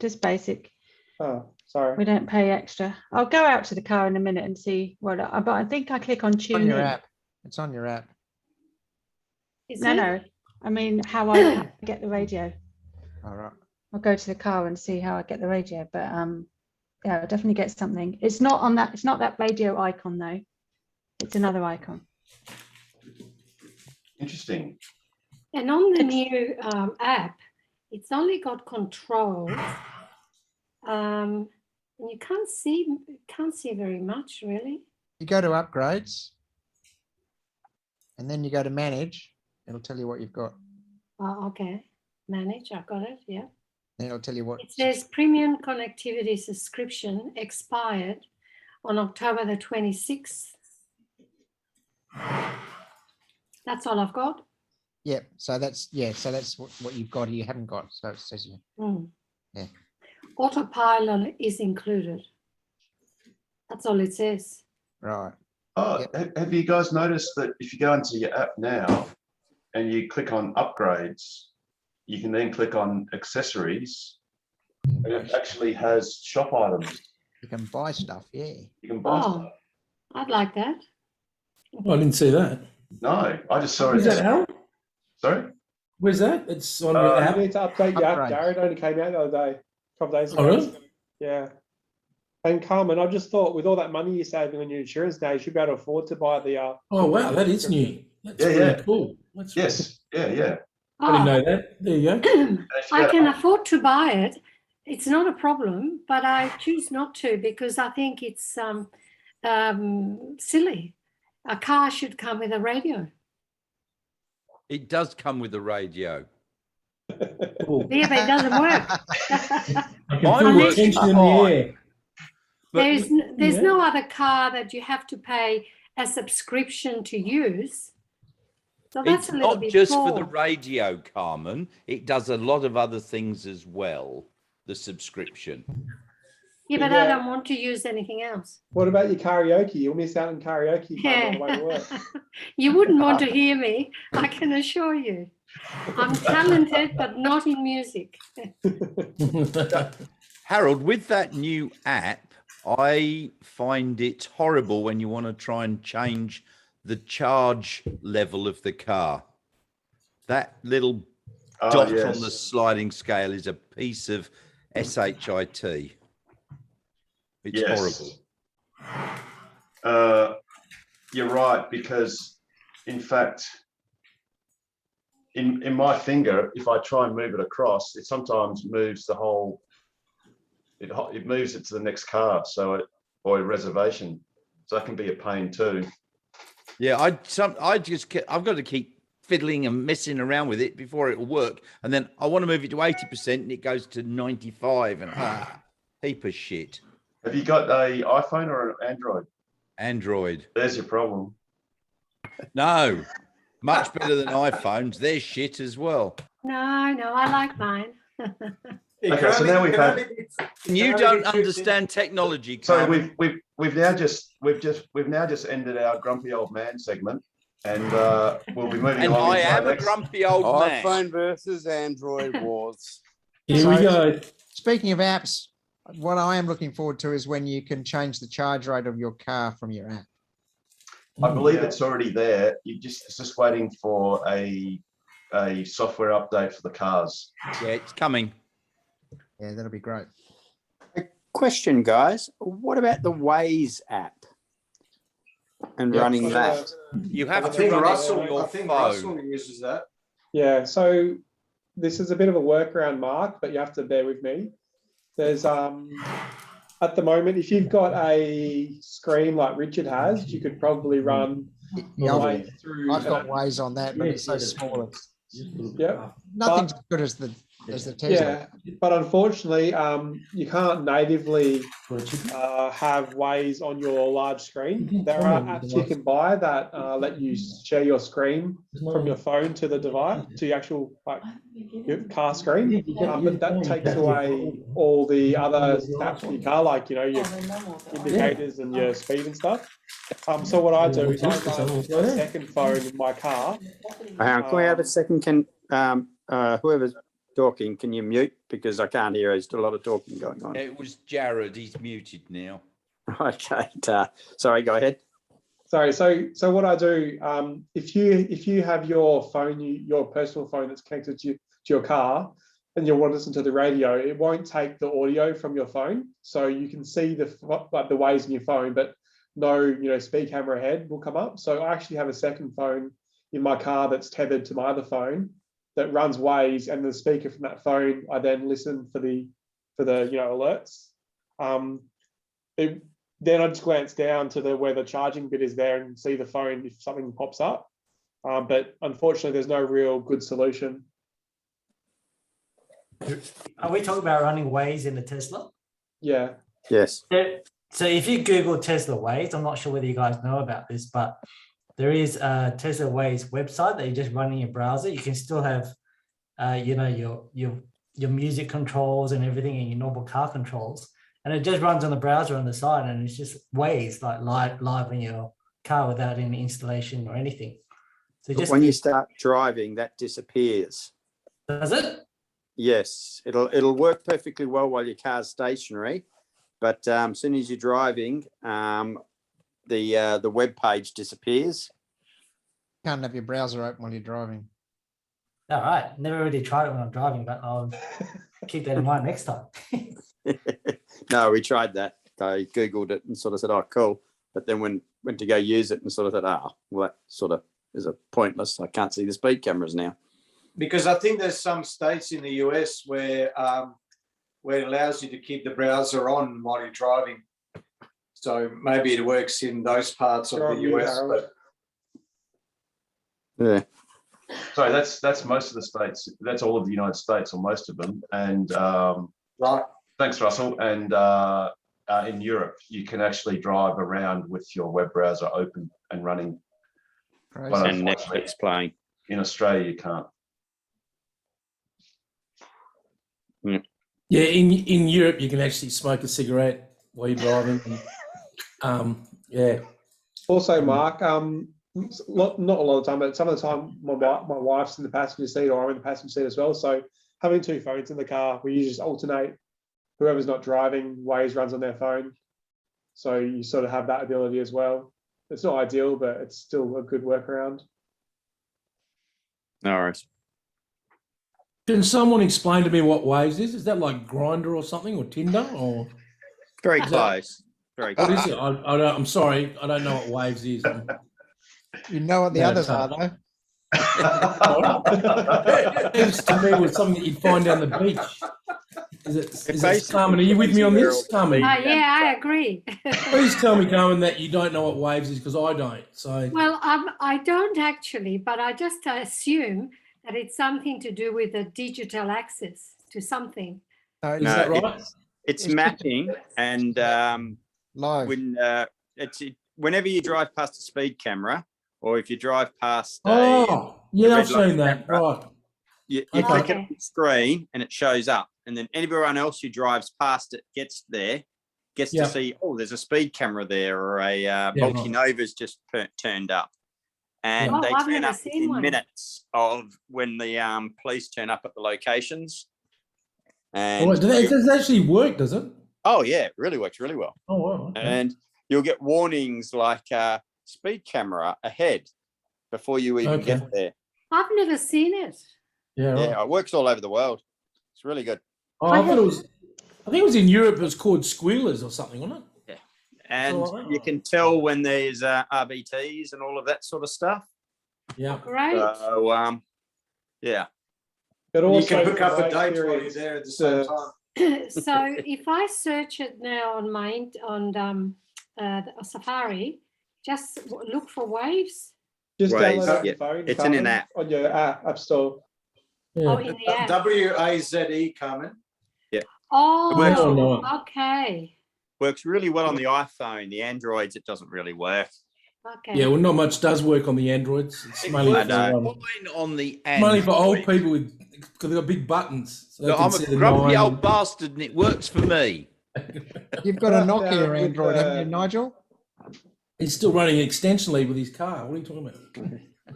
just basic. Oh, sorry. We don't pay extra. I'll go out to the car in a minute and see what. But I think I click on tune. On your app. It's on your app. No. I mean, how I get the radio. All right. I'll go to the car and see how I get the radio. But yeah, I'll definitely get something. It's not on that. It's not that radio icon though. It's another icon. Interesting. And on the new app, it's only got controls. And you can't see very much really. You go to upgrades, and then you go to manage. It'll tell you what you've got. Oh, okay. Manage. I got it. Yeah. Then it'll tell you what. It says premium connectivity subscription expired on October the 26th. That's all I've got. Yeah. So that's what you've got. You haven't got. So it says you. Yeah. Autopilot is included. That's all it says. Right. Oh, have you guys noticed that if you go into your app now and you click on upgrades, you can then click on accessories, and it actually has shop items. You can buy stuff, yeah. You can buy stuff. I'd like that. I didn't see that. No, I just saw it. Is that how? Sorry? Where's that? It's on your app. You need to update your app, Darren. It only came out the other day, a couple of days ago. Oh, really? Yeah. And Carmen, I just thought with all that money you're saving on your insurance now, you should be able to afford to buy the. Oh wow, that is new. That's really cool. That's Yeah. I didn't know that. There you go. I can afford to buy it. It's not a problem, but I choose not to because I think it's silly. A car should come with a radio. It does come with a radio. Yeah, but it doesn't work. Mine works fine. There's no other car that you have to pay a subscription to use. So that's It's a little not bit just for the poor. radio, Carmen. It does a lot of other things as well, the subscription. Yeah, but I don't want to use anything else. What about your karaoke? You'll miss out on karaoke on the way to work. You wouldn't want to hear me, I can assure you. I'm talented, but not in music. Harold, with that new app, I find it horrible when you want to try and change the charge level of the car. That little dot on the sliding scale is a piece of shit. It's horrible. You're right, because in fact, in my finger, if I try and move it across, it sometimes moves the whole. It moves it to the next car, or a reservation. So that can be a pain too. Yeah, I've got to keep fiddling and messing around with it before it will work, and then I want to move it to 80%, and it goes to 95, and heap of shit. Have you got a iPhone or an Android? Android. There's your problem. No, much better than iPhones. They're shit as well. No, I like mine. Okay, so now we've had. You don't understand technology. So we've now just ended our grumpy old man segment, and we'll be moving and along. I am a grumpy old man. iPhone versus Android wars. Here we go. Speaking of apps, what I am looking forward to is when you can change the charge rate of your car from your app. I believe it's already there. It's just waiting for a software update for the cars. Yeah, it's coming. Yeah, that'll be great. Question, guys. What about the Waze app and running that? You have I to think run Russell. it on your I think phone. Russell uses that. Yeah, so this is a bit of a workaround, Mark, but you have to bear with me. There's at the moment, if you've got a screen like Richard has, you could probably run Yeah, through. I've got Waze on that, but it's so small. Yep. Nothing's as good as the Tesla. Yeah, but unfortunately, you can't natively have Waze on your large screen. There are apps you can buy that let you share your screen from your phone to the device, to the actual your car screen. But that takes away all the other stats for your car, like your indicators and your speed and stuff. So what I do is I run a second phone in my car. Can we have a second? Can whoever's talking, can you mute? Because I can't hear. There's still a lot of talking going on. It was Jared. He's muted now. Okay. Sorry, go ahead. Sorry. So what I do, if you have your phone, your personal phone that's connected to your car, and you want to listen to the radio, it won't take the audio from your phone. So you can see the Waze in your phone, but no, speed camera ahead will come up. So I actually have a second phone in my car that's tethered to my other phone that runs Waze, and the speaker from that phone, I then listen for the alerts. Then I just glance down to where the charging bit is there and see the phone if something pops up. But unfortunately, there's no real good solution. Are we talking about running Waze in the Tesla? Yeah. Yes. So if you Google Tesla Waze, I'm not sure whether you guys know about this, but there is a Tesla Waze website that you just run in your browser. You can still have, your music controls and everything, and your normal car controls, and it just runs on the browser on the side, and it's just Waze like live in your car without any installation or anything. So But when you start driving, that disappears. Does it? Yes, it'll work perfectly well while your car's stationary, but as soon as you're driving, the web page disappears. Can't have your browser open while you're driving. All right. Never really tried it when I'm driving, but I'll keep that in mind next time. No, we tried that. I Googled it and sort of said, oh, cool. But then went to go use it and sort of thought, well, that sort of is a pointless. I can't see the speed cameras now. Because I think there's some states in the US where it allows you to keep the browser on while you're driving. So maybe it works in those parts of the US. But... Yeah. So that's most of the states. That's all of the United States, or most of them. And right. Thanks, Russell. And in Europe, you can actually drive around with your web browser open and running. And Netflix playing. in Australia, you can't. Yeah, in Europe, you can actually smoke a cigarette while you're driving. And, yeah. Also, Mark, not a lot of time, but some of the time, my wife's in the passenger seat or I'm in the passenger seat as well. So having two phones in the car, we usually just alternate. Whoever's not driving, Waze runs on their phone. So you sort of have that ability as well. It's not ideal, but it's still a good workaround. No worries. Can someone explain to me what Waze is? Is that like Grindr or something, or Tinder, or Very is close? Very what close. is it? I'm sorry, I don't know what Waves is. You know what the others are, though. Waves to me was something that you'd find down the beach. Is it Carmen? Are you with me on this, Carmen? Yeah, I agree. Please tell me, Carmen, that you don't know what Waves is, because I don't. So Well, I don't actually, but I just assume that it's something to do with the digital access to something. Is that right? It's mapping, and whenever you drive past a speed camera, or if you drive past I've seen that. Right. You click it on the screen and it shows up, and then everyone else who drives past it gets to see, oh, there's a speed camera there, or a multinova's just turned up, and they turn up in minutes of when the police turn up at the locations. And does it actually work? Does it? Oh yeah, it really works really well. Oh wow! Okay. And you'll get warnings like speed camera ahead before you even get there. I've never seen it. Yeah, it works all over the world. It's really good. Oh, I think it was in Europe. It was called Squealers or something, wasn't it? Yeah, and you can tell when there's RBTs and all of that sort of stuff. Yeah, great. So yeah. But also you can pick up a date while you're there at the same time. So if I search it now on Safari, just look for Waves. Just Waze, download it on your phone. It's in an app. On your app store. Oh, in the app. WAZE, Carmen. Yeah. Oh, okay. Works really well on the iPhone. The Androids, it doesn't really work. Okay. Yeah, well, not much does work on the Androids. It's mainly on the mainly for old people because they've got big buttons. So look, I'm a grumpy old bastard, and it works for me. You've got a Nokia Android, haven't you, Nigel? He's still running extensionally with his car. What are you talking about?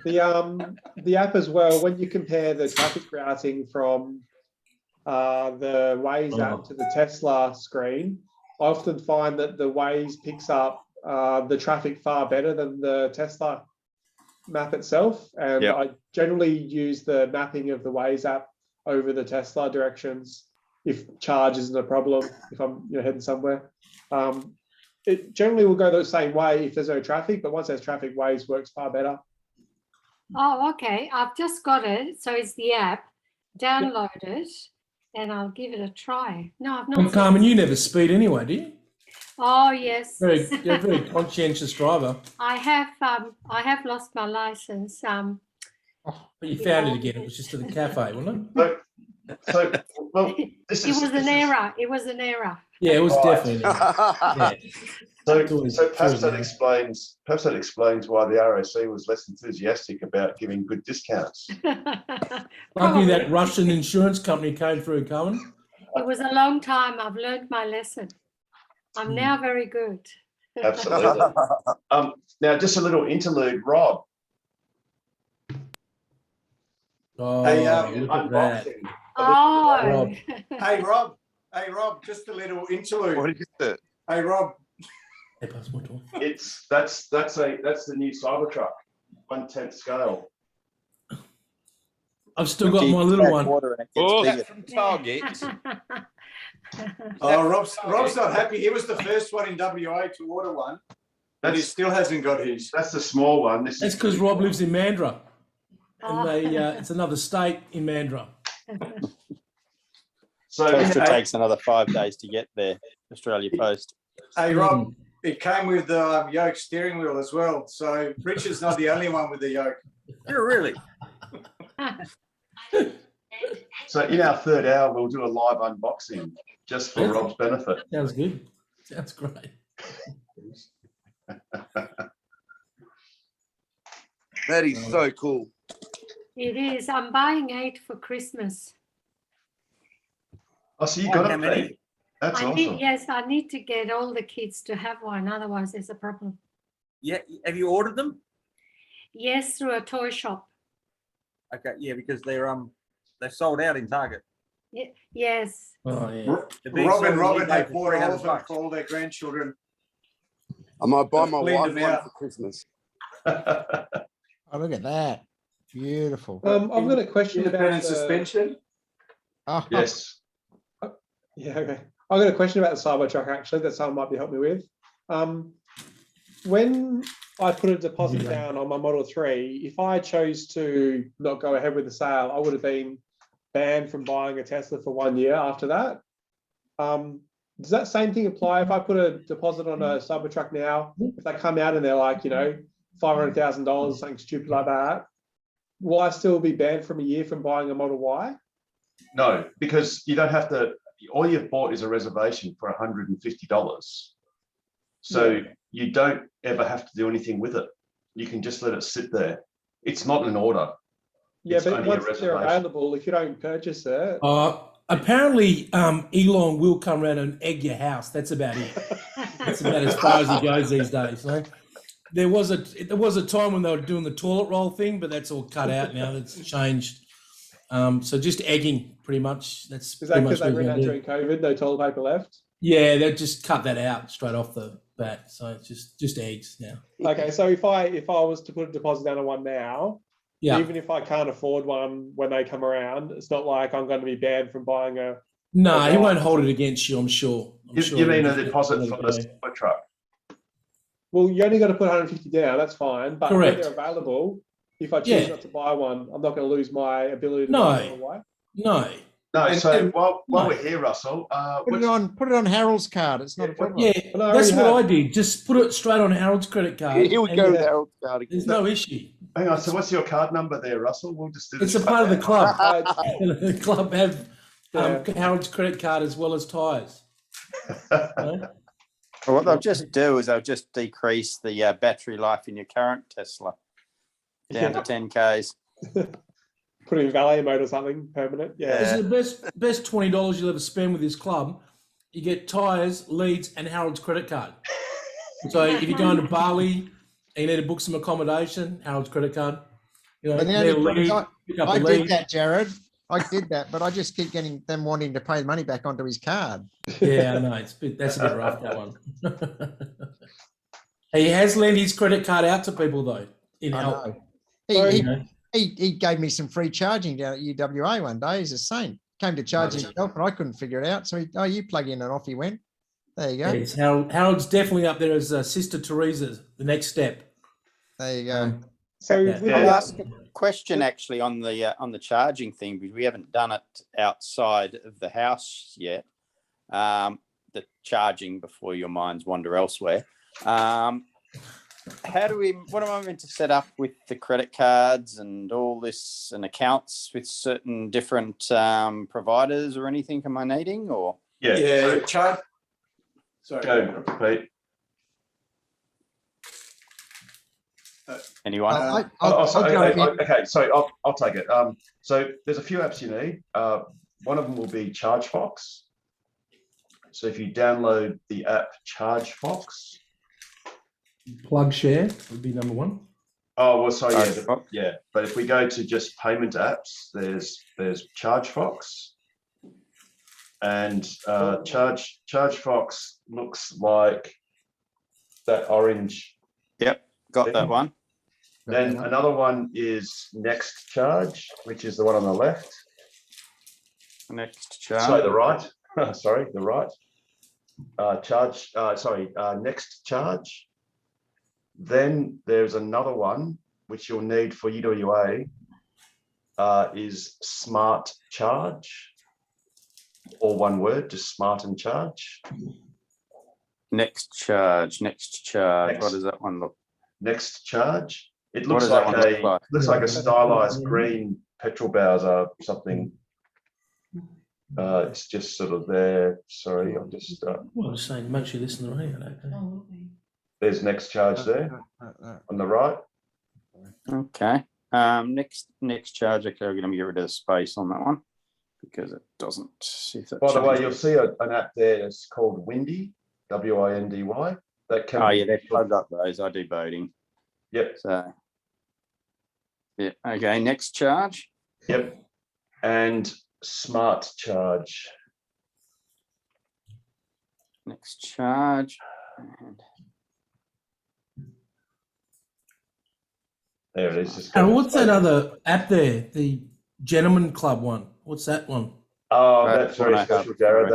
The app as well. When you compare the traffic routing from the Waze app to the Tesla screen, I often find that the Waze picks up the traffic far better than the Tesla map itself. And I generally use the mapping of the Waze app over the Tesla directions if charge isn't a problem, if I'm heading somewhere. It generally will go the same way if there's no traffic, but once there's traffic, Waze works far better. Oh, okay. I've just got it. So it's the app. Download it and I'll give it a try. No, I've not. And Carmen, you never speed anyway, do you? Oh yes. You're a very conscientious driver. I have lost my license. But you found it again. It was just to the cafe, wasn't it? Well, this it was an error. It was an error. Yeah, it was definitely an error. So perhaps that explains why the RAC was less enthusiastic about giving good discounts. Lucky that Russian insurance company came through, Carmen. It was a long time. I've learned my lesson. I'm now very good. Absolutely. Now, just a little interlude, Rob. Oh, Hey, look at that. Oh. Rob. Hey, Rob, just a little interlude. What is it? Hey, Rob. That's the new Cybertruck, 1/10 scale. I've still got my little one. From Target. Oh, Rob's not happy. He was the first one in WA to order one, but he still hasn't got his. That's the small one. That's because Rob lives in Mandurah, and it's another state in Mandurah. So it takes another 5 days to get there. Australia Post. Hey, Rob, it came with the yoke steering wheel as well. So Richard's not the only one with the yoke. You're really. So in our third hour, we'll do a live unboxing just for Rob's benefit. Sounds good. Sounds great. That is so cool. It is. I'm buying 8 for Christmas. Oh, so you got How it, many? Pete? That's I awesome. need, yes, I need to get all the kids to have one. Otherwise, there's a problem. Yeah, have you ordered them? Yes, through a toy shop. Okay, yeah, because they're sold out in Target. Yes. Oh, yeah. They're being sold in Robin eBay had for $300 $4 for all their grandchildren. I might buy my Blend wife them one out. for Christmas. Oh, look at that. Beautiful. I've got a question about Independent suspension. Oh, Yes. Yeah, okay. I've got a question about the Cybertruck actually that someone might be helping me with. When I put a deposit down on my Model 3, if I chose to not go ahead with the sale, I would have been banned from buying a Tesla for 1 year after that. Does that same thing apply if I put a deposit on a Cybertruck now? If they come out and they're like, $500,000, something stupid like that, will I still be banned from a year from buying a Model Y? No, because you don't have to. All you've bought is a reservation for $150. So you don't ever have to do anything with it. You can just let it sit there. It's not an order. Yeah, It's but only a once they're reservation. available, if you don't purchase it, Apparently, Elon will come around and egg your house. That's about it. That's about as far as he goes these days. There was a time when they were doing the toilet roll thing, but that's all cut out now. That's changed. So just egging, pretty much. That's is that because they ran out during COVID? No toilet paper left. Yeah, they just cut that out straight off the bat. So it's just eggs now. Okay, so if I was to put a deposit down on one now, even if I can't afford one when they come around, it's not like I'm going to be banned from buying a. No, he won't hold it against you. I'm sure. You mean a deposit for the Cybertruck? Well, you only got to put 150 down. That's fine, but Correct. when they're available, if I choose not to buy one, I'm not going to lose my ability to buy one. No. So while we're here, Russell, put it on Harold's card. It's not a problem. Yeah, that's what I did. Just put it straight on Harold's credit card. Here we go with Harold's card again. There's no issue. Hang on. So what's your card number there, Russell? We'll just do It's this a part of the club. Uh, The club have Harold's credit card as well as tyres. Well, what they'll just do is they'll just decrease the battery life in your current Tesla down to 10 Ks. Put it in valet mode or something permanent. Yeah. This is the best $20 you'll ever spend with this club. You get tyres, leads, and Harold's credit card. So if you're going to Bali and you need to book some accommodation, Harold's credit card. But the only problem is I did that, Jared. I did that, but I just keep getting them wanting to pay the money back onto his card. Yeah, I know. That's a bit rough, that one. He has lent his credit card out to people, though. He gave me some free charging down at UWA one day. He's a saint. Came to charge himself, and I couldn't figure it out. So you plug in and off he went. There you go. Yes, Harold's definitely up there as Sister Teresa, the next step. There you go. So I'll ask a question actually on the charging thing, because we haven't done it outside of the house yet. The charging before your minds wander elsewhere. What am I meant to set up with the credit cards and all this and accounts with certain different providers or anything? Am I needing or? Yeah. Chad. Sorry. Go, Pete. Anyone? Okay, so I'll take it. So there's a few apps you need. One of them will be ChargeFox. So if you download the app ChargeFox. Plug share would be number one. Oh, well, sorry, yeah. But if we go to just payment apps, there's ChargeFox. And ChargeFox looks like that orange. Yep, got that one. Then another one is Next Charge, which is the one on the left. Next Charge. Sorry, the right. Sorry, the right. Next Charge. Then there's another one which you'll need for UWA is Smart Charge, or one word, just Smart and Charge. Next Charge. What does that one look? Next Charge. It looks like a stylized green petrol Bowser something. It's just sort of there. Sorry, I'm just. Well, I was saying, make sure you listen to the radio. Okay. There's Next Charge there on the right. Okay. Next charge. Okay, we're going to get rid of the space on that one because it doesn't. By the way, you'll see an app there. It's called Windy, W-I-N-D-Y. That can. Oh yeah, they're plugged up those. I do boating. Yep. So. Yeah. Okay. Next charge. Yep. And Smart Charge. Next charge. And there it is. And what's that other app there? The Gentleman Club one. What's that one? Oh, that's very special, Jared.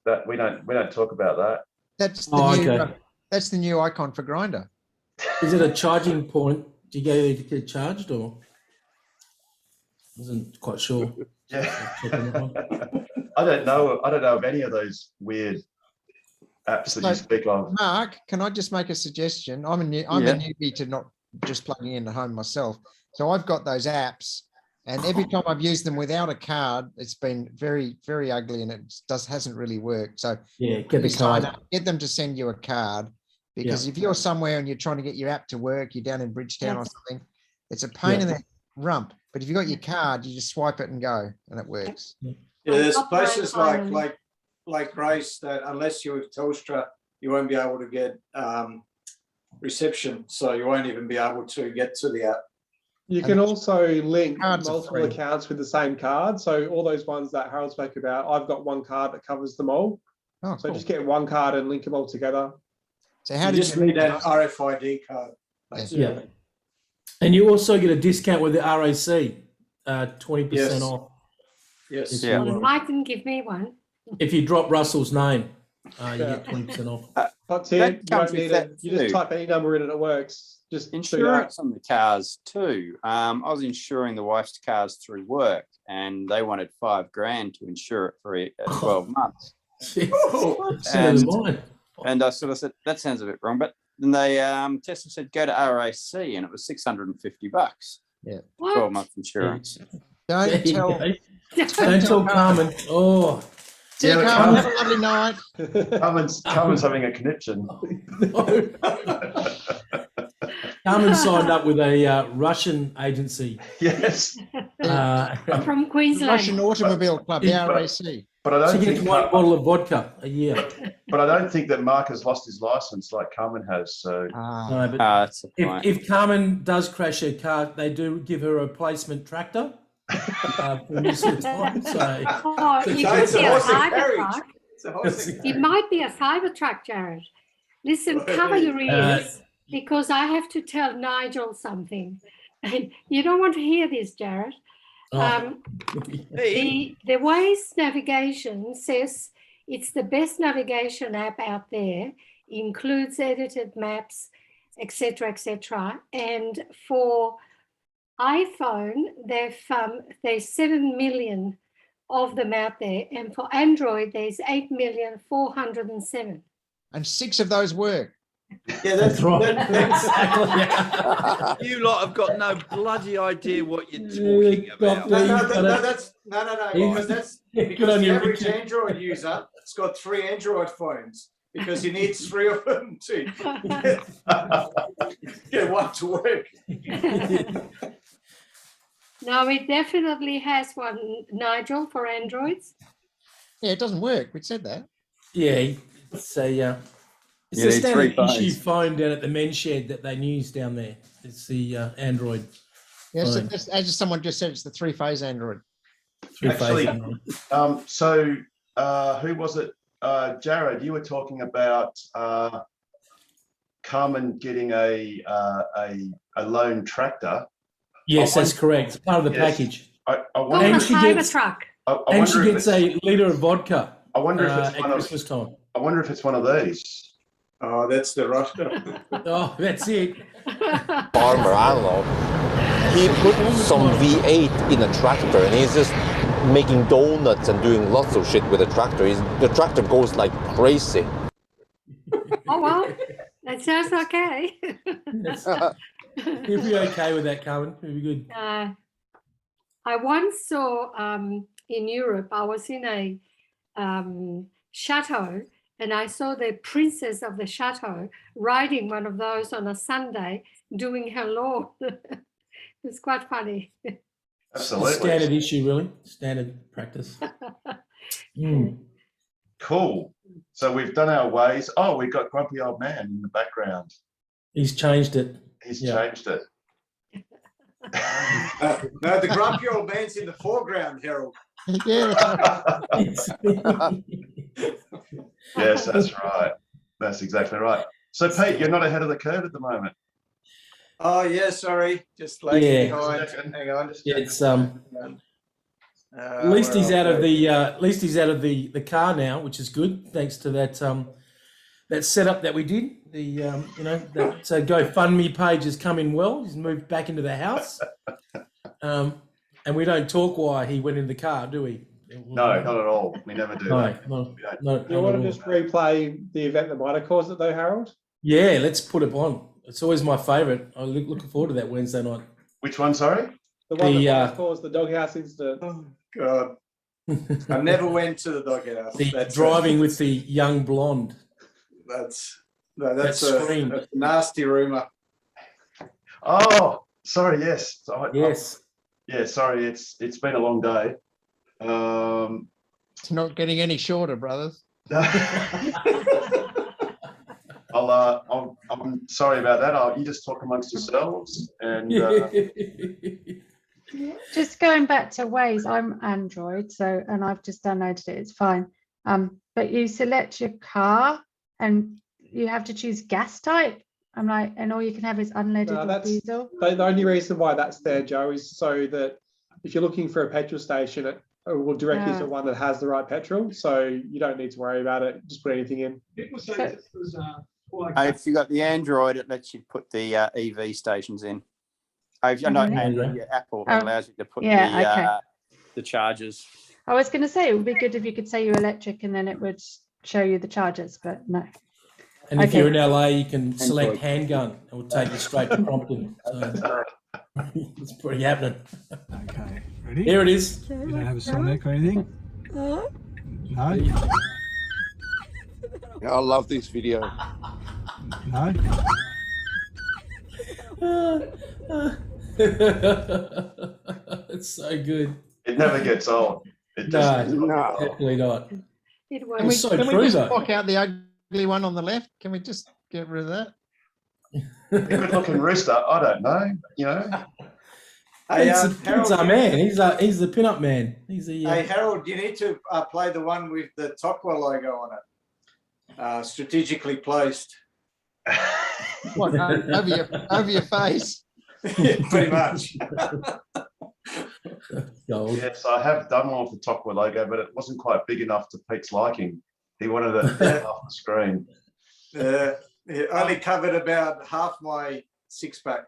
That we don't talk about that. That's the new. That's the new icon for Grindr. Is it a charging point? Do you go there to get charged, or? Wasn't quite sure. Yeah. I don't know of any of those weird apps that you speak of. Mark, can I just make a suggestion? I'm a newbie to not just plugging in at home myself. So I've got those apps, and every time I've used them without a card, it's been very, very ugly, and it hasn't really worked. So yeah, get the card. Get them to send you a card, because if you're somewhere and you're trying to get your app to work, you're down in Bridgetown or something, it's a pain in the rump. But if you've got your card, you just swipe it and go, and it works. Yeah, there's places like Grace that unless you're with Telstra, you won't be able to get reception, so you won't even be able to get to the app. You can also link multiple accounts with the same card. So all those ones that Harold spoke about, I've got one card that covers them all. Oh, so just get one card and link them all together. So how do you just need an RFID card? Yeah. And you also get a discount with the RAC, 20% off. Yes. Yeah. Well, Mike didn't give me one. If you drop Russell's name, you get 20% off. That's it. You don't need it. You just type any number in and it works. Just insurance on the cars too. I was insuring the wife's cars through work, and they wanted $5,000 to insure it for 12 months. And I sort of said that sounds a bit wrong, but then they Tesla said go to RAC, and it was $650. Yeah, 12-month insurance. Don't tell Carmen. Oh. Yeah, Carmen, have a lovely night. Carmen's having a conniption. Carmen signed up with a Russian agency. Yes. From Queensland. Russian Automobile Club, the RAC. But I don't she think gets one bottle of vodka a year. But I don't think that Mark has lost his license like Carmen has. So no, but if Carmen does crash her car, they do give her a replacement tractor. For use of time, so. Oh, it could be a Cybertruck. It might be a Cybertruck, Jared. Listen, cover your ears because I have to tell Nigel something. You don't want to hear this, Jared. The Waze navigation says it's the best navigation app out there, includes edited maps, etc. And for iPhone, there's 7 million of them out there, and for Android, there's 8,407,000. And 6 of those work. Yeah, that's right. Exactly. You lot have got no bloody idea what you're talking about. No. Because that's because the average Android user has got 3 Android phones because he needs 3 of them to get one to work. No, it definitely has one, Nigel, for Androids. Yeah, it doesn't work. We said that. Yeah, it's a standard issue phone down at the men's shed that they use down there. It's the Android. Yeah, so as someone just said, it's the 3-phase Android. Actually, so who was it? Jared, you were talking about Carmen getting a loan tractor. Yes, that's correct. It's part of the package. And she gets a liter of vodka. I wonder if it's at Christmas time. I wonder if it's one of these. Oh, that's the Russia. Oh, that's it. Farmer, I don't know. He put some V8 in a tractor, and he's just making donuts and doing lots of shit with the tractor. The tractor goes like crazy. Oh well, that sounds okay. You'll be okay with that, Carmen. It'll be good. I once saw in Europe, I was in a chateau, and I saw the princess of the chateau riding one of those on a Sunday, doing her lawn. It's quite funny. Absolutely. Standard issue, really. Standard practice. Cool. So we've done our ways. Oh, we've got Grumpy Old Man in the background. He's changed it. He's changed it. No, the grumpy old man's in the foreground, Harold. Yes, that's right. That's exactly right. So, Pete, you're not ahead of the curve at the moment. Oh yeah, sorry, just lagging behind. Hang on. Yeah, it's at least he's out of the car now, which is good, thanks to that that setup that we did. The that GoFundMe page has come in well. He's moved back into the house, and we don't talk why he went in the car, do we? No, not at all. We never do. No, Do you want to just replay the event that might have caused it, though, Harold? Yeah, let's put it on. It's always my favourite. I'm looking forward to that Wednesday night. Which one? Sorry, the one that caused the doghouse incident. Oh God, I never went to the doghouse. That's driving with the young blonde. That's a nasty rumor. Oh, sorry. Yes. Yes. Yeah. Sorry. It's been a long day. It's not getting any shorter, brothers. I'm sorry about that. You just talk amongst yourselves and. Just going back to Waze, I'm Android, and I've just downloaded it. It's fine. But you select your car, and you have to choose gas type. I'm like, and all you can have is unleaded or diesel. The only reason why that's there, Joe, is so that if you're looking for a petrol station, it will direct you to one that has the right petrol. So you don't need to worry about it. Just put anything in. If you got the Android, it lets you put the EV stations in. Apple allows you to put the chargers. I was going to say it would be good if you could say you're electric and then it would show you the chargers, but no. And if you're in LA, you can select handgun. It will take you straight to Prompton. So it's pretty happening. Okay, ready? Here it is. You don't have a Sonic or anything? No? I love this video. No? It's so good. It never gets old. It just no, definitely not. It Can we, so can we true, just though. block out the ugly one on the left? Can we just get rid of that? A good looking rooster. I don't know. It's our man. He's the pin-up man. Hey Harold, you need to play the one with the Tokwa logo on it. Strategically placed. What, over your face? Yeah, pretty much. Yes, I have done one with the Tokwa logo, but it wasn't quite big enough to Pete's liking. He wanted it off the screen. It only covered about half my six-pack.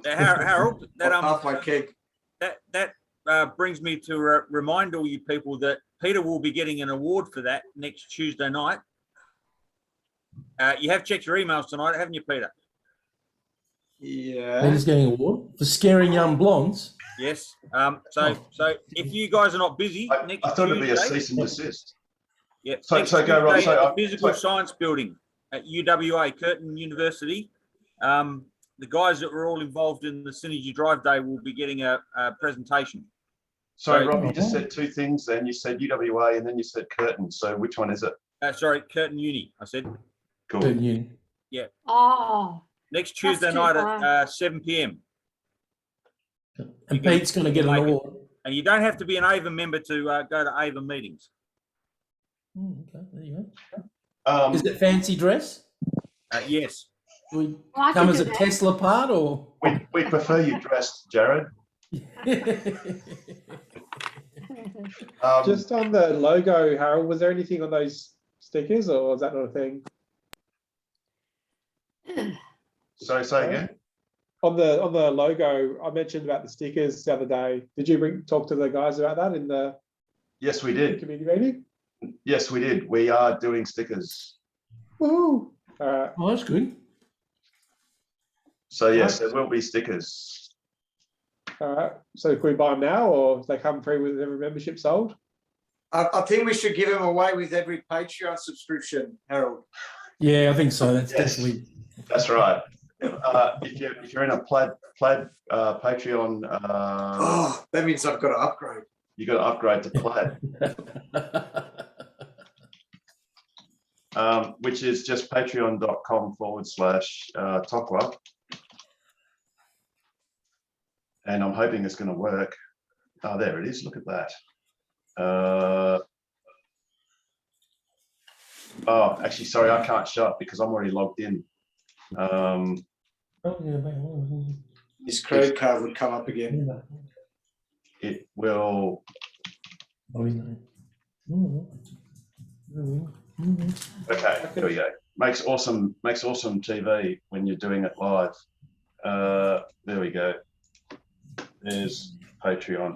Harold, half my keg. That brings me to remind all you people that Peter will be getting an award for that next Tuesday night. You have checked your emails tonight, haven't you, Peter? Yeah. Peter's getting an award for scaring young blondes. Yes. So if you guys are not busy, next I thought it'd be a Tuesday- cease and desist. Yeah. So go right. Tuesday at the Physical Science Building at UWA, Curtin University. The guys that were all involved in the Synergy Drive Day will be getting a presentation. Sorry, Rob, you just said two things then. You said UWA and then you said Curtin. So which one is it? Sorry, Curtin Uni, I said. Cool. Curtin Uni. Yeah. Oh. Next Tuesday night at 7 p.m. And Pete's going to get an award. And you don't have to be an AVA member to go to AVA meetings. Okay, there you go. Is it fancy dress? Yes. We come as a Tesla part, or we prefer you dressed, Jared. Just on the logo, Harold, was there anything on those stickers, or is that not a thing? Sorry, say again. On the logo, I mentioned about the stickers the other day. Did you talk to the guys about that in the? Yes, we did. Committee meeting. Yes, we did. We are doing stickers. Woohoo! Oh, that's good. So yes, there will be stickers. All right. So can we buy them now, or they come free with every membership sold? I think we should give them away with every Patreon subscription, Harold. Yeah, I think so. That's definitely. That's right. if you're in a plaid Patreon, Oh, that means I've got to upgrade. You got to upgrade to plaid, which is just patreon.com/Tokwa. And I'm hoping it's going to work. Oh, there it is. Look at that. Oh, actually, sorry, I can't show it because I'm already logged in. His credit card would come up again. It will. Okay, here we go. Makes awesome TV when you're doing it live. There we go. There's Patreon.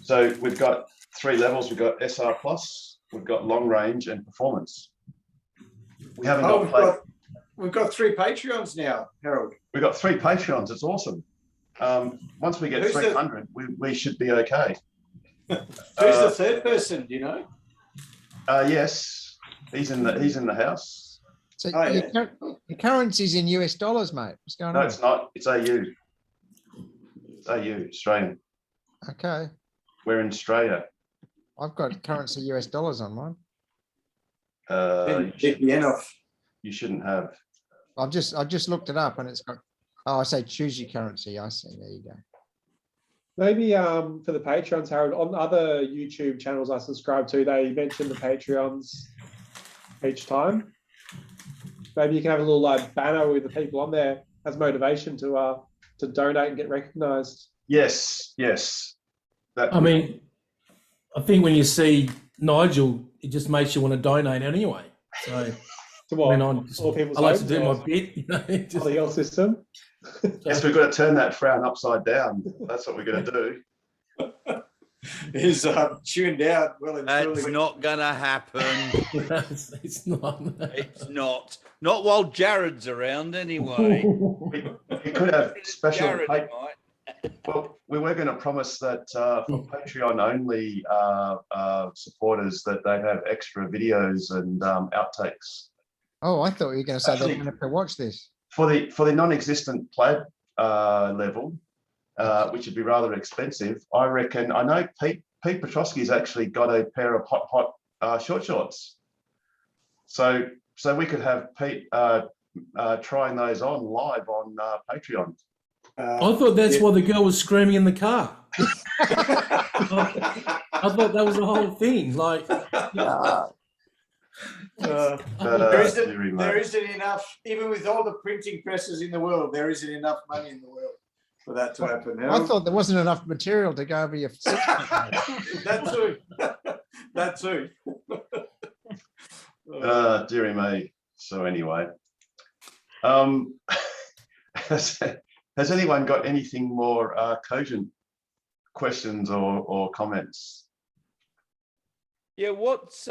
So we've got 3 levels. We've got SR Plus, we've got long range and performance. We haven't we've got 3 Patreons now, Harold. We've got 3 Patreons. It's awesome. Once we get 300, we should be okay. Who's the third person? Do you know? Yes, he's in the house. So your currency's in US dollars, mate. What's going on? No, it's not. It's AU. It's AU, Australian. Okay. We're in Australia. I've got currency US dollars on mine. You shouldn't have. I've just looked it up and it's got. Oh, I say choose your currency. I see. There you go. Maybe for the Patreons, Harold, on other YouTube channels I subscribe to, they mention the Patreons each time. Maybe you can have a little banner with the people on there as motivation to donate and get recognised. Yes. I mean, I think when you see Nigel, it just makes you want to donate anyway. So, to what? I like to do my bit. You know, just the old system. Yes, we've got to turn that frown upside down. That's what we're going to do. He's tuned out. Well, it's not going to happen. It's not. It's not. Not while Jared's around, anyway. We could have special. Well, we were going to promise that for Patreon only supporters that they'd have extra videos and outtakes. Oh, I thought you were going to say they didn't have to watch this. For the non-existent plaid level, which would be rather expensive, I reckon. I know Pete Petrosky's actually got a pair of hot short shorts, so we could have Pete trying those on live on Patreon. I thought that's why the girl was screaming in the car. I thought that was the whole thing. Like, there isn't enough, even with all the printing presses in the world, there isn't enough money in the world for that to happen. I thought there wasn't enough material to go over your. That too. That too. Dearie me. So anyway, has anyone got anything more cogent questions or comments? Yeah, what's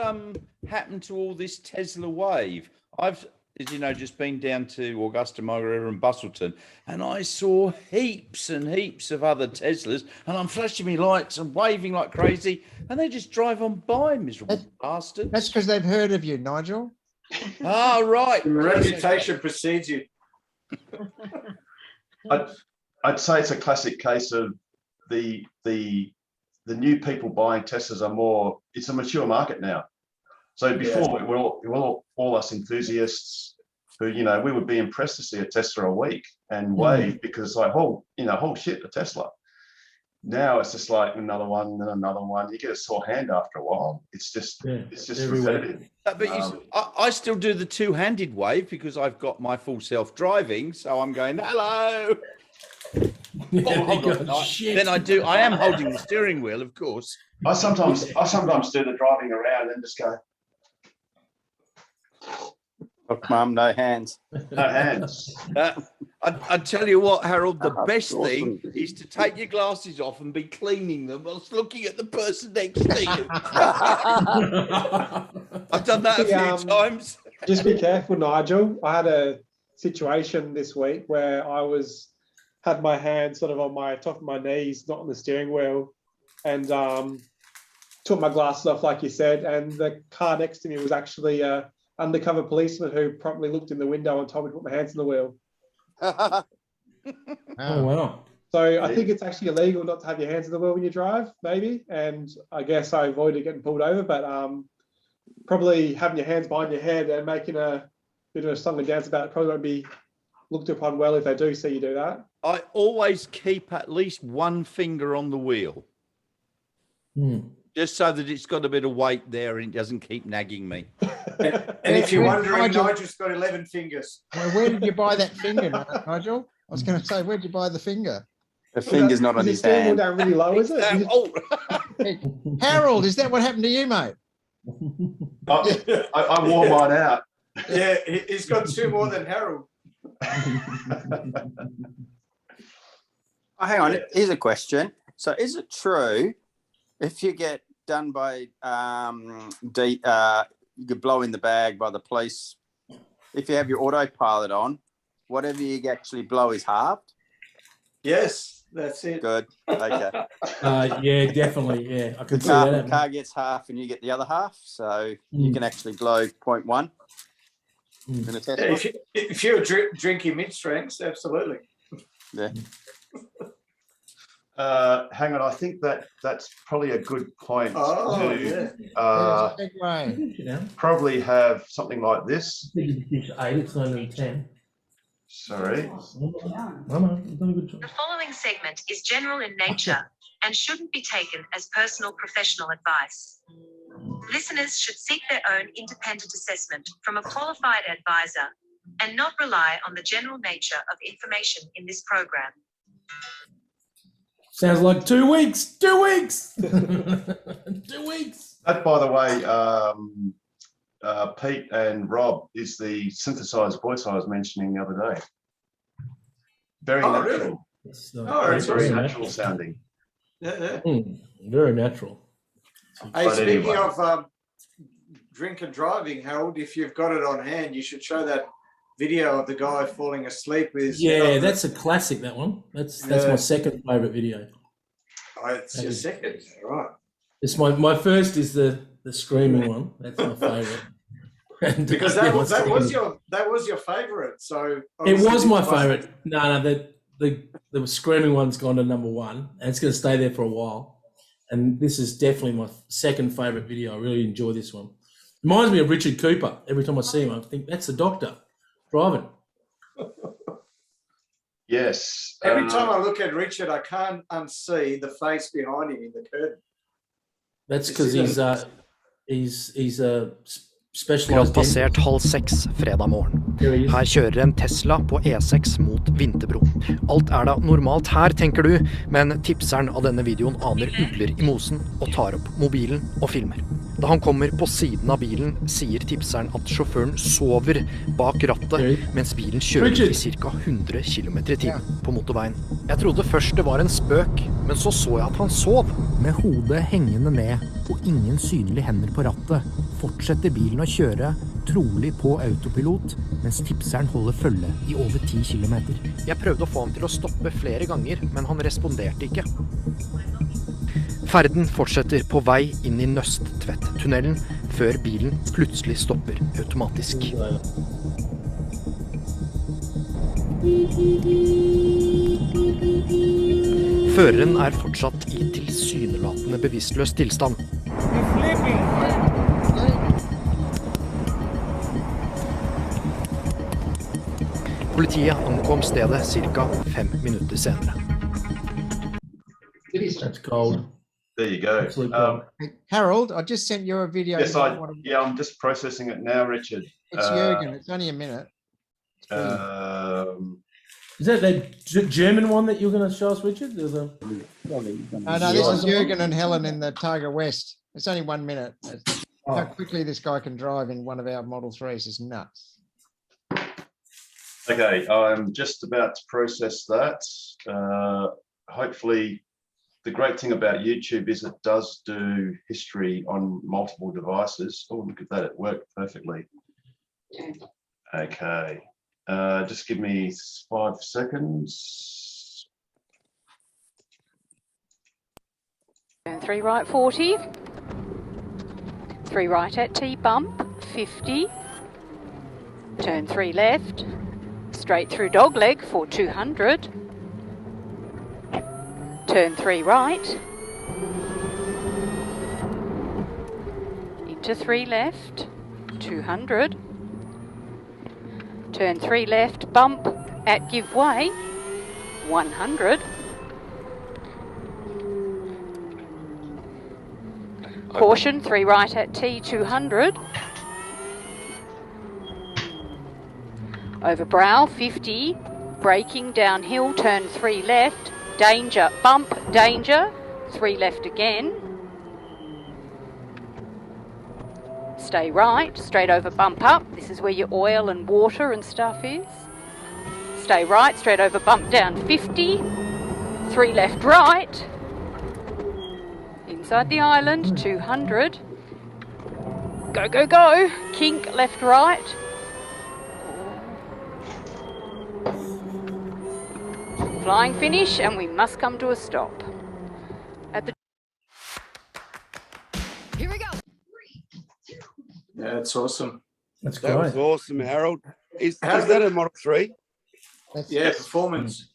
happened to all this Tesla wave? I've, as you know, just been down to Augusta, Margaret and Bustleton, and I saw heaps and heaps of other Teslas, and I'm flashing me lights and waving like crazy, and they just drive on by, miserable bastards. That's because they've heard of you, Nigel. Oh, right. Your reputation precedes you. I'd say it's a classic case of the new people buying Teslas are more. It's a mature market now. So before we were all us enthusiasts who, you know, we would be impressed to see a Tesla a week and wave because like, oh shit, a Tesla. Now it's just like another one, then another one. You get a sore hand after a while. It's just repetitive. But I still do the two-handed wave because I've got my full self-driving. So I'm going, hello. Then I am holding the steering wheel, of course. I sometimes do the driving around and just go. Look, Mum, no hands. No hands. I tell you what, Harold, the best thing is to take your glasses off and be cleaning them whilst looking at the person next to you. I've done that a few times. Just be careful, Nigel. I had a situation this week where I had my hand sort of on my top of my knees, not on the steering wheel, and took my glasses off, like you said, and the car next to me was actually a undercover policeman who promptly looked in the window and told me to put my hands on the wheel. Oh, wow. So I think it's actually illegal not to have your hands on the wheel when you drive, maybe. And I guess I avoided getting pulled over, but probably having your hands behind your head and making a bit of a song and dance about it probably won't be looked upon well if they do see you do that. I always keep at least one finger on the wheel. Just so that it's got a bit of weight there and it doesn't keep nagging me. And if you're wondering, Nigel's got 11 fingers. Well, where did you buy that finger, Nigel? I was going to say, where did you buy the finger? The finger's not on his hand. Down really low, is it? Harold, is that what happened to you, mate? I wore mine out. Yeah, he's got 2 more than Harold. Oh, hang on. Here's a question. So, is it true if you get done by you get blow in the bag by the police, if you have your autopilot on, whatever you actually blow is halved? Yes, that's it. Good. Okay. Yeah, definitely. Yeah, I can see The that. car gets half and you get the other half, so you can actually blow 0.1 in a Tesla. Yeah, if you're drinking mid-strengths, absolutely. Yeah. Hang on, I think that's probably a good point yeah. Probably have something like this. 8, it's 910. Sorry. The following segment is general in nature and shouldn't be taken as personal professional advice. Listeners should seek their own independent assessment from a qualified advisor and not rely on the general nature of information in this program. Sounds like 2 weeks. 2 weeks. 2 weeks. That, by the way, Pete and Rob, is the synthesized voice I was mentioning the other day. Very natural. Really? Very natural sounding. Yeah. Very natural. Hey, But speaking anyway. of drink and driving, Harold, if you've got it on hand, you should show that video of the guy falling asleep with his... Yeah, that's a classic, that one. That's my second favourite video. Oh, it's your second, right. It's my first is the screaming one. That's my favourite. Because that was your favourite. So it was my favourite. No, the screaming one's gone to number 1, and it's going to stay there for a while. And this is definitely my second favourite video. I really enjoy this one. Reminds me of Richard Cooper. Every time I see him, I think that's the doctor driving. Yes. Every time I look at Richard, I can't unsee the face behind him in the curtain. That's because he's a Vi har specialised. passert 5:30 fredag morgen. Her kjører en Tesla på E6 mot Vinterbro. Alt er da normalt her, tenker du, men tipseren av denne videoen aner ugler i mosen og tar opp mobilen og filmer. Da han kommer på siden av bilen, sier tipseren at sjåføren sover bak rattet, mens bilen kjører i ca. 100 km/t på motorveien. Jeg trodde først det var en spøk, men så jeg at han sov. Med hodet hengende ned og ingen synlige hender på rattet, fortsetter bilen å kjøre, trolig på autopilot, mens tipseren holder følge i over 10 km. Jeg prøvde å få ham til å stoppe flere ganger, men han responderte ikke. Ferden fortsetter på vei inn i Nøsttvedt-tunnelen, før bilen plutselig stopper automatisk. Føreren er fortsatt i tilsynelatende bevisstløs tilstand. Politiet ankom stedet ca. 5 minutter senere. That's cold. There you go. Harold, I just sent you a video. Yes, I'm just processing it now, Richard. It's Jürgen. It's only a minute. Is that the German one that you're going to show us, Richard? There's a... No, this is Jürgen and Helen in the Targa West. It's only 1 minute. How quickly this guy can drive in one of our Model 3s is nuts. Okay, I'm just about to process that. Hopefully, the great thing about YouTube is it does do history on multiple devices. Oh, look at that, it worked perfectly. Okay, just give me 5 seconds. 3 right 40, 3 right at T bump, 50, Turn 3 left. Straight through dogleg for 200. Turn 3 right. Into 3 left. 200. Turn 3 left. Bump at give way. 100. Caution, 3 right at T, 200. Over brow, 50. Braking downhill, turn 3 left. Danger, bump, danger. 3 left again. Stay right, straight over bump up. This is where your oil and water and stuff is. Stay right, straight over bump down 50. 3 left right. Inside the island, 200. Go, go, go. Kink left right. Flying finish, and we must come to a stop. At the Here we go. Yeah, it's awesome. That's That was awesome, Harold. Is that a Model 3? Yeah, performance.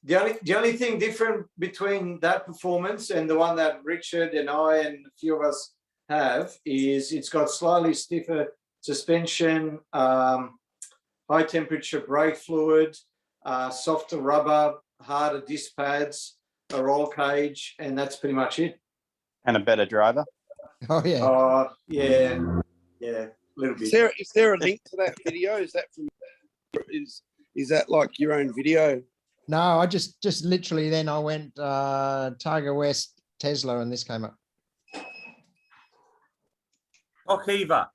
The only thing different between that performance and the one that Richard and I and a few of us have is it's got slightly stiffer suspension, high temperature brake fluid, softer rubber, harder disc pads, a roll cage, and that's pretty much it. And a better driver. Oh yeah. Yeah, a little bit. Is there a link to that video? Is that from? Is that like your own video? No, I just literally then I went Targa West Tesla and this came up. Ockiva.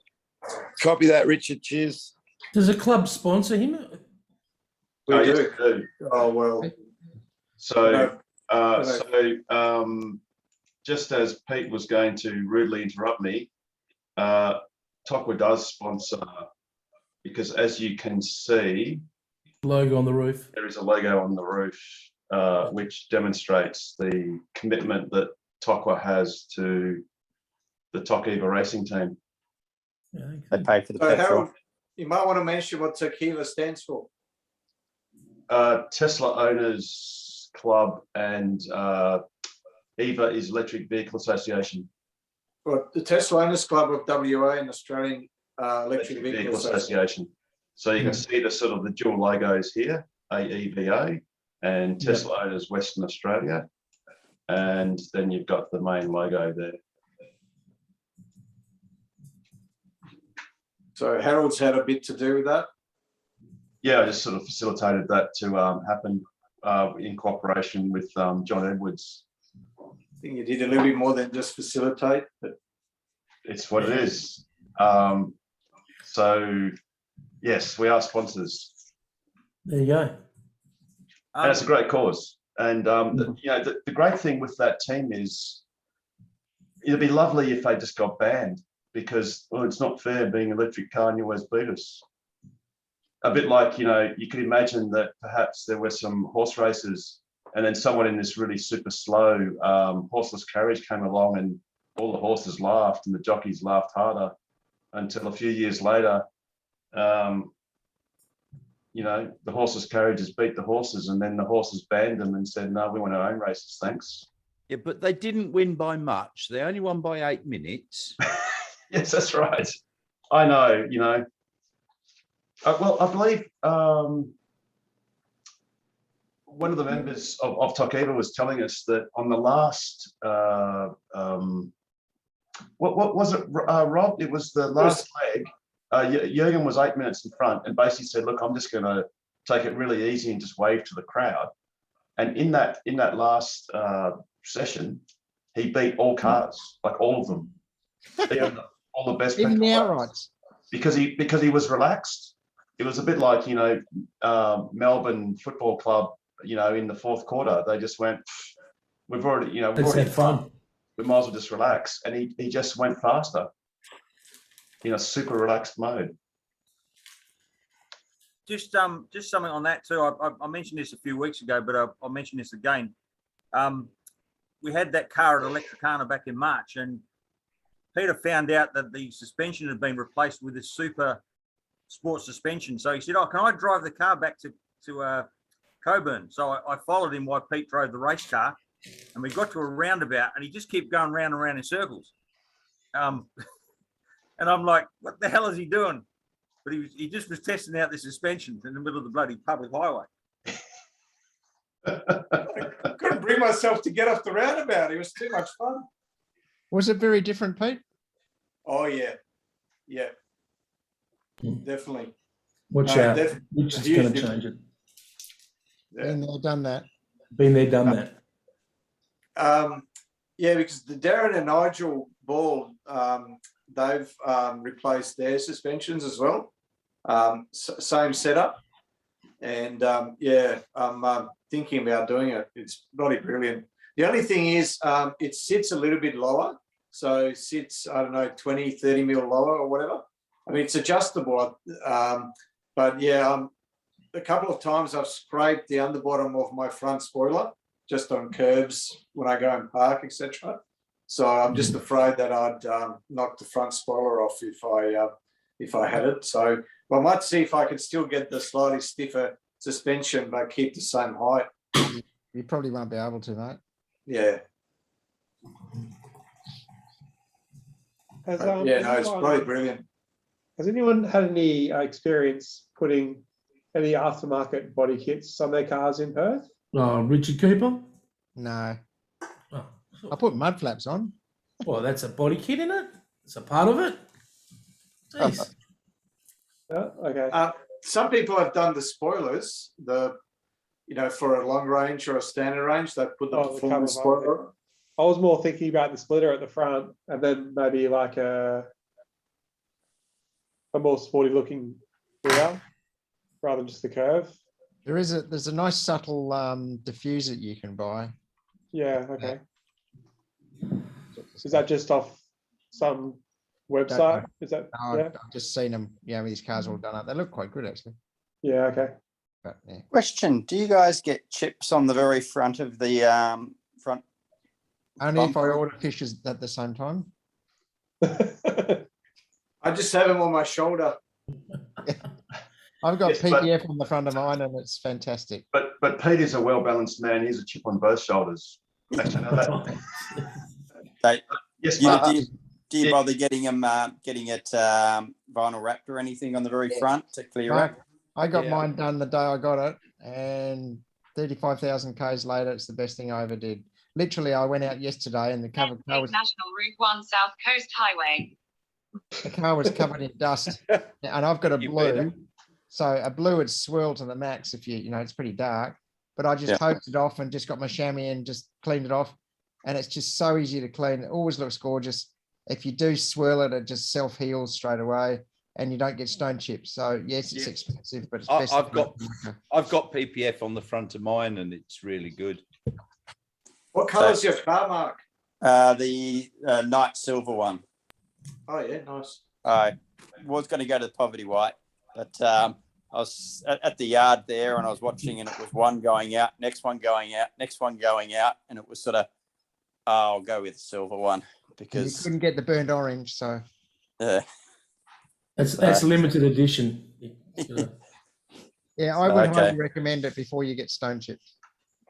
Copy that, Richard. Cheers. Does a club sponsor him? We yes, do. we do. Oh well. So, just as Pete was going to rudely interrupt me, Tokwa does sponsor, because as you can see, Logo on the roof. there is a logo on the roof, which demonstrates the commitment that Tokwa has to the Tokiva racing team. Yeah, They pay for the So petrol. Harold, you might want to mention what Tequila stands for. Tesla Owners Club, and EVA is Electric Vehicle Association. Well, the Tesla Owners Club of WA and Australian Electric Vehicle Association. So you can see the sort of the dual logos here, AEVA and Tesla Owners Western Australia. And then you've got the main logo there. So Harold's had a bit to do with that. Yeah, I just sort of facilitated that to happen in cooperation with John Edwards. I think you did a little bit more than just facilitate, but It's what it is. So yes, we are sponsors. There you go. And it's a great cause. And you know, the great thing with that team is it'd be lovely if they just got banned, because it's not fair being an electric car and you always beat us. A bit like, you know, you could imagine that perhaps there were some horse races and then someone in this really super slow horseless carriage came along and all the horses laughed and the jockeys laughed harder until a few years later, you know, the horses carriages beat the horses and then the horses banned them and said, no, we want our own races, thanks. Yeah, but they didn't win by much. They only won by 8 minutes. Yes, that's right. I know, you know. Well, I believe one of the members of Tokiva was telling us that on the last, what was it, Rob? It was the last leg. Jürgen was 8 minutes in front and basically said, look, I'm just going to take it really easy and just wave to the crowd. And in that last session, he beat all cars, like all of them. All the best. Even the outrights. Because he was relaxed. It was a bit like, you know, Melbourne Football Club, you know, in the fourth quarter, they just went, we've already, you know, we've already fun. We might as well just relax. And he just went faster in a super relaxed mode. Just something on that too. I mentioned this a few weeks ago, but I'll mention this again. We had that car at Electricana back in March, and Peter found out that the suspension had been replaced with this super sport suspension. So he said, "Oh, can I drive the car back to Coburn?" So I followed him while Pete drove the race car, and we got to a roundabout, and he just kept going round and round in circles. And I'm like, "What the hell is he doing?" But he just was testing out the suspension in the middle of the bloody public highway. I couldn't bring myself to get off the roundabout. It was too much fun. Was it very different, Pete? Oh yeah, yeah, definitely. Watch out. Which is going to change it. Been there, done that. Been there, done that. Yeah, because the Darren and Nigel Ball, they've replaced their suspensions as well. Same setup. And yeah, I'm thinking about doing it. It's bloody brilliant. The only thing is it sits a little bit lower. So it sits, I don't know, 20, 30 mil lower or whatever. I mean, it's adjustable. But yeah, a couple of times I've scraped the underbottom of my front spoiler just on curbs when I go and park, etc. So I'm just afraid that I'd knock the front spoiler off if I had it. So I might see if I could still get the slightly stiffer suspension but keep the same height. You probably won't be able to, mate. Yeah. Yeah, no, it's probably brilliant. Has anyone had any experience putting any aftermarket body kits on their cars in Perth? Richard Cooper? No. Oh. I put mud flaps on. Well, that's a body kit in it. It's a part of it. Jeez. Oh, okay. Some people have done the spoilers, for a long range or a standard range, they put the performance spoiler. I was more thinking about the splitter at the front and then maybe like a more sporty looking rear rather than just the curve. There's a nice subtle diffuser you can buy. Yeah, okay. Is that just off some website? Is that? No, I've just seen them. Yeah, these cars all done up. They look quite good actually. Yeah. Okay. But, yeah. Question: do you guys get chips on the very front of the front? Only if I order fishes at the same time. I just have them on my shoulder. I've got PPF on the front of mine, and it's fantastic. But Pete is a well-balanced man. He's a chip on both shoulders. Actually, know that. Yes, do you bother getting it vinyl wrapped or anything on the very front to clear it? I got mine done the day I got it, and 35,000 Ks later, it's the best thing I ever did. Literally, I went out yesterday, and the covered car was National Route 1 South Coast Highway. The car was covered in dust, and I've got a blue. So a blue would swirl to the max if it's pretty dark. But I just hosed it off and just got my chamois and just cleaned it off. And it's just so easy to clean. It always looks gorgeous. If you do swirl it, it just self-heals straight away and you don't get stone chips. So yes, it's expensive, but it's best. I've got PPF on the front of mine and it's really good. What colour is your car, Mark? The night silver one. Oh yeah, nice. I was going to go to the poverty white, but I was at the yard there and I was watching, and it was one going out, next one going out, next one going out, and it was sort of, I'll go with the silver one because you couldn't get the burnt orange, so that's limited edition. Yeah, I would highly recommend it before you get stone chips.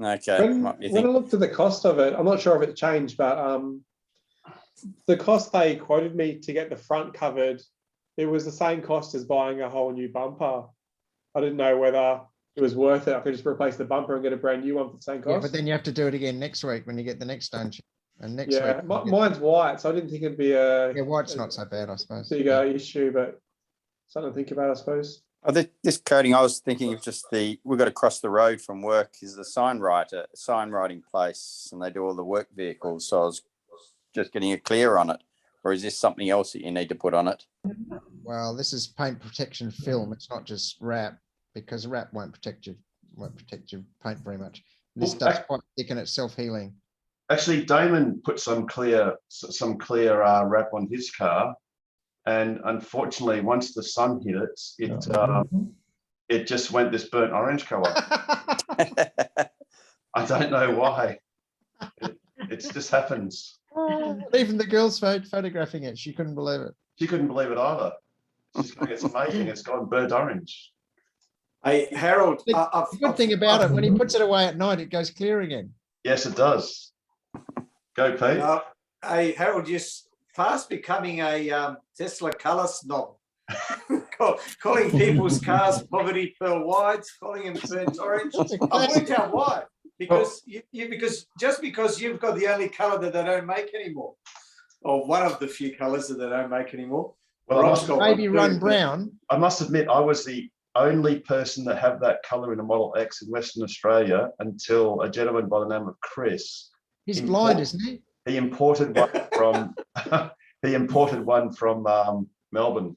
Okay. When I looked at the cost of it, I'm not sure if it changed, but the cost they quoted me to get the front covered, it was the same cost as buying a whole new bumper. I didn't know whether it was worth it. I could just replace the bumper and get a brand new one for the same cost. Yeah, but then you have to do it again next week when you get the next stone chip. And next week, mine's white, so I didn't think it'd be white's not so bad, I suppose. Bigger issue, but something to think about, I suppose. Oh, this coating, I was thinking of just we've got across the road from work is the sign writing place, and they do all the work vehicles. So I was just getting a clear on it, or is this something else that you need to put on it? Well, this is paint protection film. It's not just wrap, because wrap won't protect your paint very much. This stuff's quite thick and it's self-healing. Actually, Damon put some clear wrap on his car, and unfortunately, once the sun hit it, it just went this burnt orange color. I don't know why. It just happens. Even the girl's photographing it. She couldn't believe it. She couldn't believe it either. It's amazing. It's gone burnt orange. Hey, Harold, The good thing about it, when he puts it away at night, it goes clear again. Yes, it does. Go, Pete. Hey, Harold, you're fast becoming a Tesla colour snob. Calling people's cars poverty pearl whites, calling them burnt orange. I worked out why. Because because you've got the only colour that they don't make anymore, or one of the few colours that they don't make anymore. Well, maybe run brown. I must admit, I was the only person that had that colour in a Model X in Western Australia until a gentleman by the name of Chris. He's blind, isn't he? He imported one from Melbourne,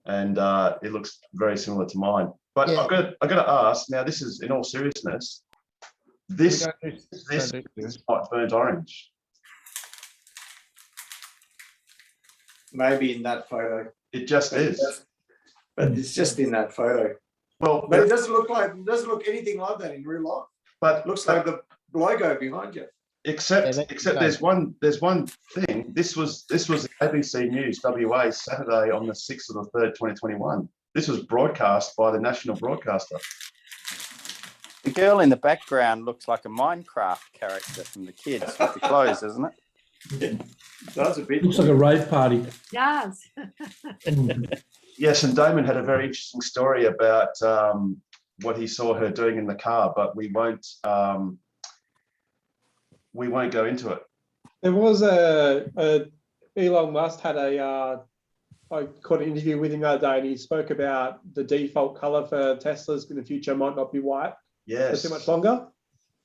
and it looks very similar to mine. But yeah. I've got to ask now. This is in all seriousness. This is quite burnt orange. Maybe in that photo. It just is. But it's just in that photo. Well, but it doesn't look anything like that in real life. But it looks like the logo behind you. Except there's one thing. This was ABC News WA Saturday on the 6th of the 3rd, 2021. This was broadcast by the national broadcaster. The girl in the background looks like a Minecraft character from the kids with the clothes, doesn't it? That's a bit. Looks like a rave party. Yes. Yes, and Damon had a very interesting story about what he saw her doing in the car, but we won't go into it. There was Elon Musk had I caught an interview with him the other day, and he spoke about the default color for Teslas in the future might not be white. Yes. For too much longer,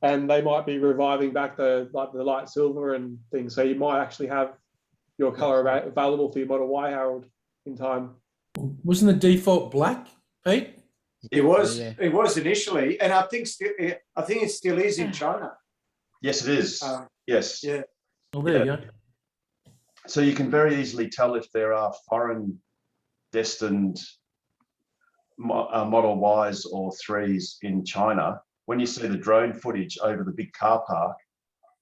and they might be reviving back the light silver and things. So you might actually have your color available for your Model Y, Harold, in time. Wasn't the default black, Pete? It was. Yeah. It was initially, and I think it still is in China. Yes, it is. Yes. Yeah. Oh, there you go. So you can very easily tell if there are foreign destined Model Ys or 3s in China. When you see the drone footage over the big car park,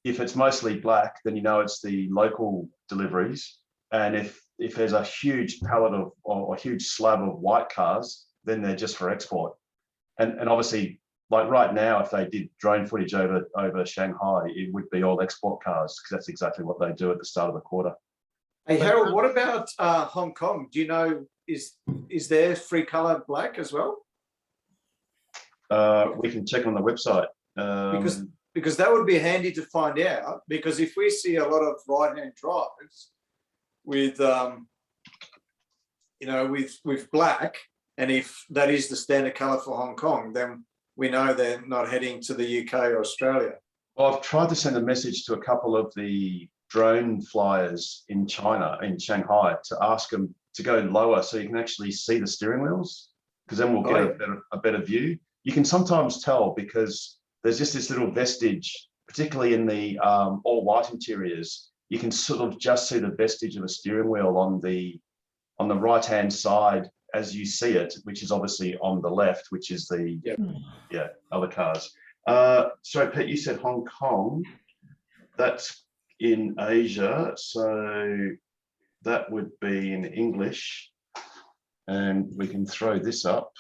if it's mostly black, then you know it's the local deliveries. And if there's a huge pallet of or a huge slab of white cars, then they're just for export. And obviously, like right now, if they did drone footage over Shanghai, it would be all export cars, because that's exactly what they do at the start of the quarter. Hey Harold, what about Hong Kong? Do you know, is there free color black as well? We can check on the website. Because that would be handy to find out, because if we see a lot of right-hand drives with with black, and if that is the standard color for Hong Kong, then we know they're not heading to the UK or Australia. Well, I've tried to send a message to a couple of the drone flyers in China, in Shanghai, to ask them to go lower so you can actually see the steering wheels, because then we'll get a better view. You can sometimes tell because there's just this little vestige, particularly in the all white interiors. You can sort of just see the vestige of a steering wheel on the right-hand side as you see it, which is obviously on the left, which is the other cars. Sorry, Pete, you said Hong Kong. That's in Asia, so that would be in English, and we can throw this up.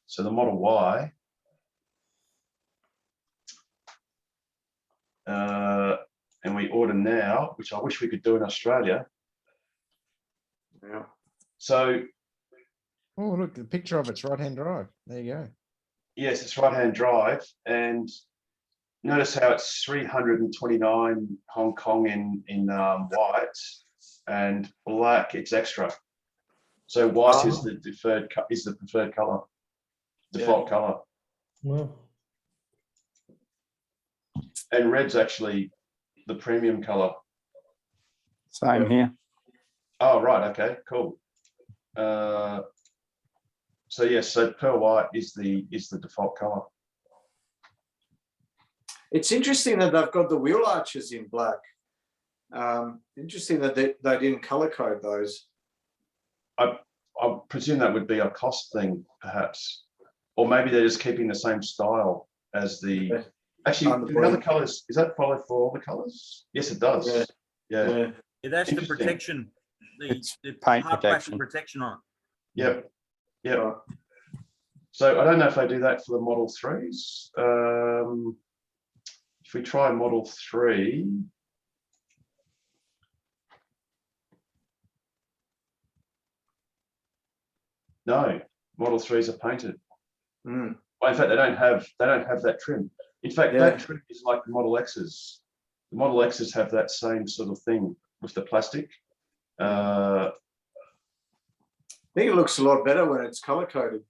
So the Model Y, and we order now, which I wish we could do in Australia. Yeah. So, oh, look, the picture of it's right-hand drive. There you go. Yes, it's right-hand drive, and notice how it's 329 Hong Kong in white, and black it's extra. So white is the preferred color, default color. Well, and red's actually the premium color. Same here. Oh, right. Okay, cool. So yes, so pearl white is the default color. It's interesting that they've got the wheel arches in black. Interesting that they didn't color code those. I presume that would be a cost thing, perhaps, or maybe they're just keeping the same style as the. Actually, the other colors, is that follow for all the colors? Yes, it does. Yeah. That's the protection. the paint hard protection. plastic protection on it. Yep. Yep. So I don't know if they do that for the Model 3s. If we try Model 3. No, Model 3s are painted. Mm. Well, in fact, they don't have that trim. In fact, that trim is like the Model X's. The Model X's have that same sort of thing with the plastic. I think it looks a lot better when it's color coded.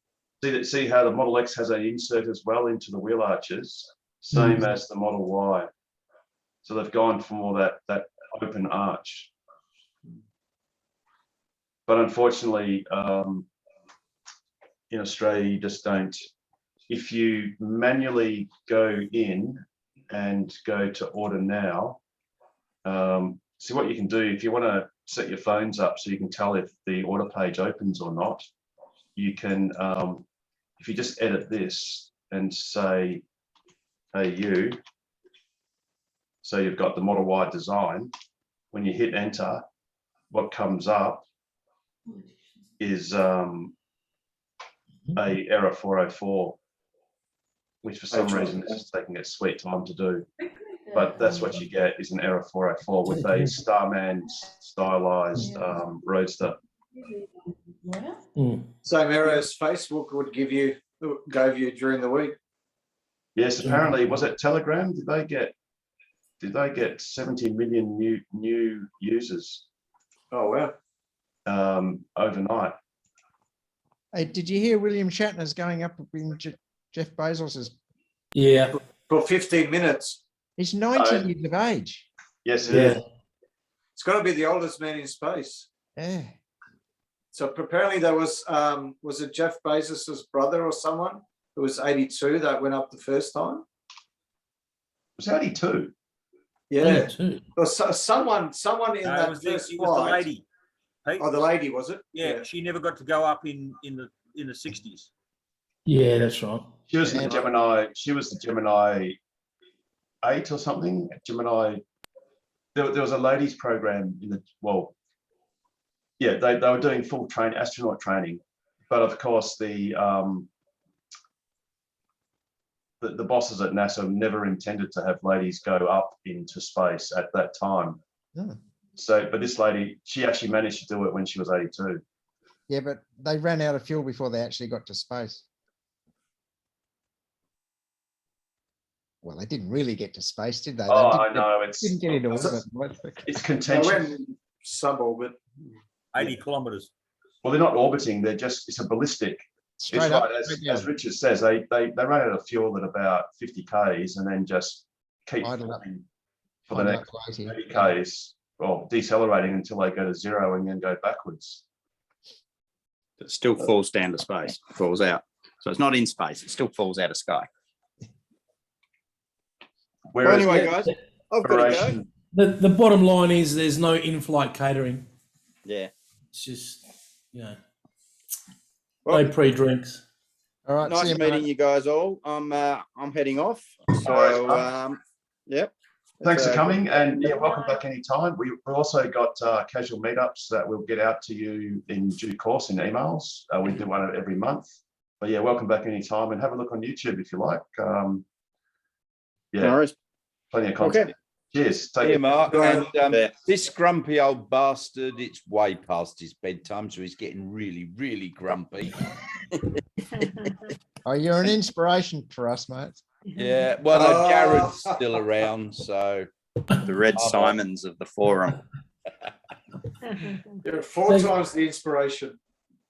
See how the Model X has an insert as well into the wheel arches, same as the Model Y. So they've gone for more that open arch. But unfortunately, in Australia, you just don't. If you manually go in and go to order now, see what you can do. If you want to set your phones up so you can tell if the order page opens or not, you can, if you just edit this and say, hey, you, so you've got the Model Y design, when you hit enter, what comes up is a error 404, which for some reason is taking its sweet time to do. But that's what you get, is an error 404 with a Starman stylized roadster. Same error as Facebook gave you during the week. Yes, apparently, was it Telegram? Did they get 70 million new users? Oh wow! Overnight. Hey, did you hear William Shatner's going up in Jeff Bezos's? Yeah. For 15 minutes. He's 90 years of age. Yes, it is. It's got to be the oldest man in space. Yeah. So apparently there was it Jeff Bezos's brother or someone who was 82 that went up the first time? Was 82? Yeah. 82. Or someone in that it was first the flight. lady. Hey? Oh, the lady, was it? Yeah, she never got to go up in the 60s. Yeah, that's right. She was the Gemini. She was the Gemini 8 or something. Gemini. There was a ladies program in the yeah, they were doing full astronaut training, but of course the bosses at NASA never intended to have ladies go up into space at that time. Yeah. So, but this lady, she actually managed to do it when she was 82. Yeah, but they ran out of fuel before they actually got to space. Well, they didn't really get to space, did they? I know. Didn't get into orbit. It's contentious. They went suborbit. 80 kilometers. Well, they're not orbiting. It's a ballistic. Straight it's up. right, as Richard says, they ran out of fuel at about 50 Ks and then just keep flying for the next 80 Ks, or decelerating until they go to zero and then go backwards. It still falls down to space, falls out. So it's not in space, it still falls out of sky. Well, anyway, guys, I've got to go. The bottom line is there's no in-flight catering. Yeah. It's just, no pre-drinks. All right. Nice meeting you guys all. I'm heading off. So yep. Thanks for coming, and yeah, welcome back anytime. We've also got casual meetups that we'll get out to you in due course in emails. We do one every month. But yeah, welcome back anytime, and have a look on YouTube if you like. Yeah, plenty of content. Okay. Cheers. Take care, it. Mark. And this grumpy old bastard, it's way past his bedtime, so he's getting really, really grumpy. Oh, you're an inspiration for us, mate. Yeah, well, Jared's still around, so the Red Simons of the forum. You're 4 times the inspiration.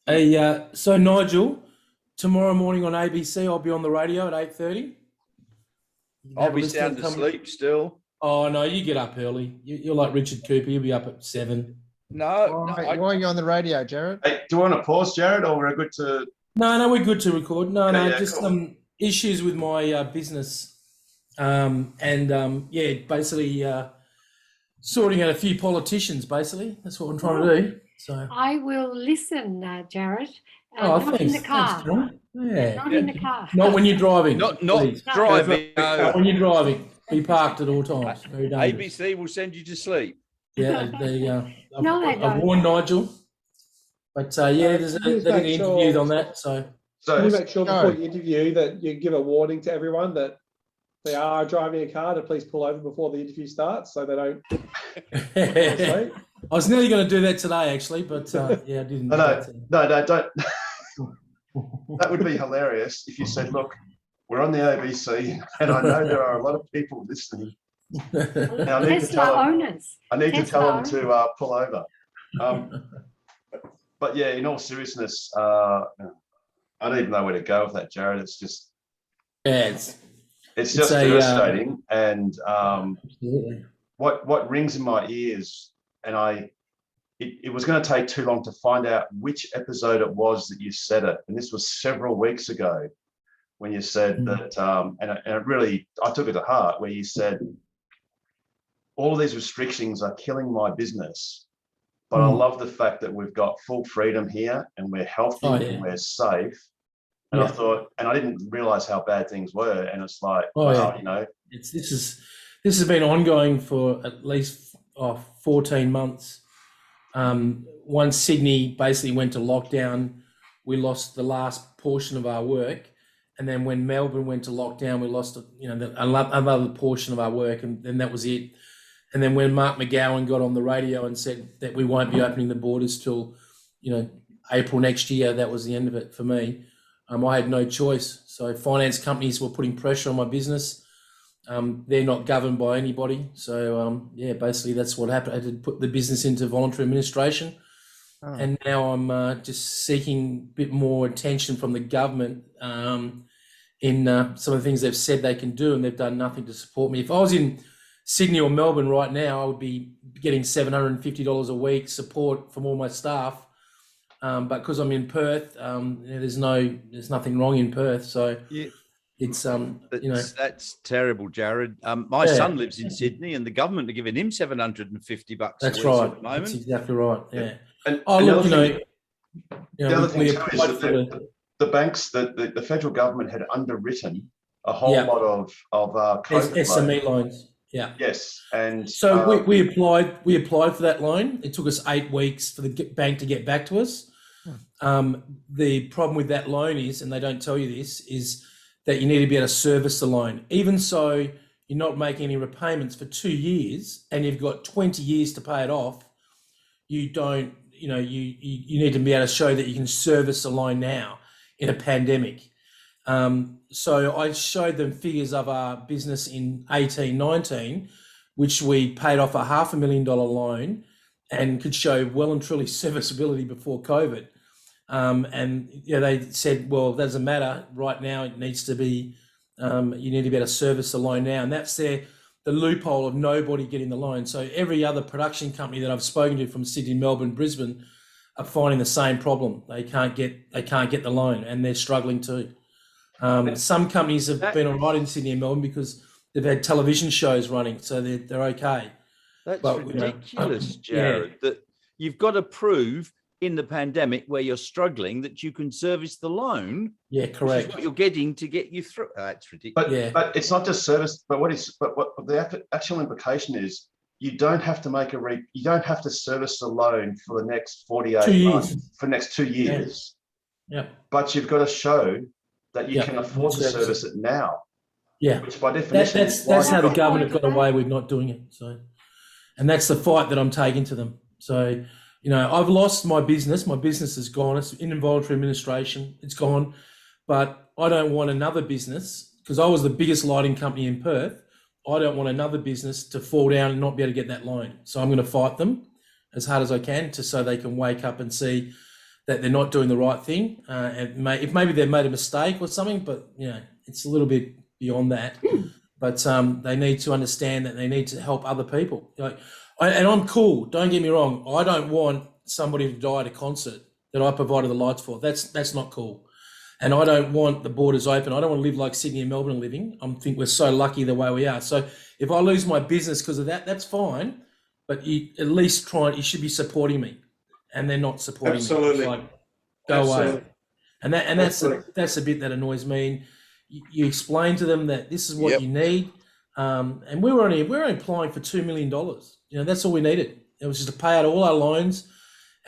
Hey, so Nigel, tomorrow morning on ABC, I'll be on the radio at 8:30. I'll be sound asleep still. Oh no, you get up early. You're like Richard Cooper. You'll be up at 7. No, why are you on the radio, Jared? Hey, do you want to pause, Jared, or we're good to? No, we're good to record. No, just cool. some issues with my business, basically sorting out a few politicians. Basically, that's what I'm trying to do. So I will listen, Jared. not thanks. In the car. Thanks, yeah. Not in the car. Not when you're driving. Not please. driving. Not when you're driving. Be parked at all times. Very dangerous. ABC will send you to sleep. Yeah, No, they I've don't. warned Nigel. But yeah, Please they're make getting sure- interviewed on that. So Can you make sure before you interview that you give a warning to everyone that they are driving a car to please pull over before the interview starts so they don't. I was nearly going to do that today, actually, but yeah, I didn't. No, don't. That would be hilarious if you said, "Look, we're on the ABC, and I know there are a lot of people listening. And I need to tell them, I need to tell them to pull over." But yeah, in all seriousness, I don't even know where to go with that, Jared. It's just, it's just devastating. And what rings in my ears, and it was going to take too long to find out which episode it was that you said it, and this was several weeks ago when you said that, and it really, I took it to heart, where you said, all of these restrictions are killing my business, but I love the fact that we've got full freedom here and we're healthy and we're safe. And I thought, and I didn't realize how bad things were. And it's like, wow, you know, this has been ongoing for at least 14 months. Once Sydney basically went to lockdown, we lost the last portion of our work. And then when Melbourne went to lockdown, we lost, another portion of our work, and then that was it. And then when Mark McGowan got on the radio and said that we won't be opening the borders till, April next year, that was the end of it for me. I had no choice. So finance companies were putting pressure on my business. They're not governed by anybody. So, basically that's what happened. I had to put the business into voluntary administration. Oh. And now I'm just seeking a bit more attention from the government in some of the things they've said they can do, and they've done nothing to support me. If I was in Sydney or Melbourne right now, I would be getting $750 a week support from all my staff. But because I'm in Perth, there's nothing wrong in Perth. So it's that's terrible, Jared. My son lives in Sydney, and the government are giving him $750 That's a week right. at the moment. That's exactly right. Yeah. And look, the other thing too is that the banks, the federal government had underwritten a whole lot of COVID SME loans. Yeah. Yes, and so we applied for that loan. It took us 8 weeks for the bank to get back to us. The problem with that loan is, and they don't tell you this, is that you need to be able to service the loan. Even so, you're not making any repayments for 2 years, and you've got 20 years to pay it off. You don't, you need to be able to show that you can service the loan now in a pandemic. So I showed them figures of our business in 18-19, which we paid off a $500,000 loan and could show well and truly serviceability before COVID. And they said, well, it doesn't matter right now. It needs to be, you need to be able to service the loan now. And that's the loophole of nobody getting the loan. So every other production company that I've spoken to from Sydney, Melbourne, Brisbane are finding the same problem. They can't get the loan, and they're struggling too. Some companies have been all right in Sydney and Melbourne because they've had television shows running, so they're okay. That's ridiculous, Jared, that you've got to prove in the pandemic where you're struggling that you can service the loan. Yeah, correct. Which is what you're getting to get you through. That's ridiculous. But it's not just service. But what the actual implication is, you don't have to you don't have to service the loan for the next 48 months, for the next 2 years. Yeah. But you've got to show that you can afford to service it now. Yeah. Which by definition, that's how the government have got away with not doing it. So, and that's the fight that I'm taking to them. So, I've lost my business. My business is gone. It's in involuntary administration. It's gone. But I don't want another business, because I was the biggest lighting company in Perth. I don't want another business to fall down and not be able to get that loan. So I'm going to fight them as hard as I can so they can wake up and see that they're not doing the right thing. And if maybe they've made a mistake or something, but it's a little bit beyond that. But they need to understand that they need to help other people. And I'm cool. Don't get me wrong. I don't want somebody to die at a concert that I provided the lights for. That's not cool. And I don't want the borders open. I don't want to live like Sydney and Melbourne are living. I think we're so lucky the way we are. So if I lose my business because of that, that's fine. But you at least you should be supporting me. And they're not supporting me. It's like, go away. And that's the bit that annoys me. And you explain to them that this is what you need. And we were only applying for $2 million. You know, that's all we needed. It was just to pay out all our loans.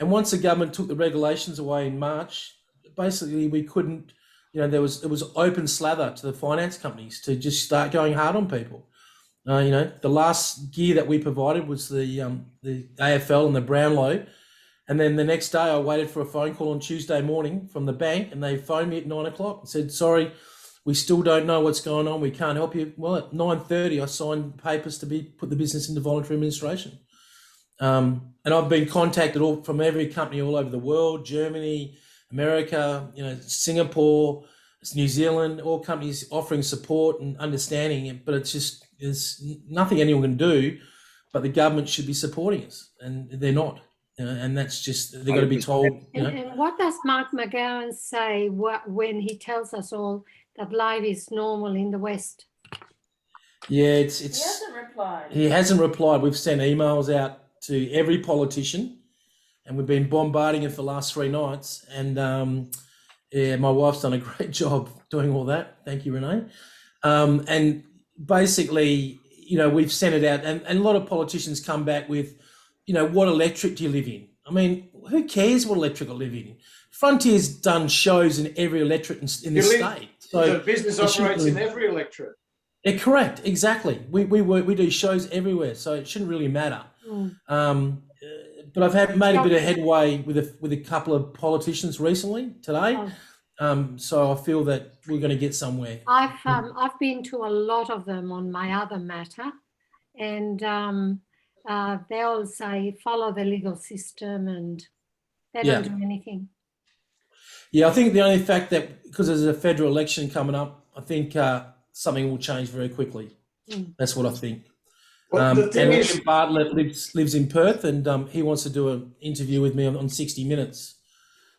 And once the government took the regulations away in March, basically we couldn't, you know, it was open slather to the finance companies to just start going hard on people. You know, the last gear that we provided was the AFL and the Brownlow. And then the next day I waited for a phone call on Tuesday morning from the bank, and they phoned me at 9 o'clock and said, sorry, we still don't know what's going on. We can't help you. Well, at 9:30, I signed papers to put the business into voluntary administration. And I've been contacted from every company all over the world, Germany, America, you know, Singapore, New Zealand, all companies offering support and understanding it. But there's nothing anyone can do, but the government should be supporting us, and they're not. You know, and that's just, they've got to be told. You know. And what does Mark McGowan say when he tells us all that life is normal in the West? Yeah, He hasn't replied. He hasn't replied. We've sent emails out to every politician, and we've been bombarding it for the last 3 nights. And yeah, my wife's done a great job doing all that. Thank you, Renee. And basically, you know, we've sent it out, and a lot of politicians come back with, you know, what electorate do you live in? I mean, who cares what electorate you live in? Frontier's done shows in every electorate in this state. So the business operates in every electorate. Yeah, correct, exactly. We do shows everywhere, so it shouldn't really matter. But I've made a bit of headway with a couple of politicians recently today. So I feel that we're going to get somewhere. I've been to a lot of them on my other matter, and they all say follow the legal system, and they don't do anything. Yeah, I think the only fact that because there's a federal election coming up, I think something will change very quickly. That's what I think. Well, the thing is, Bartlett lives in Perth, and he wants to do an interview with me on 60 Minutes.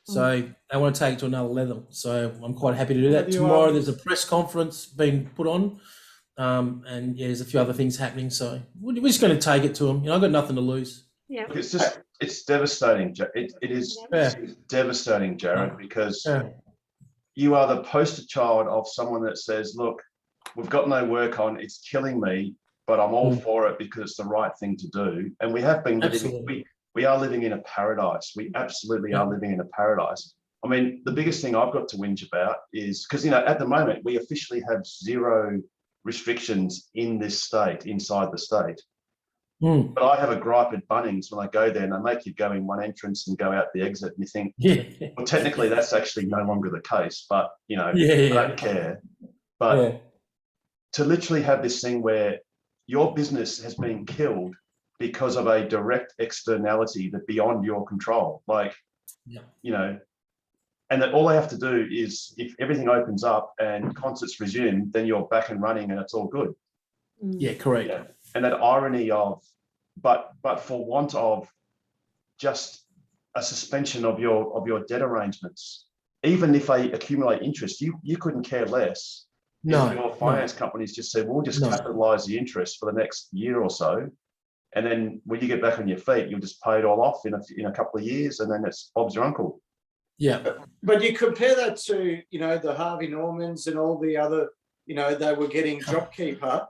So I want to take it to another level. So I'm quite happy to do that. Tomorrow there's a press conference being put on, and yeah, there's a few other things happening. So we're just going to take it to him. You know, I've got nothing to lose. Yeah, It's devastating. It is devastating, Jared, because you are the poster child of someone that says, look, we've got no work on, it's killing me, but I'm all for it because it's the right thing to do. And we have been living, we are living in a paradise. We absolutely are living in a paradise. I mean, the biggest thing I've got to whinge about is, because, you know, at the moment, we officially have 0 restrictions in this state, inside the state. But I have a gripe at Bunnings when I go there, and they make you go in one entrance and go out the exit, and you think, well, technically that's actually no longer the case, but, you know, I don't care. But to literally have this thing where your business has been killed because of a direct externality that beyond your control, like, you know, and that all they have to do is, if everything opens up and concerts resume, then you're back and running and it's all good. Yeah, correct. Yeah. And that irony of, but for want of just a suspension of your debt arrangements, even if they accumulate interest, you couldn't care less. No, your finance companies just said, we'll just capitalize the interest for the next year or so, and then when you get back on your feet, you'll just pay it all off in a couple of years, and then it's Bob's your uncle. Yeah, but you compare that to, you know, the Harvey Normans and all the other, you know, they were getting JobKeeper.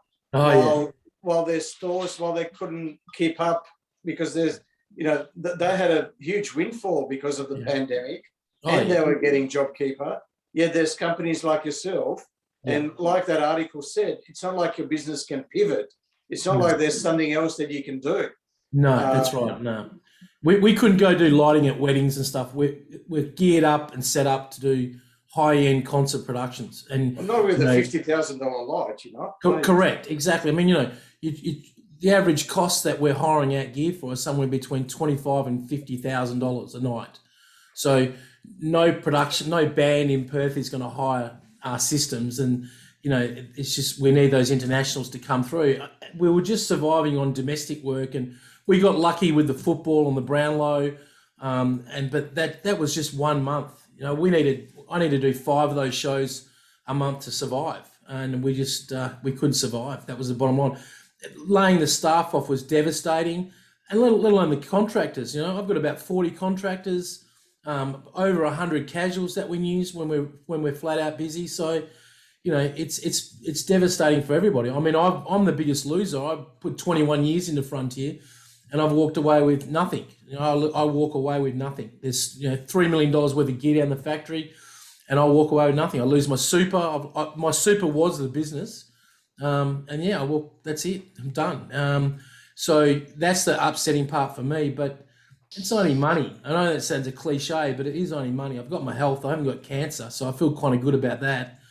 While their stores, while they couldn't keep up because there's, you know, they had a huge windfall because of the pandemic, and they were getting JobKeeper. Yeah, there's companies like yourself, and like that article said, it's not like your business can pivot. It's not like there's something else that you can do. No, that's right. No, we couldn't go do lighting at weddings and stuff. We're geared up and set up to do high-end concert productions, and not with a $50,000 light, you know. Correct, exactly. I mean, you know, the average cost that we're hiring out gear for is somewhere between $25,000 and $50,000 a night. So no production, no band in Perth is going to hire our systems, and you know, it's just we need those internationals to come through. We were just surviving on domestic work, and we got lucky with the football on the Brownlow, but that was just 1 month. You know, I need to do 5 of those shows a month to survive, and we just we couldn't survive. That was the bottom line. Laying the staff off was devastating, and let alone the contractors. You know, I've got about 40 contractors, over 100 casuals that we use when we're flat out busy. So, you know, it's devastating for everybody. I mean, I'm the biggest loser. I put 21 years into Frontier, and I've walked away with nothing. You know, I walk away with nothing. There's, you know, $3 million worth of gear down the factory, and I walk away with nothing. I lose my super. My super was the business, and yeah, well, that's it. I'm done. So that's the upsetting part for me. But it's only money. I know that sounds a cliche, but it is only money. I've got my health. I haven't got cancer, so I feel kind of good about that.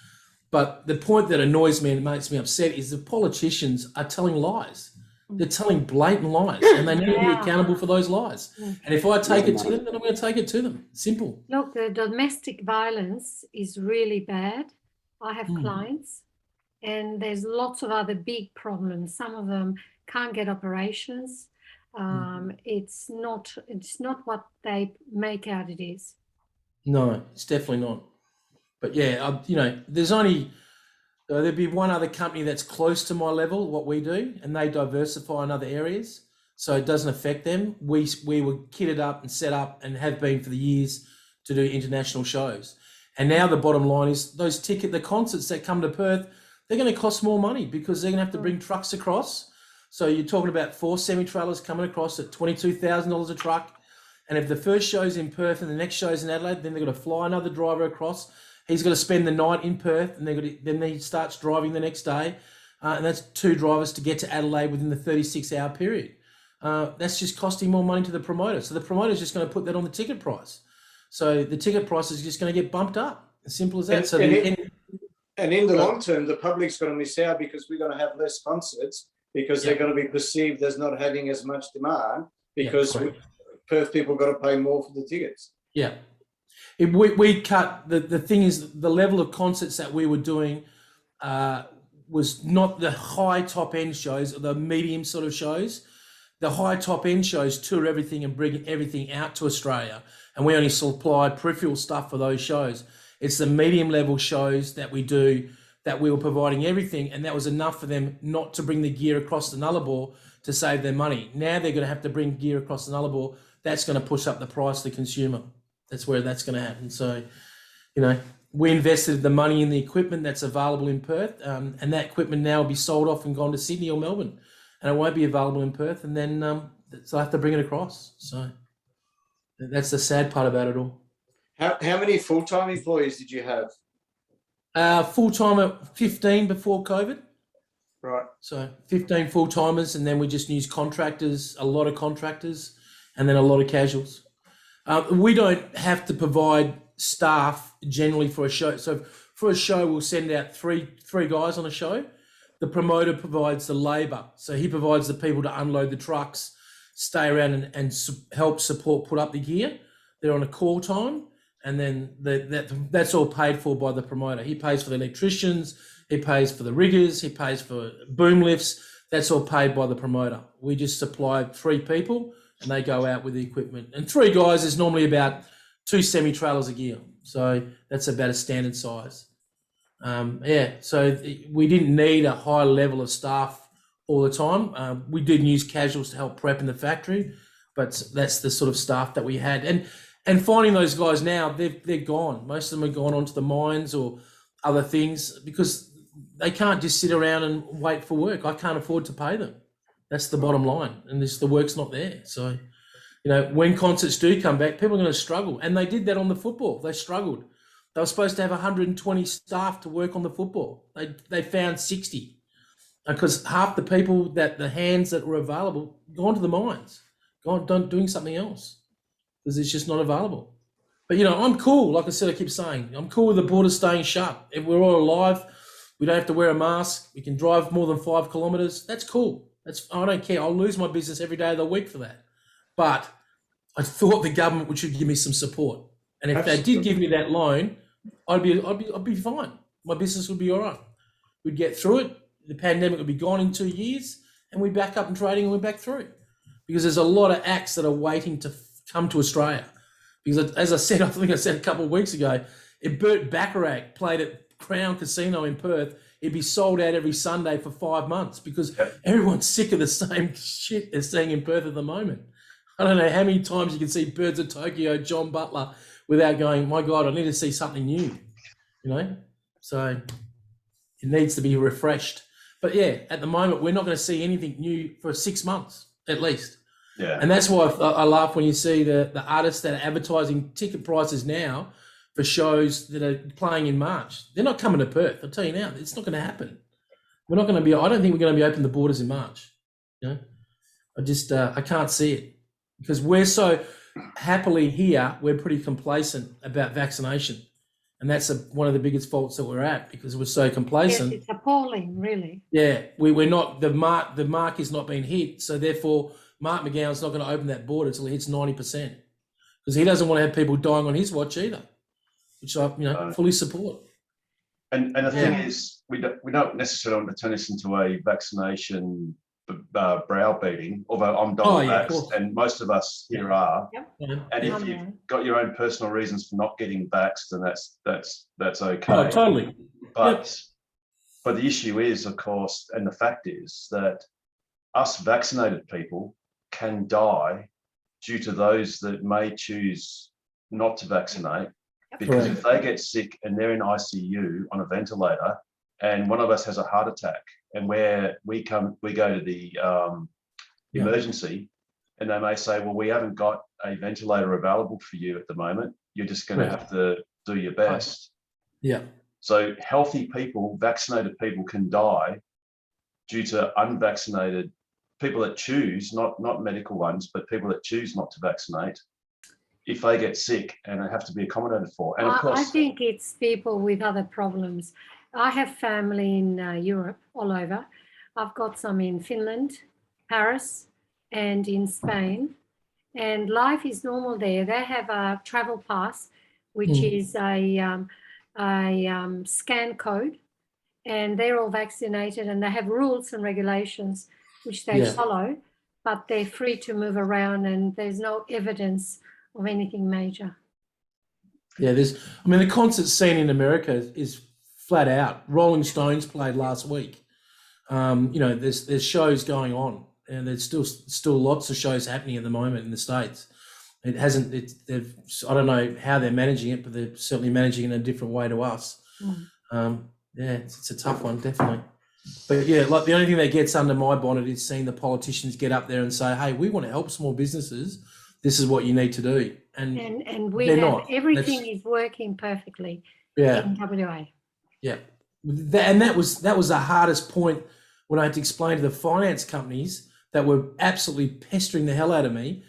But the point that annoys me and makes me upset is the politicians are telling lies. They're telling blatant lies, and they need to be accountable for those lies. And if I take it to them, then I'm going to take it to them. Simple. Look, the domestic violence is really bad. I have clients, and there's lots of other big problems. Some of them can't get operations. It's not what they make out it is. No, it's definitely not. But yeah, you know, there'd be one other company that's close to my level, what we do, and they diversify in other areas, so it doesn't affect them. We were kitted up and set up and have been for the years to do international shows. And now the bottom line is the concerts that come to Perth, they're going to cost more money because they're going to have to bring trucks across. So you're talking about 4 semi-trailers coming across at $22,000 a truck. And if the first show's in Perth and the next show's in Adelaide, then they're going to fly another driver across. He's got to spend the night in Perth, and then he starts driving the next day. And that's 2 drivers to get to Adelaide within the 36-hour period. That's just costing more money to the promoter. So the promoter's just going to put that on the ticket price. So the ticket price is just going to get bumped up. As simple as that. And in the long term, the public's going to miss out because we're going to have less concerts because they're going to be perceived as not having as much demand because Perth people got to pay more for the tickets. Yeah. We cut, the thing is, the level of concerts that we were doing was not the high top end shows or the medium sort of shows. The high top end shows tour everything and bring everything out to Australia. And we only supply peripheral stuff for those shows. It's the medium level shows that we do that we were providing everything, and that was enough for them not to bring the gear across the Nullarbor to save their money. Now they're going to have to bring gear across the Nullarbor. That's going to push up the price to the consumer. That's where that's going to happen. So, you know, we invested the money in the equipment that's available in Perth, and that equipment now will be sold off and gone to Sydney or Melbourne, and it won't be available in Perth, and then so I have to bring it across. So that's the sad part about it all. How many full-time employees did you have? Full-time at 15 before COVID. Right. So 15 full-timers, and then we just use contractors, a lot of contractors, and then a lot of casuals. We don't have to provide staff generally for a show. So for a show, we'll send out three guys on a show. The promoter provides the labour. So he provides the people to unload the trucks, stay around and help support, put up the gear. They're on a call time. And then that's all paid for by the promoter. He pays for the electricians, he pays for the riggers, he pays for boom lifts. That's all paid by the promoter. We just supply 3 people and they go out with the equipment. And 3 guys is normally about 2 semi-trailers of gear. So that's about a standard size. So we didn't need a high level of staff all the time. We did use casuals to help prep in the factory, but that's the sort of staff that we had. And finding those guys now, they're gone. Most of them are gone onto the mines or other things because they can't just sit around and wait for work. I can't afford to pay them. That's the bottom line. And the work's not there. So, you know, when concerts do come back, people are going to struggle. And they did that on the football. They struggled. They were supposed to have 120 staff to work on the football. They found 60 because half the people the hands that were available gone to the mines, doing something else. Because it's just not available. But, you know, I'm cool. Like I said, I keep saying, I'm cool with the border staying shut. If we're all alive, we don't have to wear a mask. We can drive more than 5 kilometres. That's cool. I don't care. I'll lose my business every day of the week for that. But I thought the government should give me some support. And if they did give me that loan, I'd be fine. My business would be all right. We'd get through it. The pandemic would be gone in 2 years, and we'd back up and trading and we're back through. Because there's a lot of acts that are waiting to come to Australia. Because as I said, I think I said a couple of weeks ago, if Burt Bacharach played at Crown Casino in Perth, it'd be sold out every Sunday for 5 months because everyone's sick of the same shit they're seeing in Perth at the moment. I don't know how many times you can see Birds of Tokyo, John Butler, without going, my God, I need to see something new, you know? So It needs to be refreshed. But yeah, at the moment, we're not going to see anything new for 6 months at least. Yeah. And that's why I laugh when you see the artists that are advertising ticket prices now for shows that are playing in March. They're not coming to Perth. I'll tell you now, it's not going to happen. We're not going to be. I don't think we're going to be open the borders in March. You know, I can't see it because we're so happily here. We're pretty complacent about vaccination. And that's one of the biggest faults that we're at because we're so complacent. Yes, it's appalling, really. Yeah, we're not, the mark is not being hit. So therefore, Mark McGowan's not going to open that border until he hits 90% because he doesn't want to have people dying on his watch either, which I fully support. And the thing is, we don't necessarily want to turn this into a vaccination browbeating, although I'm double vaxxed and most of us here are. Yep. And if you've got your own personal reasons for not getting vaxxed, then that's okay. Oh, totally. But the issue is, of course, and the fact is that us vaccinated people can die due to those that may choose not to vaccinate, because if they get sick and they're in ICU on a ventilator, and one of us has a heart attack, and where we go to the emergency, and they may say, well, we haven't got a ventilator available for you at the moment. You're just going to have to do your best. Yeah. So healthy people, vaccinated people can die due to unvaccinated people that choose, not medical ones, but people that choose not to vaccinate, if they get sick and they have to be accommodated for. And of course, I think it's people with other problems. I have family in Europe, all over. I've got some in Finland, Paris, and in Spain. And life is normal there. They have a travel pass, which is a scan code, and they're all vaccinated, and they have rules and regulations which they follow, but they're free to move around, and there's no evidence of anything major. Yeah, the concert scene in America is flat out. Rolling Stones played last week. There's shows going on, and there's still lots of shows happening at the moment in the States. It hasn't. I don't know how they're managing it, but they're certainly managing it in a different way to us. It's a tough one, definitely. But yeah, like the only thing that gets under my bonnet is seeing the politicians get up there and say, "Hey, we want to help small businesses. This is what you need to do." And we have everything is working perfectly in WA. Yeah, and that was the hardest point when I had to explain to the finance companies that were absolutely pestering the hell out of me.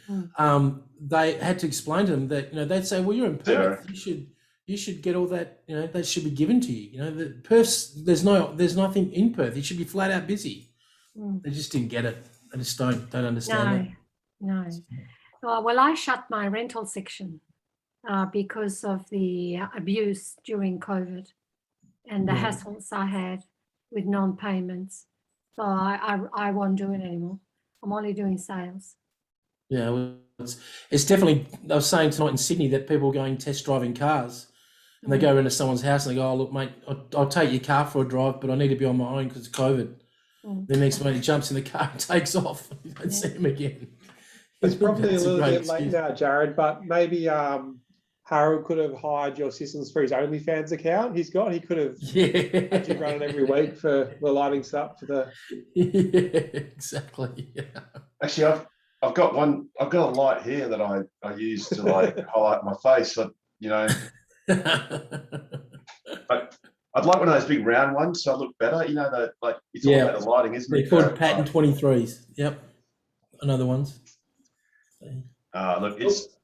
They had to explain to them that they'd say, "Well, you're in Perth. You should get all that. That should be given to you. The Perth. There's nothing in Perth. You should be flat out busy." They just didn't get it. They just don't understand that. No. Well, I shut my rental section because of the abuse during COVID and the hassles I had with non-payments. So I won't do it anymore. I'm only doing sales. Yeah, well, it's definitely. I was saying tonight in Sydney that people are going test driving cars, and they go into someone's house and they go, "Oh, look, mate, I'll take your car for a drive, but I need to be on my own because of COVID." The next minute he jumps in the car and takes off. You don't see him again. It's probably a little bit late now, Jared, but maybe Harold could have hired your assistance for his OnlyFans account. He could have had you run it every week for the lighting stuff for the. Yeah, exactly. Yeah. Actually, I've got a light here that I use to highlight my face. So, but I'd like one of those big round ones so I look better. It's all about the lighting, isn't it? They're called patent 23s. Yep, another ones. Look,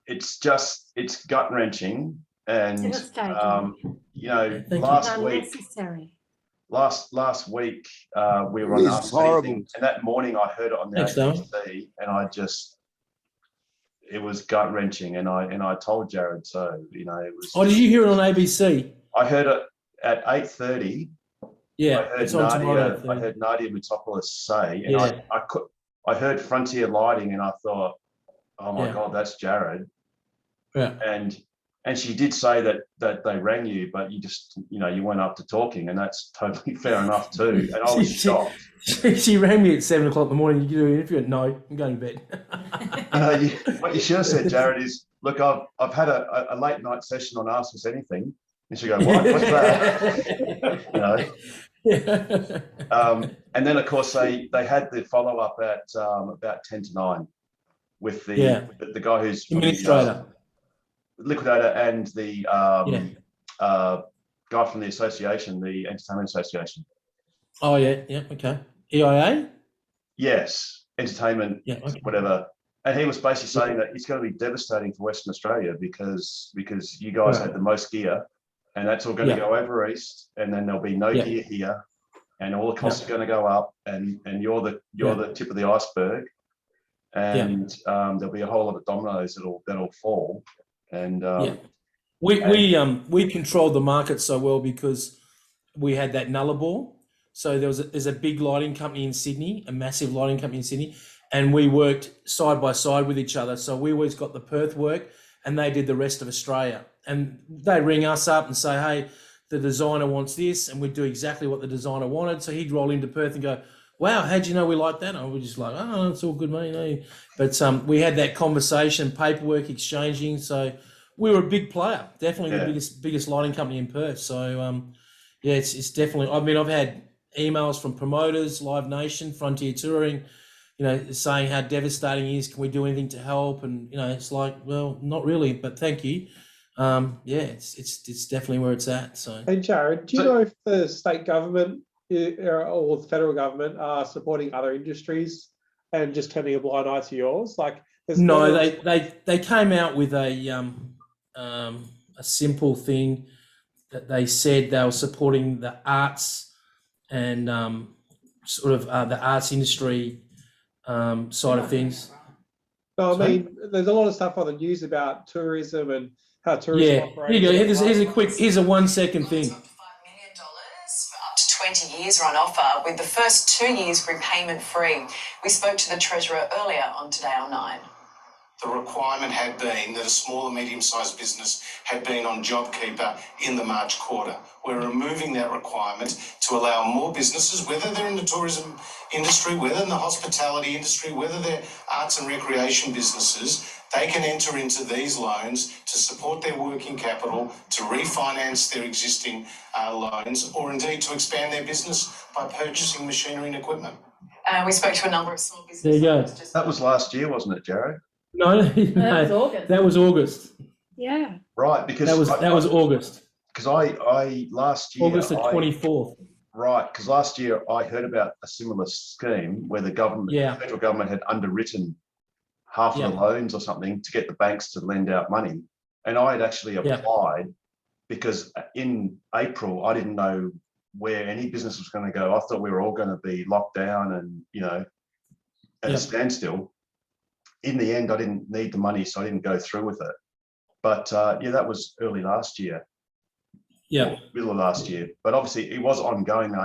it's gut wrenching, and last week we were on Ask Anything, and that morning I heard it on the ABC, and it was gut wrenching, and I told Jared so. It was. Oh, did you hear it on ABC? I heard it at 8:30. Yeah, I heard Nadia Mitopoulos say, and I heard Frontier Lighting, and I thought, oh my God, that's Jared. Yeah. And she did say that they rang you, but you just, you went up to talking, and that's totally fair enough too. And I was shocked. She rang me at 7 o'clock in the morning. You do an interview? No, I'm going to bed. What you should have said, Jared, is, look, I've had a late night session on Ask Us Anything. And she go, what? What's that? And then, of course, they had the follow up at about 10 to 9 with the guy who's from administrator, liquidator, and the guy from the association, the Entertainment Association. Oh yeah, okay. EIA. Yes, entertainment, whatever. And he was basically saying that it's going to be devastating for Western Australia because you guys had the most gear, and that's all going to go over east, and then there'll be no gear here, and all the costs are going to go up, and you're the tip of the iceberg, and there'll be a whole lot of dominoes that'll fall, and we controlled the market so well because we had that Nullarbor. So there's a big lighting company in Sydney, a massive lighting company in Sydney, and we worked side by side with each other. So we always got the Perth work, and they did the rest of Australia. And they ring us up and say, hey, the designer wants this, and we'd do exactly what the designer wanted. So he'd roll into Perth and go, wow, how'd you know we like that? And we're just like, oh, it's all good, mate. But we had that conversation, paperwork exchanging. So we were a big player, definitely the biggest lighting company in Perth. So it's definitely. I mean, I've had emails from promoters, Live Nation, Frontier Touring, saying how devastating it is. Can we do anything to help? And it's like, well, not really, but thank you. It's definitely where it's at. So, hey Jared, do you know if the state government or the federal government are supporting other industries and just turning a blind eye to yours? Like, no, they came out with a simple thing that they said they were supporting the arts and the arts industry side of things. No, I mean, there's a lot of stuff on the news about tourism and how tourism operates. Here you go. Here's a 1 second thing. $5 million for up to 20 years are on offer, with the first 2 years repayment free. We spoke to the Treasurer earlier on Today on 9. The requirement had been that a small and medium-sized business had been on JobKeeper in the March quarter. We're removing that requirement to allow more businesses, whether they're in the tourism industry, whether in the hospitality industry, whether they're arts and recreation businesses, they can enter into these loans to support their working capital, to refinance their existing loans, or indeed to expand their business by purchasing machinery and equipment. We spoke to a number of small businesses. There you go. That was last year, wasn't it, Jared? No, that was August. Yeah. Right, because that was August. Because I last year August the 24th. Right, because last year I heard about a similar scheme where the government, the federal government, had underwritten half of the loans or something to get the banks to lend out money, and I had actually applied because in April I didn't know where any business was going to go. I thought we were all going to be locked down and at a standstill. In the end, I didn't need the money, so I didn't go through with it. But that was early last year. Yeah, middle of last year. But obviously, it was ongoing.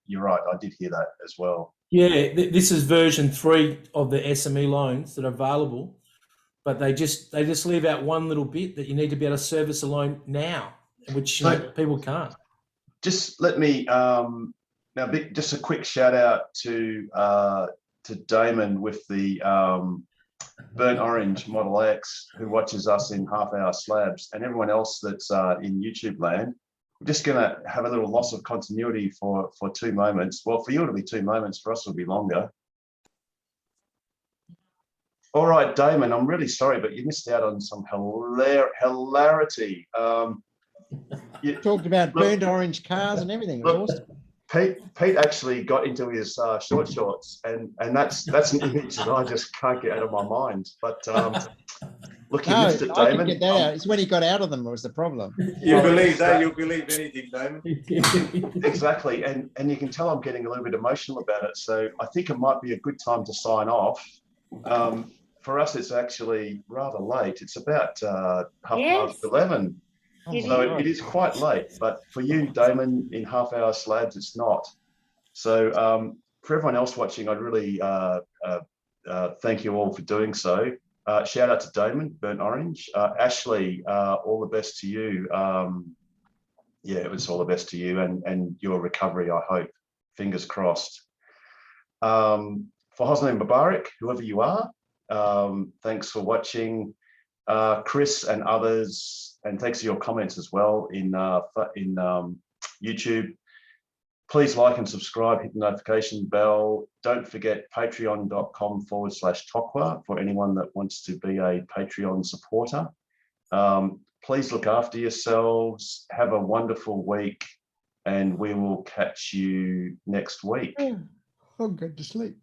You're right. I did hear that as well. Yeah, this is version 3 of the SME loans that are available, but they just leave out one little bit that you need to be able to service a loan now, which people can't. Just let me just a quick shout out to Damon with the Burnt Orange Model X, who watches us in half-hour slabs, and everyone else that's in YouTube land. We're just going to have a little loss of continuity for 2 moments. Well, for you it'll be 2 moments. For us it'll be longer. All right, Damon, I'm really sorry, but you missed out on some hilarity. You talked about burnt orange cars and everything. It was awesome. Pete actually got into his short shorts, and that's an image that I just can't get out of my mind. But look, you missed it, Damon. I can get that out. It's when he got out of them was the problem. You believe that, you'll believe anything, Damon. Exactly, and you can tell I'm getting a little bit emotional about it. So I think it might be a good time to sign off. For us, it's actually rather late. It's about 11:30. So it is quite late, but for you, Damon, in half-hour slabs, it's not. So for everyone else watching, I'd really thank you all for doing so. Shout out to Damon, Burnt Orange. Ashley, all the best to you. It was all the best to you and your recovery, I hope. Fingers crossed. For Hosni Mubarak, whoever you are, thanks for watching. Chris and others, and thanks for your comments as well in YouTube. Please like and subscribe, hit the notification bell. Don't forget patreon.com/Tokwa for anyone that wants to be a Patreon supporter. Please look after yourselves. Have a wonderful week, and we will catch you next week. I'll go to sleep.